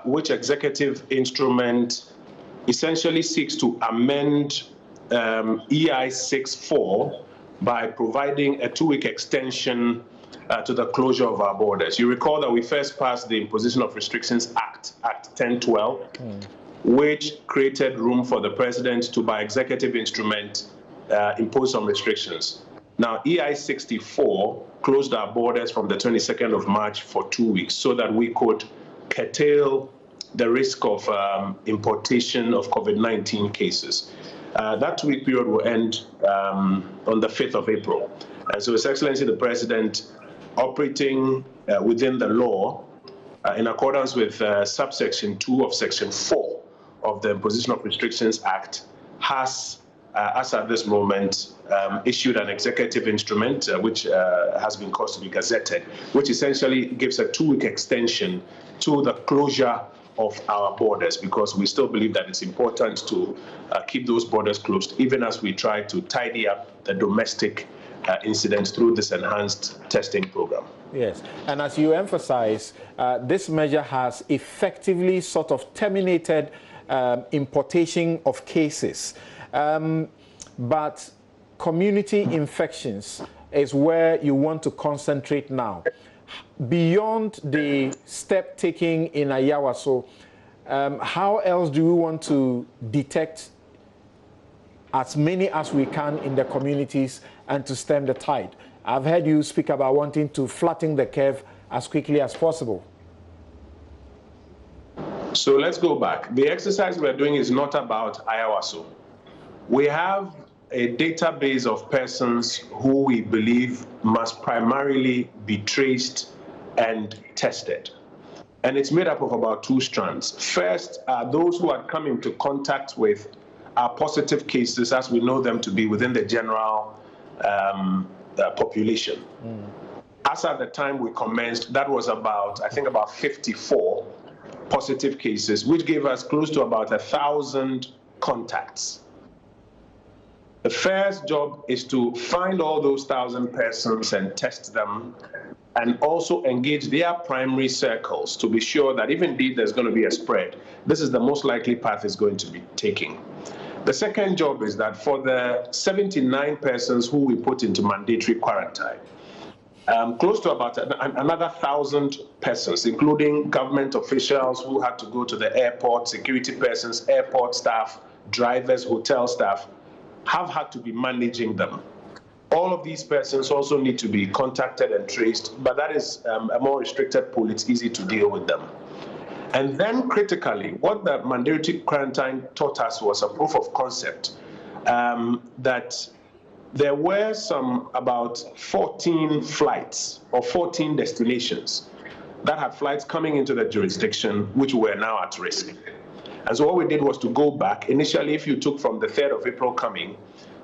which executive instrument essentially seeks to amend EI 64 by providing a 2-week extension to the closure of our borders. You recall that we first passed the Imposition of Restrictions Act 1012, which created room for the president to, by executive instrument, impose some restrictions. Now, EI 64 closed our borders from the 22nd of March for 2 weeks so that we could curtail the risk of importation of COVID-19 cases. That 2-week period will end on the 5th of April. And so His Excellency the President, operating within the law, in accordance with subsection 2 of section 4 of the Imposition of Restrictions Act, has, as at this moment, issued an executive instrument which has been caused to be gazetted, which essentially gives a 2-week extension to the closure of our borders, because we still believe that it's important to keep those borders closed, even as we try to tidy up the domestic incidents through this enhanced testing program. Yes, and as you emphasize, this measure has effectively sort of terminated importation of cases, but community infections is where you want to concentrate now. Beyond the step taking in Ayawaso, how else do we want to detect as many as we can in the communities and to stem the tide? I've heard you speak about wanting to flatten the curve as quickly as possible. So let's go back. The exercise we're doing is not about ayahuasca. We have a database of persons who we believe must primarily be traced and tested. And it's made up of about 2 strands. First are those who are come into contact with our positive cases as we know them to be within the general population. As at the time we commenced, that was about, I think about 54 positive cases, which gave us close to about 1,000 contacts. The first job is to find all those 1,000 persons and test them, and also engage their primary circles to be sure that if indeed there's going to be a spread, this is the most likely path it's going to be taking. The second job is that for the 79 persons who we put into mandatory quarantine, close to about another 1,000 persons, including government officials who had to go to the airport, security persons, airport staff, drivers, hotel staff, have had to be managing them. All of these persons also need to be contacted and traced, but that is a more restricted pool. It's easy to deal with them. And then critically, what the mandatory quarantine taught us was a proof of concept that there were about 14 flights or 14 destinations that had flights coming into the jurisdiction which were now at risk. And so what we did was to go back. Initially, if you took from the 3rd of April coming,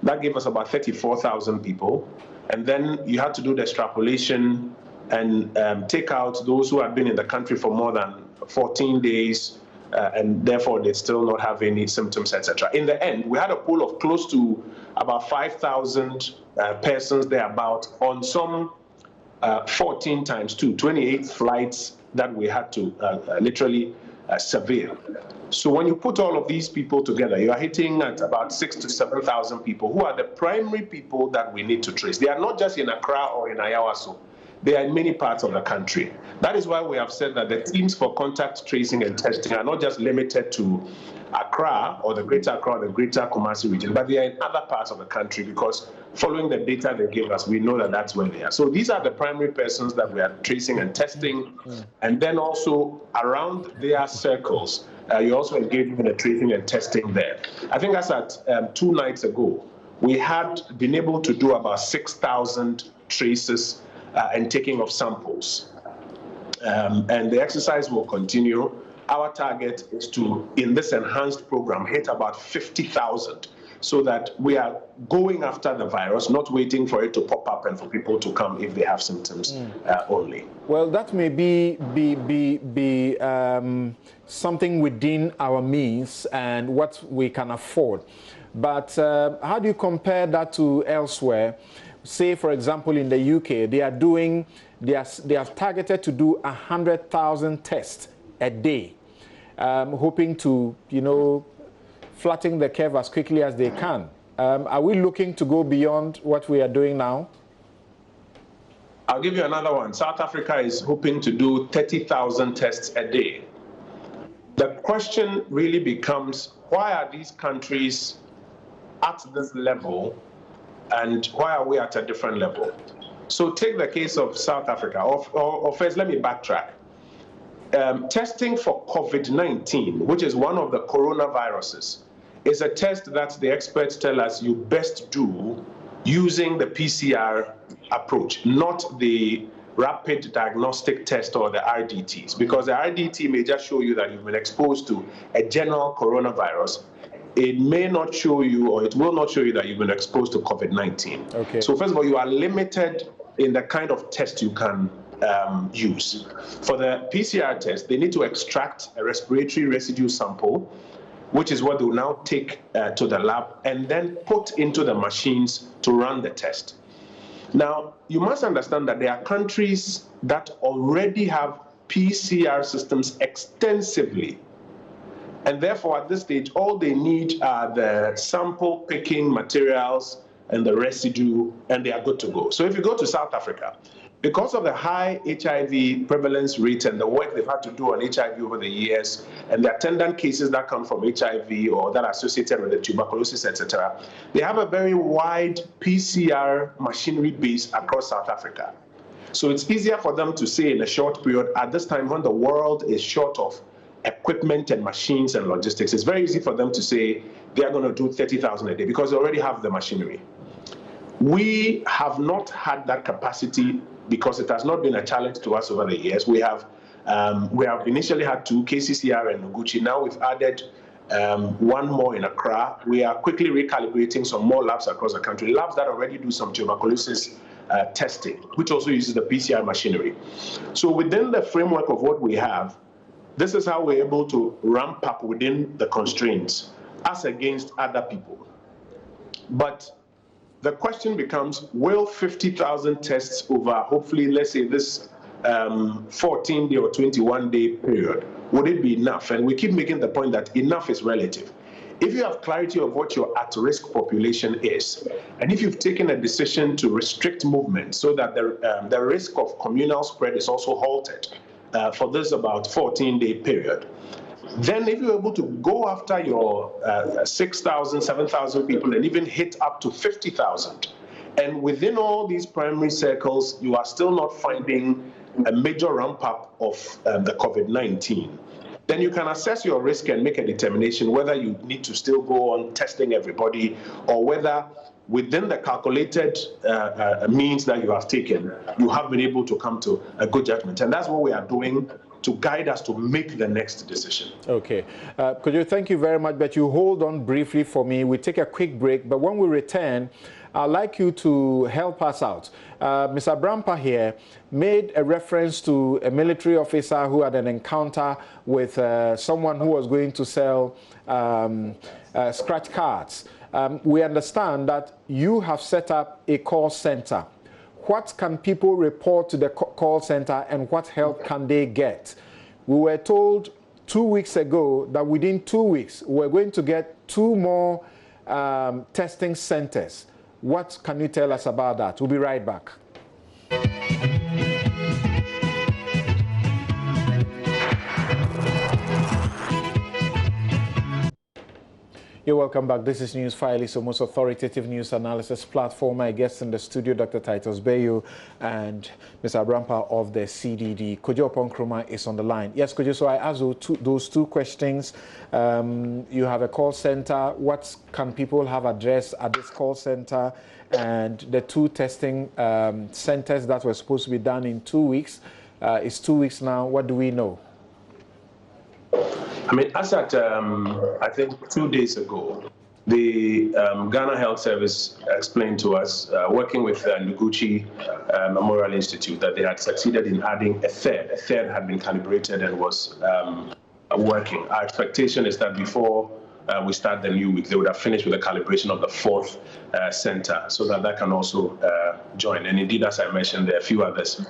that gave us about 34,000 people. And then you had to do the extrapolation and take out those who had been in the country for more than 14 days, and therefore they still not have any symptoms, etc. In the end, we had a pool of close to about 5,000 persons thereabout on some 14 times 2, 28 flights that we had to literally surveil. So when you put all of these people together, you are hitting at about 6,000 to 7,000 people who are the primary people that we need to trace. They are not just in Accra or in Ayawaso. They are in many parts of the country. That is why we have said that the teams for contact tracing and testing are not just limited to Accra or the Greater Accra or the Greater Kumasi region, but they are in other parts of the country, because following the data they give us, we know that that's where they are. So these are the primary persons that we are tracing and testing. And then also around their circles, you also engage in the tracing and testing there. I think as at 2 nights ago, we had been able to do about 6,000 traces and taking of samples. And the exercise will continue. Our target is to, in this enhanced program, hit about 50,000, so that we are going after the virus, not waiting for it to pop up and for people to come if they have symptoms only. Well, that may be something within our means and what we can afford. But how do you compare that to elsewhere? Say, for example, in the UK, they have targeted to do 100,000 tests a day, hoping to, flatten the curve as quickly as they can. Are we looking to go beyond what we are doing now? I'll give you another one. South Africa is hoping to do 30,000 tests a day. The question really becomes, why are these countries at this level, and why are we at a different level? So take the case of South Africa, or first let me backtrack. Testing for COVID-19, which is one of the coronaviruses, is a test that the experts tell us you best do using the PCR approach, not the rapid diagnostic test or the RDTs, because the RDT may just show you that you've been exposed to a general coronavirus. It may not show you, or it will not show you that you've been exposed to COVID-19. Okay. So first of all, you are limited in the kind of test you can use. For the PCR test, they need to extract a respiratory residue sample, which is what they will now take to the lab and then put into the machines to run the test. Now, you must understand that there are countries that already have PCR systems extensively. And therefore, at this stage, all they need are the sample picking materials and the residue, and they are good to go. So if you go to South Africa, because of the high HIV prevalence rate and the work they've had to do on HIV over the years, and the attendant cases that come from HIV or that are associated with the tuberculosis, etc., they have a very wide PCR machinery base across South Africa. So it's easier for them to say in a short period, at this time when the world is short of equipment and machines and logistics, it's very easy for them to say they are going to do 30,000 a day because they already have the machinery. We have not had that capacity because it has not been a challenge to us over the years. We have initially had 2, KCCR and Noguchi. Now we've added 1 more in Accra. We are quickly recalibrating some more labs across the country, labs that already do some tuberculosis testing, which also uses the PCR machinery. So within the framework of what we have, this is how we're able to ramp up within the constraints as against other people. But the question becomes, will 50,000 tests over, hopefully, let's say this 14-day or 21-day period, would it be enough? And we keep making the point that enough is relative. If you have clarity of what your at-risk population is, and if you've taken a decision to restrict movement so that the risk of communal spread is also halted for this about 14-day period, then if you're able to go after your 6,000, 7,000 people and even hit up to 50,000, and within all these primary circles, you are still not finding a major ramp up of the COVID-19, then you can assess your risk and make a determination whether you need to still go on testing everybody or whether within the calculated means that you have taken, you have been able to come to a good judgment. And that's what we are doing to guide us to make the next decision. Okay. Kojo, thank you very much, but you hold on briefly for me. We take a quick break, but when we return, I'd like you to help us out. Mr. Brampa here made a reference to a military officer who had an encounter with someone who was going to sell scratch cards. We understand that you have set up a call center. What can people report to the call center and what help can they get? We were told 2 weeks ago that within 2 weeks, we're going to get 2 more testing centers. What can you tell us about that? We'll be right back. You're welcome back. This is News File, the most authoritative news analysis platform. My guest in the studio, Dr. Titus Bayo and Mr. Brampa of the CDD. Kojo Ponkroma is on the line. Yes, Kojo, so I asked those 2 questions. You have a call center. What can people have addressed at this call center? And the 2 testing centers that were supposed to be done in 2 weeks. It's 2 weeks now. What do we know? I mean, as at, I think 2 days ago, the Ghana Health Service explained to us, working with Noguchi Memorial Institute, that they had succeeded in adding a third. A third had been calibrated and was working. Our expectation is that before we start the new week, they would have finished with the calibration of the 4th center, so that can also join. And indeed, as I mentioned, there are a few others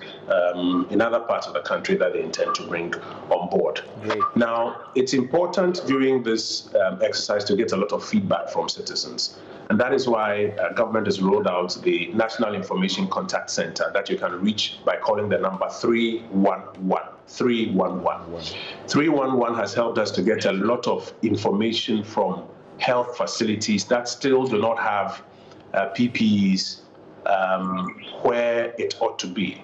in other parts of the country that they intend to bring on board. Great. Now, it's important during this exercise to get a lot of feedback from citizens. And that is why government has rolled out the National Information Contact Center that you can reach by calling the number 311. 311. 311 has helped us to get a lot of information from health facilities that still do not have PPEs where it ought to be.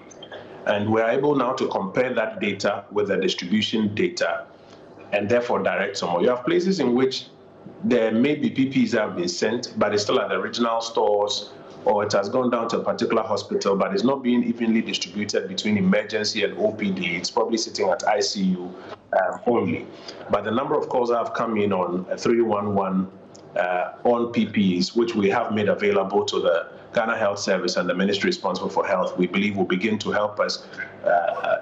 And we're able now to compare that data with the distribution data and therefore direct some more. You have places in which there may be PPEs that have been sent, but it's still at the regional stores, or it has gone down to a particular hospital, but it's not being evenly distributed between emergency and OPD. It's probably sitting at ICU only. But the number of calls that have come in on 311 on PPEs, which we have made available to the Ghana Health Service and the Ministry responsible for health, we believe will begin to help us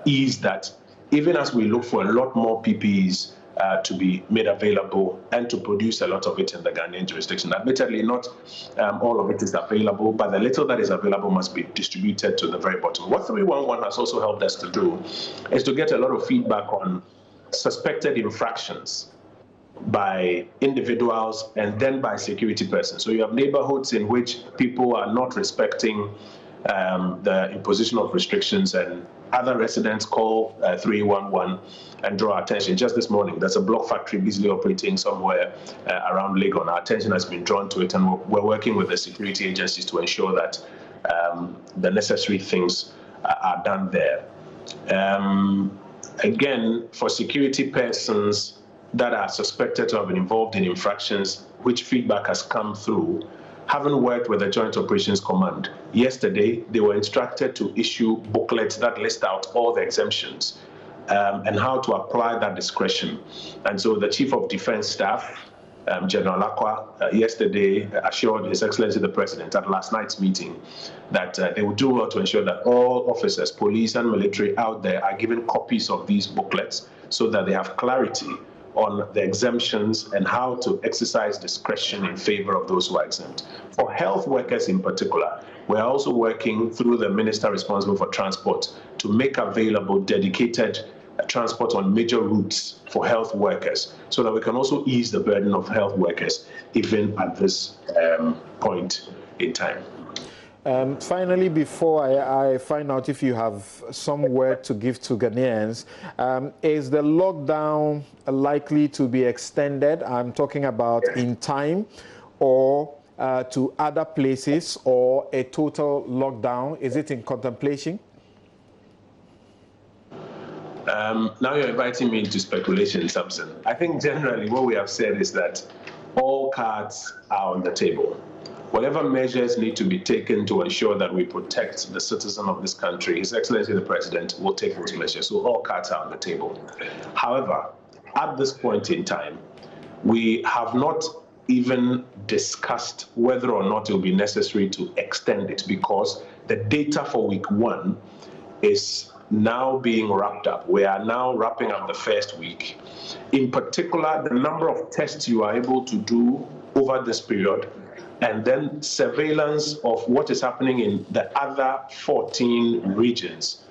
ease that, even as we look for a lot more PPEs to be made available and to produce a lot of it in the Ghanaian jurisdiction. Admittedly, not all of it is available, but the little that is available must be distributed to the very bottom. What 311 has also helped us to do is to get a lot of feedback on suspected infractions by individuals and then by security persons. So you have neighborhoods in which people are not respecting the imposition of restrictions, and other residents call 311 and draw attention. Just this morning, there's a block factory busily operating somewhere around Legon. Our attention has been drawn to it, and we're working with the security agencies to ensure that the necessary things are done there. again, for security persons that are suspected to have been involved in infractions, which feedback has come through, having worked with the Joint Operations Command. Yesterday, they were instructed to issue booklets that list out all the exemptions and how to apply that discretion. And so the Chief of Defense Staff, General Akwa, yesterday assured His Excellency the President at last night's meeting that they will do well to ensure that all officers, police and military out there are given copies of these booklets so that they have clarity on the exemptions and how to exercise discretion in favor of those who are exempt. For health workers in particular, we're also working through the Minister responsible for transport to make available dedicated transport on major routes for health workers so that we can also ease the burden of health workers even at this point in time. Finally, before I find out if you have some word to give to Ghanaians, is the lockdown likely to be extended? I'm talking about in time, or to other places, or a total lockdown? Is it in contemplation? Now you're inviting me into speculation, Samson. I think generally what we have said is that all cards are on the table. Whatever measures need to be taken to ensure that we protect the citizen of this country, His Excellency the President will take those measures. So all cards are on the table. However, at this point in time, we have not even discussed whether or not it will be necessary to extend it, because the data for week 1 is now being wrapped up. We are now wrapping up the first week. In particular, the number of tests you are able to do over this period, and then surveillance of what is happening in the other 14 regions,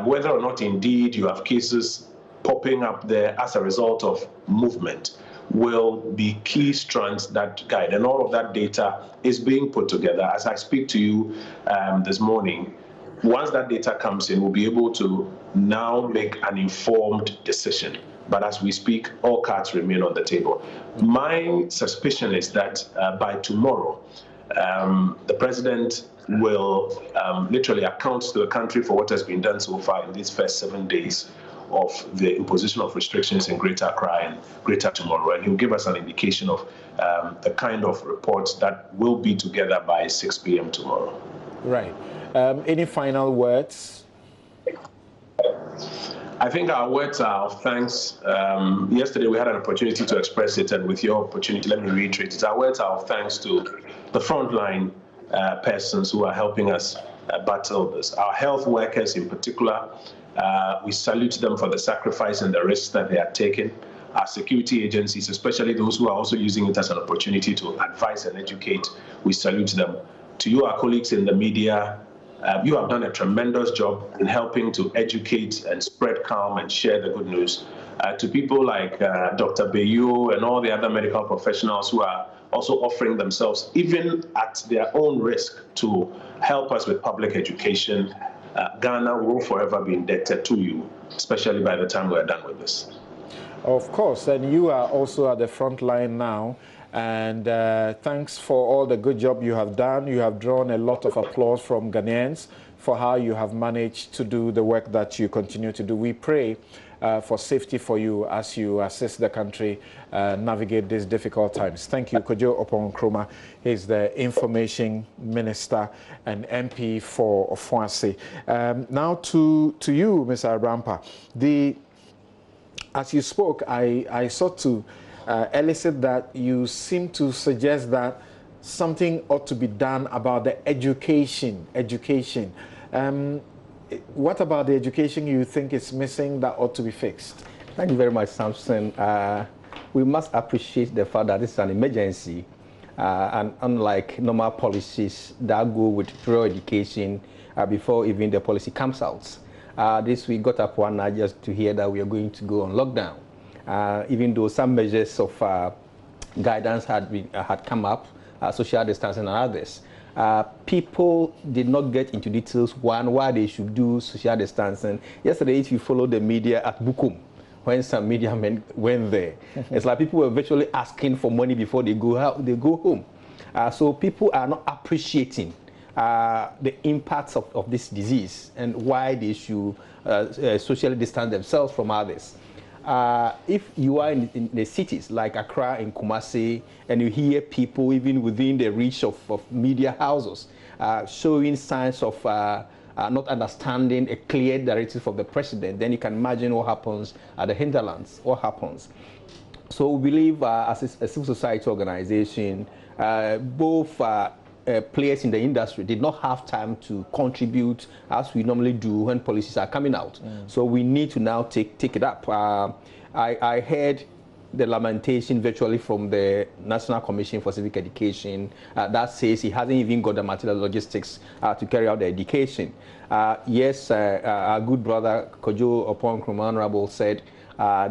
whether or not indeed you have cases popping up there as a result of movement, will be key strands that guide. And all of that data is being put together. As I speak to you this morning, once that data comes in, we'll be able to now make an informed decision. But as we speak, all cards remain on the table. My suspicion is that by tomorrow, the president will literally account to the country for what has been done so far in these first 7 days of the imposition of restrictions in Greater Accra and Greater Tomorrow. And he'll give us an indication of the kind of reports that will be together by 6 p.m. tomorrow. Right. Any final words? I think our words are of thanks. Yesterday we had an opportunity to express it, and with your opportunity, let me reiterate it. Our words are of thanks to the frontline persons who are helping us battle this. Our health workers in particular, we salute them for the sacrifice and the risks that they are taking. Our security agencies, especially those who are also using it as an opportunity to advise and educate, we salute them. To you, our colleagues in the media, you have done a tremendous job in helping to educate and spread calm and share the good news. To people like Dr. Bayu and all the other medical professionals who are also offering themselves, even at their own risk, to help us with public education, Ghana will forever be indebted to you, especially by the time we're done with this. Of course, and you are also at the front line now. And thanks for all the good job you have done. You have drawn a lot of applause from Ghanaians for how you have managed to do the work that you continue to do. We pray for safety for you as you assist the country navigate these difficult times. Thank you, Kojo Opon-Nkrumah. He's the Information Minister and MP for Ofuase. Now to you, Mr. Arampa. As you spoke, I sought to elicit that you seem to suggest that something ought to be done about the education. What about the education you think is missing that ought to be fixed? Thank you very much, Samson. We must appreciate the fact that this is an emergency, and unlike normal policies that go with thorough education before even the policy comes out. This week got up one night just to hear that we are going to go on lockdown. Even though some measures of guidance had come up, social distancing and others, people did not get into details, one, why they should do social distancing. Yesterday, if you follow the media at Bukum, when some media men went there, it's like people were virtually asking for money before they go out, they go home. So people are not appreciating the impacts of this disease and why they should socially distance themselves from others. If you are in the cities like Accra and Kumasi, and you hear people even within the reach of media houses showing signs of not understanding a clear directive of the president, then you can imagine what happens at the hinterlands, what happens. So we believe as a civil society organization, both players in the industry did not have time to contribute as we normally do when policies are coming out. So we need to now take it up. I heard the lamentation virtually from the National Commission for Civic Education that says he hasn't even got the material logistics to carry out the education. Yes, our good brother Kojo Oponkrumah Honorable said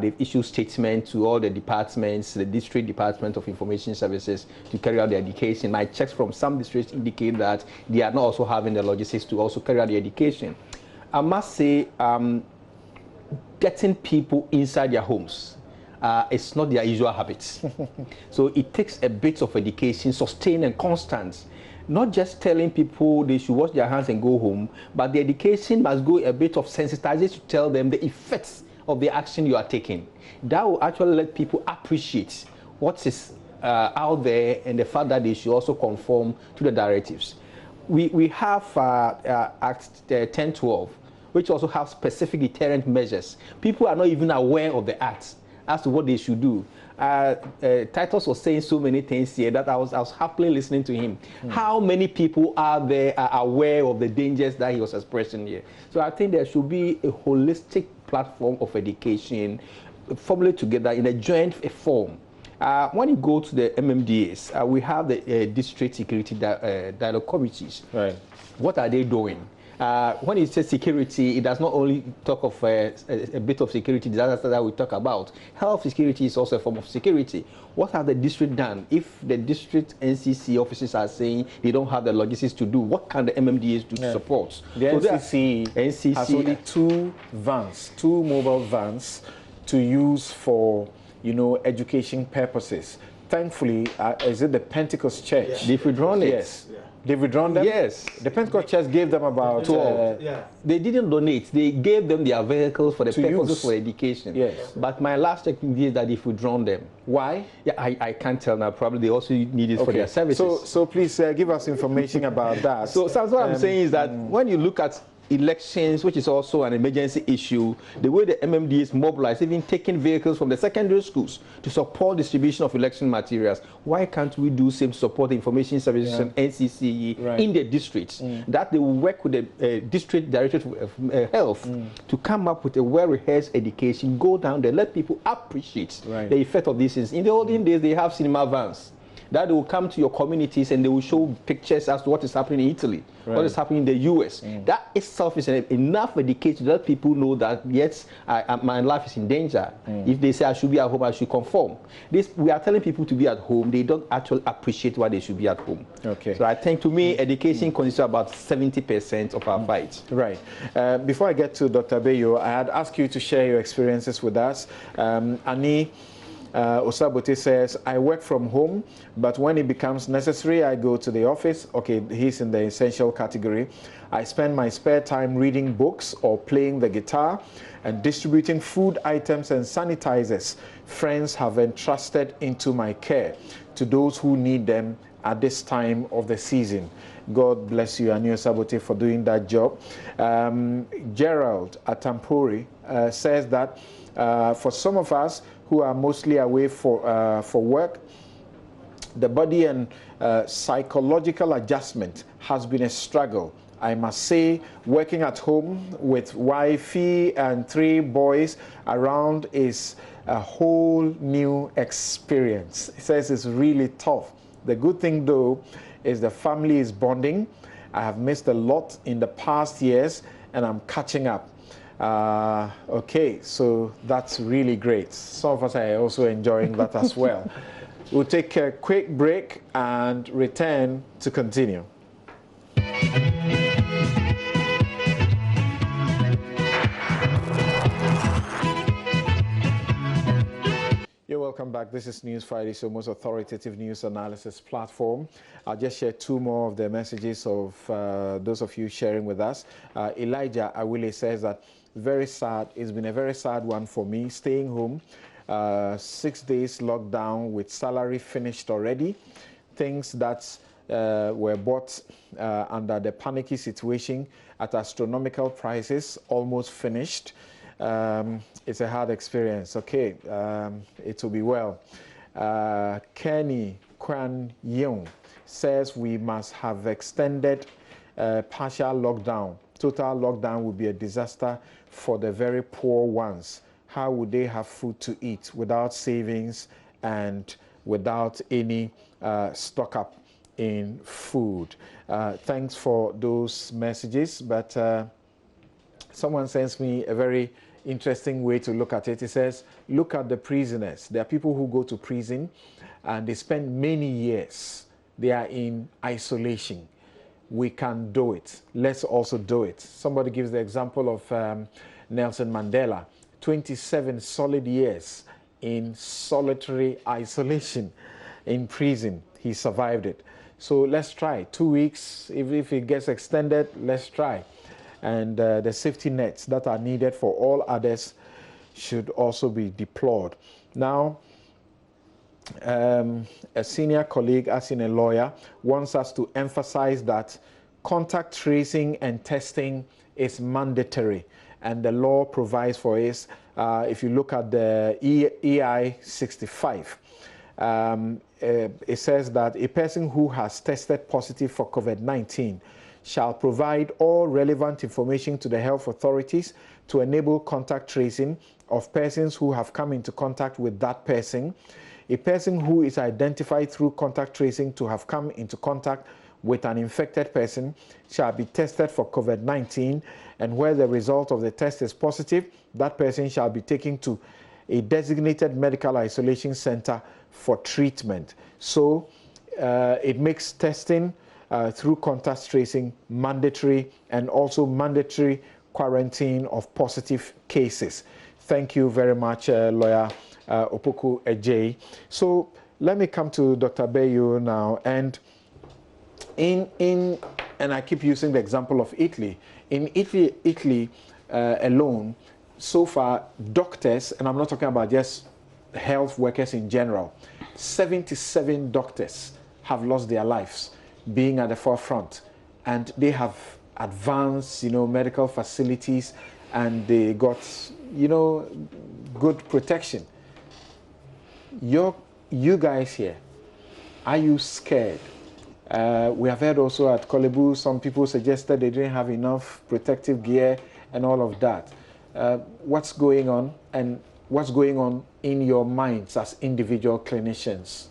they've issued statements to all the departments, the District Department of Information Services, to carry out the education. My checks from some districts indicate that they are not also having the logistics to also carry out the education. I must say, getting people inside their homes, it's not their usual habits. So it takes a bit of education, sustained and constant. Not just telling people they should wash their hands and go home, but the education must go a bit of sensitization to tell them the effects of the action you are taking. That will actually let people appreciate what is out there and the fact that they should also conform to the directives. We have Act 1012, which also have specific deterrent measures. People are not even aware of the acts as to what they should do. Titus was saying so many things here that I was happily listening to him. How many people out there are aware of the dangers that he was expressing here? So I think there should be a holistic platform of education formulated together in a joint form. When you go to the MMDAs, we have the district security dialogue committees. Right. What are they doing? When it says security, it does not only talk of a bit of security disaster that we talk about. Health security is also a form of security. What have the district done? If the district NCC officers are saying they don't have the logistics to do, what can the MMDAs do to support? The NCC has only two mobile vans to use for, education purposes. Thankfully, is it the Pentecost Church? Yeah. They've withdrawn it. Yes. They've withdrawn them? Yes. The Pentecost Church gave them about 12. They didn't donate. They gave them their vehicles for the purposes for education. Yes. But my last checking is that they've withdrawn them. Why? Yeah, I can't tell now. Probably they also need it for their services. So please give us information about that. So what I'm saying is that when you look at elections, which is also an emergency issue, the way the MMD is mobilized, even taking vehicles from the secondary schools to support distribution of election materials, why can't we do same support information services and NCCE in the districts? That they will work with the district directorate of health to come up with a well-rehearsed education, go down there, let people appreciate the effect of these things. In the olden days, they have cinema vans that they will come to your communities and they will show pictures as to what is happening in Italy, what is happening in the US. That itself is enough education to let people know that, yes, my life is in danger. If they say I should be at home, I should conform. We are telling people to be at home. They don't actually appreciate why they should be at home. Okay. So I think, to me, education consists about 70% of our fight. Right. Before I get to Dr. Bayo, I had asked you to share your experiences with us. Annie Osabote says, I work from home, but when it becomes necessary, I go to the office. Okay, he's in the essential category. I spend my spare time reading books or playing the guitar and distributing food items and sanitizers friends have entrusted into my care to those who need them at this time of the season. God bless you, Annie Osabote, for doing that job. Gerald Atampori says that for some of us who are mostly away for work, the body and psychological adjustment has been a struggle. I must say, working at home with wifey and 3 boys around is a whole new experience. He says it's really tough. The good thing, though, is the family is bonding. I have missed a lot in the past years, and I'm catching up. Okay, so that's really great. Some of us are also enjoying that as well. We'll take a quick break and return to continue. You're welcome. welcome back. This is News Friday, so most authoritative news analysis platform. I'll just share two more of the messages of those of you sharing with us. Elijah Awile says that very sad. It's been a very sad one for me. Staying home, 6 days lockdown with salary finished already. Things that were bought under the panicky situation at astronomical prices almost finished. It's a hard experience. Okay, it will be well. Kenny Kwan Yeung says we must have extended partial lockdown. Total lockdown would be a disaster for the very poor ones. How would they have food to eat without savings and without any stock up in food? Thanks for those messages, but someone sends me a very interesting way to look at it. It says, look at the prisoners. There are people who go to prison and they spend many years. They are in isolation. We can do it. Let's also do it. Somebody gives the example of Nelson Mandela, 27 solid years in solitary isolation in prison. He survived it. So let's try 2 weeks. If it gets extended, let's try. And the safety nets that are needed for all others should also be deployed. Now, a senior colleague, as in a lawyer, wants us to emphasize that contact tracing and testing is mandatory, and the law provides for it. If you look at the EI 65, it says that a person who has tested positive for COVID-19 shall provide all relevant information to the health authorities to enable contact tracing of persons who have come into contact with that person. A person who is identified through contact tracing to have come into contact with an infected person shall be tested for COVID-19, and where the result of the test is positive, that person shall be taken to a designated medical isolation center for treatment. So it makes testing through contact tracing mandatory, and also mandatory quarantine of positive cases. Thank you very much, Lawyer Opoku Ejay. So let me come to Dr. Bayo now, and and I keep using the example of Italy. In Italy alone, so far, doctors, and I'm not talking about just health workers in general, 77 doctors have lost their lives being at the forefront, and they have advanced, medical facilities, and they got, good protection. You guys here, are you scared? We have heard also at Kolebu, some people suggested they didn't have enough protective gear and all of that. What's going on, and what's going on in your minds as individual clinicians?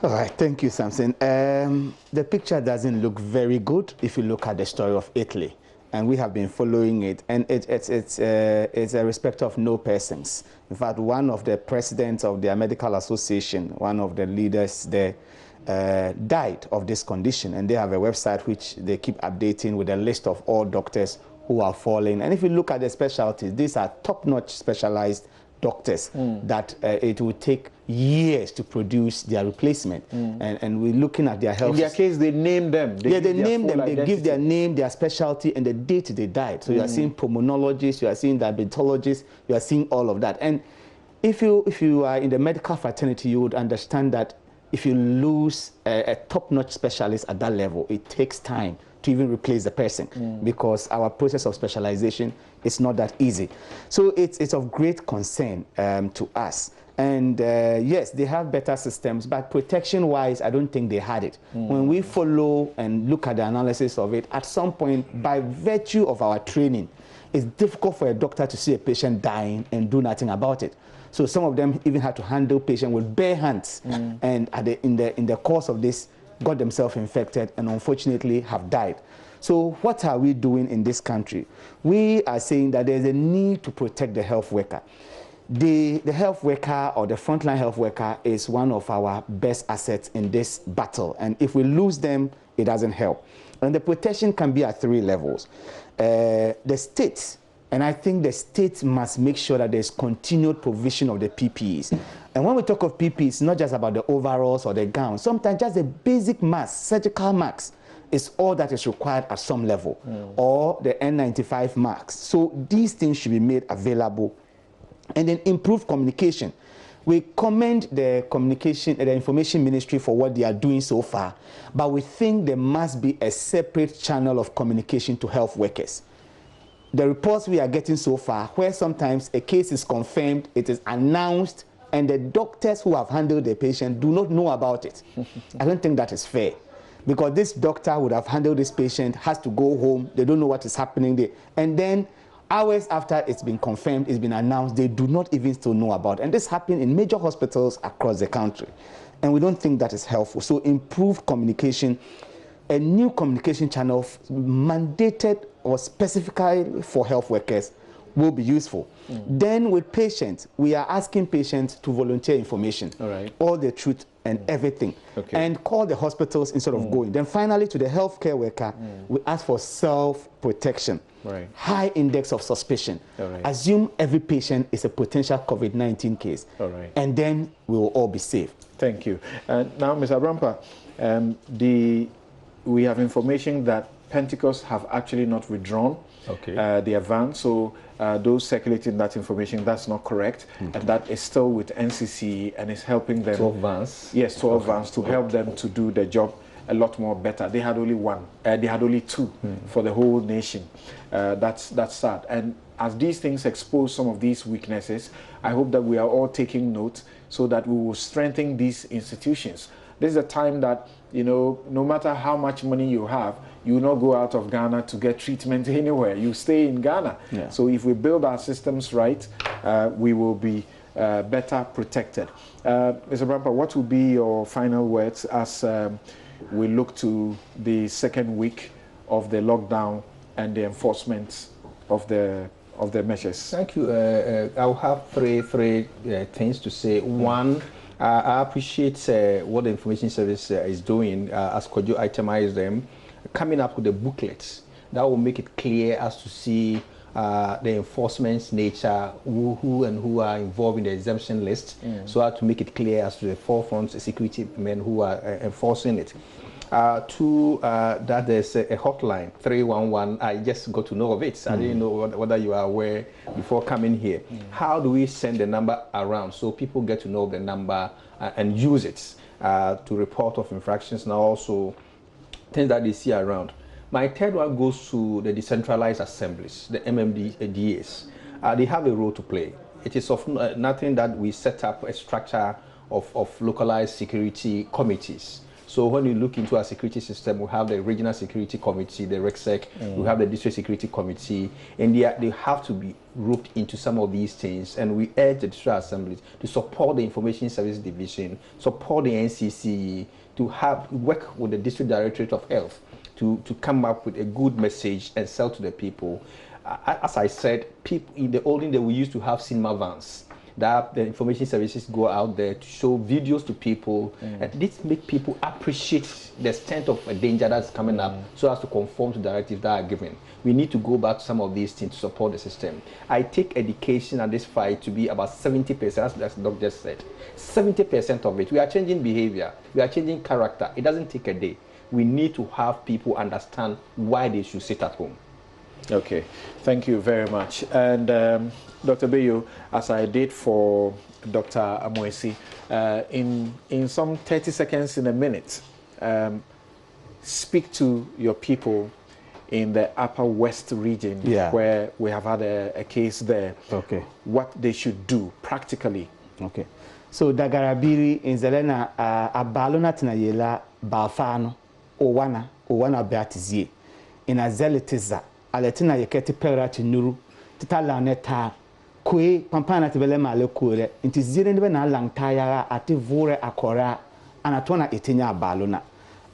All right, thank you, Samson. The picture doesn't look very good if you look at the story of Italy, and we have been following it, and it's a respect of no persons. In fact, one of the presidents of their medical association, one of the leaders there, died of this condition, and they have a website which they keep updating with a list of all doctors who are falling. And if you look at the specialties, these are top-notch specialized doctors that it will take years to produce their replacement. And we're looking at their health. In their case, they name them. They name them, they give their name, their specialty, and the date they died. So you are seeing pulmonologists, you are seeing diabetologists, you are seeing all of that. And if you are in the medical fraternity, you would understand that if you lose a top-notch specialist at that level, it takes time to even replace the person, because our process of specialization is not that easy. So it's of great concern to us. And yes, they have better systems, but protection-wise, I don't think they had it. When we follow and look at the analysis of it, at some point, by virtue of our training, it's difficult for a doctor to see a patient dying and do nothing about it. So some of them even had to handle patients with bare hands, and in the course of this, got themselves infected and unfortunately have died. So what are we doing in this country? We are saying that there's a need to protect the health worker. The health worker, or the frontline health worker, is one of our best assets in this battle. And if we lose them, it doesn't help. And the protection can be at 3 levels. The state And I think the state must make sure that there's continued provision of the PPEs. And when we talk of PPEs, it's not just about the overalls or the gowns. Sometimes just the basic mask, surgical masks, is all that is required at some level, or the N95 masks. So these things should be made available. And then improve communication. We commend the information ministry for what they are doing so far, but we think there must be a separate channel of communication to health workers. The reports we are getting so far, where sometimes a case is confirmed, it is announced, and the doctors who have handled the patient do not know about it. I don't think that is fair, because this doctor would have handled this patient, has to go home, they don't know what is happening there, and then hours after it's been confirmed, it's been announced, they do not even still know about it. And this happened in major hospitals across the country, and we don't think that is helpful. So improved communication, a new communication channel mandated or specifically for health workers will be useful. Then with patients, we are asking patients to volunteer information, all the truth and everything, and call the hospitals instead of going. Then finally, to the healthcare worker, we ask for self-protection, high index of suspicion. Assume every patient is a potential COVID-19 case, and then we will all be safe. Thank you. Now, Mr. Abrampa, we have information that Pentecost have actually not withdrawn the advance, so those circulating that information, that's not correct, and that is still with NCC and is helping them. 12 vans? Yes, 12 vans to help them to do the job a lot more better. They had only one, they had only two for the whole nation. That's sad. And as these things expose some of these weaknesses, I hope that we are all taking note so that we will strengthen these institutions. This is a time that, you know, no matter how much money you have, you will not go out of Ghana to get treatment anywhere. You stay in Ghana. So if we build our systems right, we will be better protected. Mr. Brampa, what will be your final words as we look to the second week of the lockdown and the enforcement of the measures? Thank you. I'll have three things to say. One, I appreciate what the information service is doing, as Kojo itemized them, coming up with the booklets that will make it clear as to see the enforcement's nature, who are involved in the exemption list, so as to make it clear as to the forefront security men who are enforcing it. Two, that there's a hotline, 311. I just got to know of it. I didn't know whether you are aware before coming here. How do we send the number around so people get to know the number and use it to report of infractions and also things that they see around? My third one goes to the decentralized assemblies, the MMDAs. They have a role to play. It is of nothing that we set up a structure of localized security committees. So when you look into our security system, we have the regional security committee, the RECSEC, we have the district security committee, and they have to be roped into some of these things. And we urge the district assemblies to support the information service division, support the NCC, to work with the district directorate of health to come up with a good message and sell to the people. As I said, people in the olden days, we used to have cinema vans that the information services go out there to show videos to people, and this make people appreciate the extent of a danger that's coming up, so as to conform to directives that are given. We need to go back to some of these things to support the system. I take education and this fight to be about 70%, as the doc just said. 70% of it. We are changing behavior. We are changing character. It doesn't take a day. We need to have people understand why they should sit at home. Okay, thank you very much. And Dr. Bayo, as I did for Dr. Amoesi, in some 30 seconds in a minute, speak to your people in the Upper West region, where we have had a case there. What they should do practically. So Dagarabiri in Zelena Abalona Tinayela Balfano Owana Beatizie in a zeletiza Aletina Yaketi Perati Nuru Titala Neta Kwe Pampana Tibele Male Kure into Zirenbena Langtaya ati Vore Akora Anatona Etinya Balona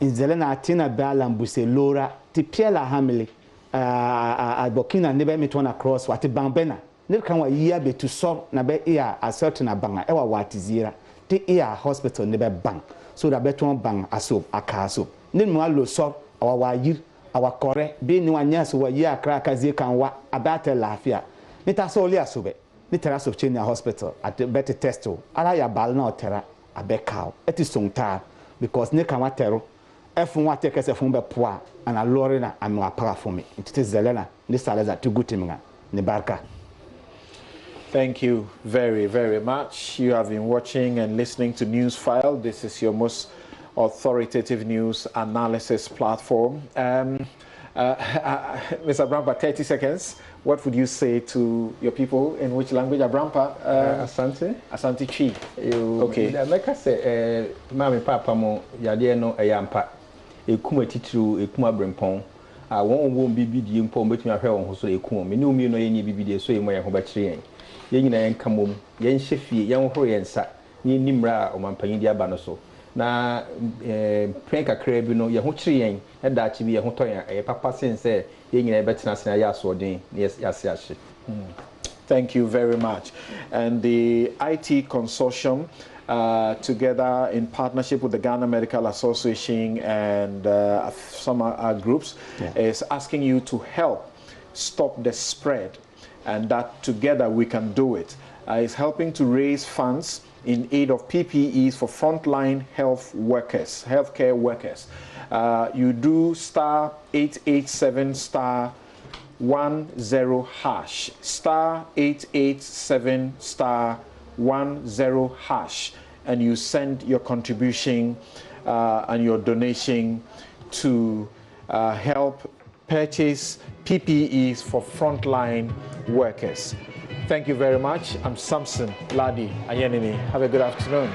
in Zelena Atina Balambuse Lora Tipiela Hamile Bokina Nebe Mitona Cross Wati Bambena Nilkanwa Yabe to so Nabe Ea a certain Banga Ewa Watizira the Ea Hospital Nebe Bang so that beton bang aso akaso Ninmualo so our yir awakore bi ni wanya so wa yi akra kazie kan wa abata lafia ni ta so lia so be ni tera so chenia hospital at better testo ala ya bal na otera abekao eti sonta because ni kan watero efun wa take se fun be poa ana lori na amwa para for me it is zelena ni saleza to gutimga ni barka. Thank you very, very much. You have been watching and listening to News File. This is your most authoritative news analysis platform. Mr. Abrampa, 30 seconds. What would you say to your people? In which language, Abrampa? Asante. Asante Chi. Okay. Like I say, Mami Papa mo yade no eyampa. Ekuma titru, ekuma brempon. Won't be the impom between a hair on so ekum. Minu no any BBD so you may have a train. Yen and Kamum, Yen Shefi, Young Horiensa, Yin Nimra or Mampaindia Banoso. Na Pranka Crabino, Yahutrian, and that to be a Hotoya, a papa since Yen a better than Yas or Dean. Yes, yes. Thank you very much. And the IT consortium, together in partnership with the Ghana Medical Association and some groups, is asking you to help stop the spread, and that together we can do it. Is helping to raise funds in aid of PPEs for frontline health workers, healthcare workers. You do star 887 star 10 hash, star 887 star 10 hash, and you send your contribution and your donation to help purchase PPEs for frontline workers. Thank you very much. I'm Samson Ladi Ayenini. Have a good afternoon.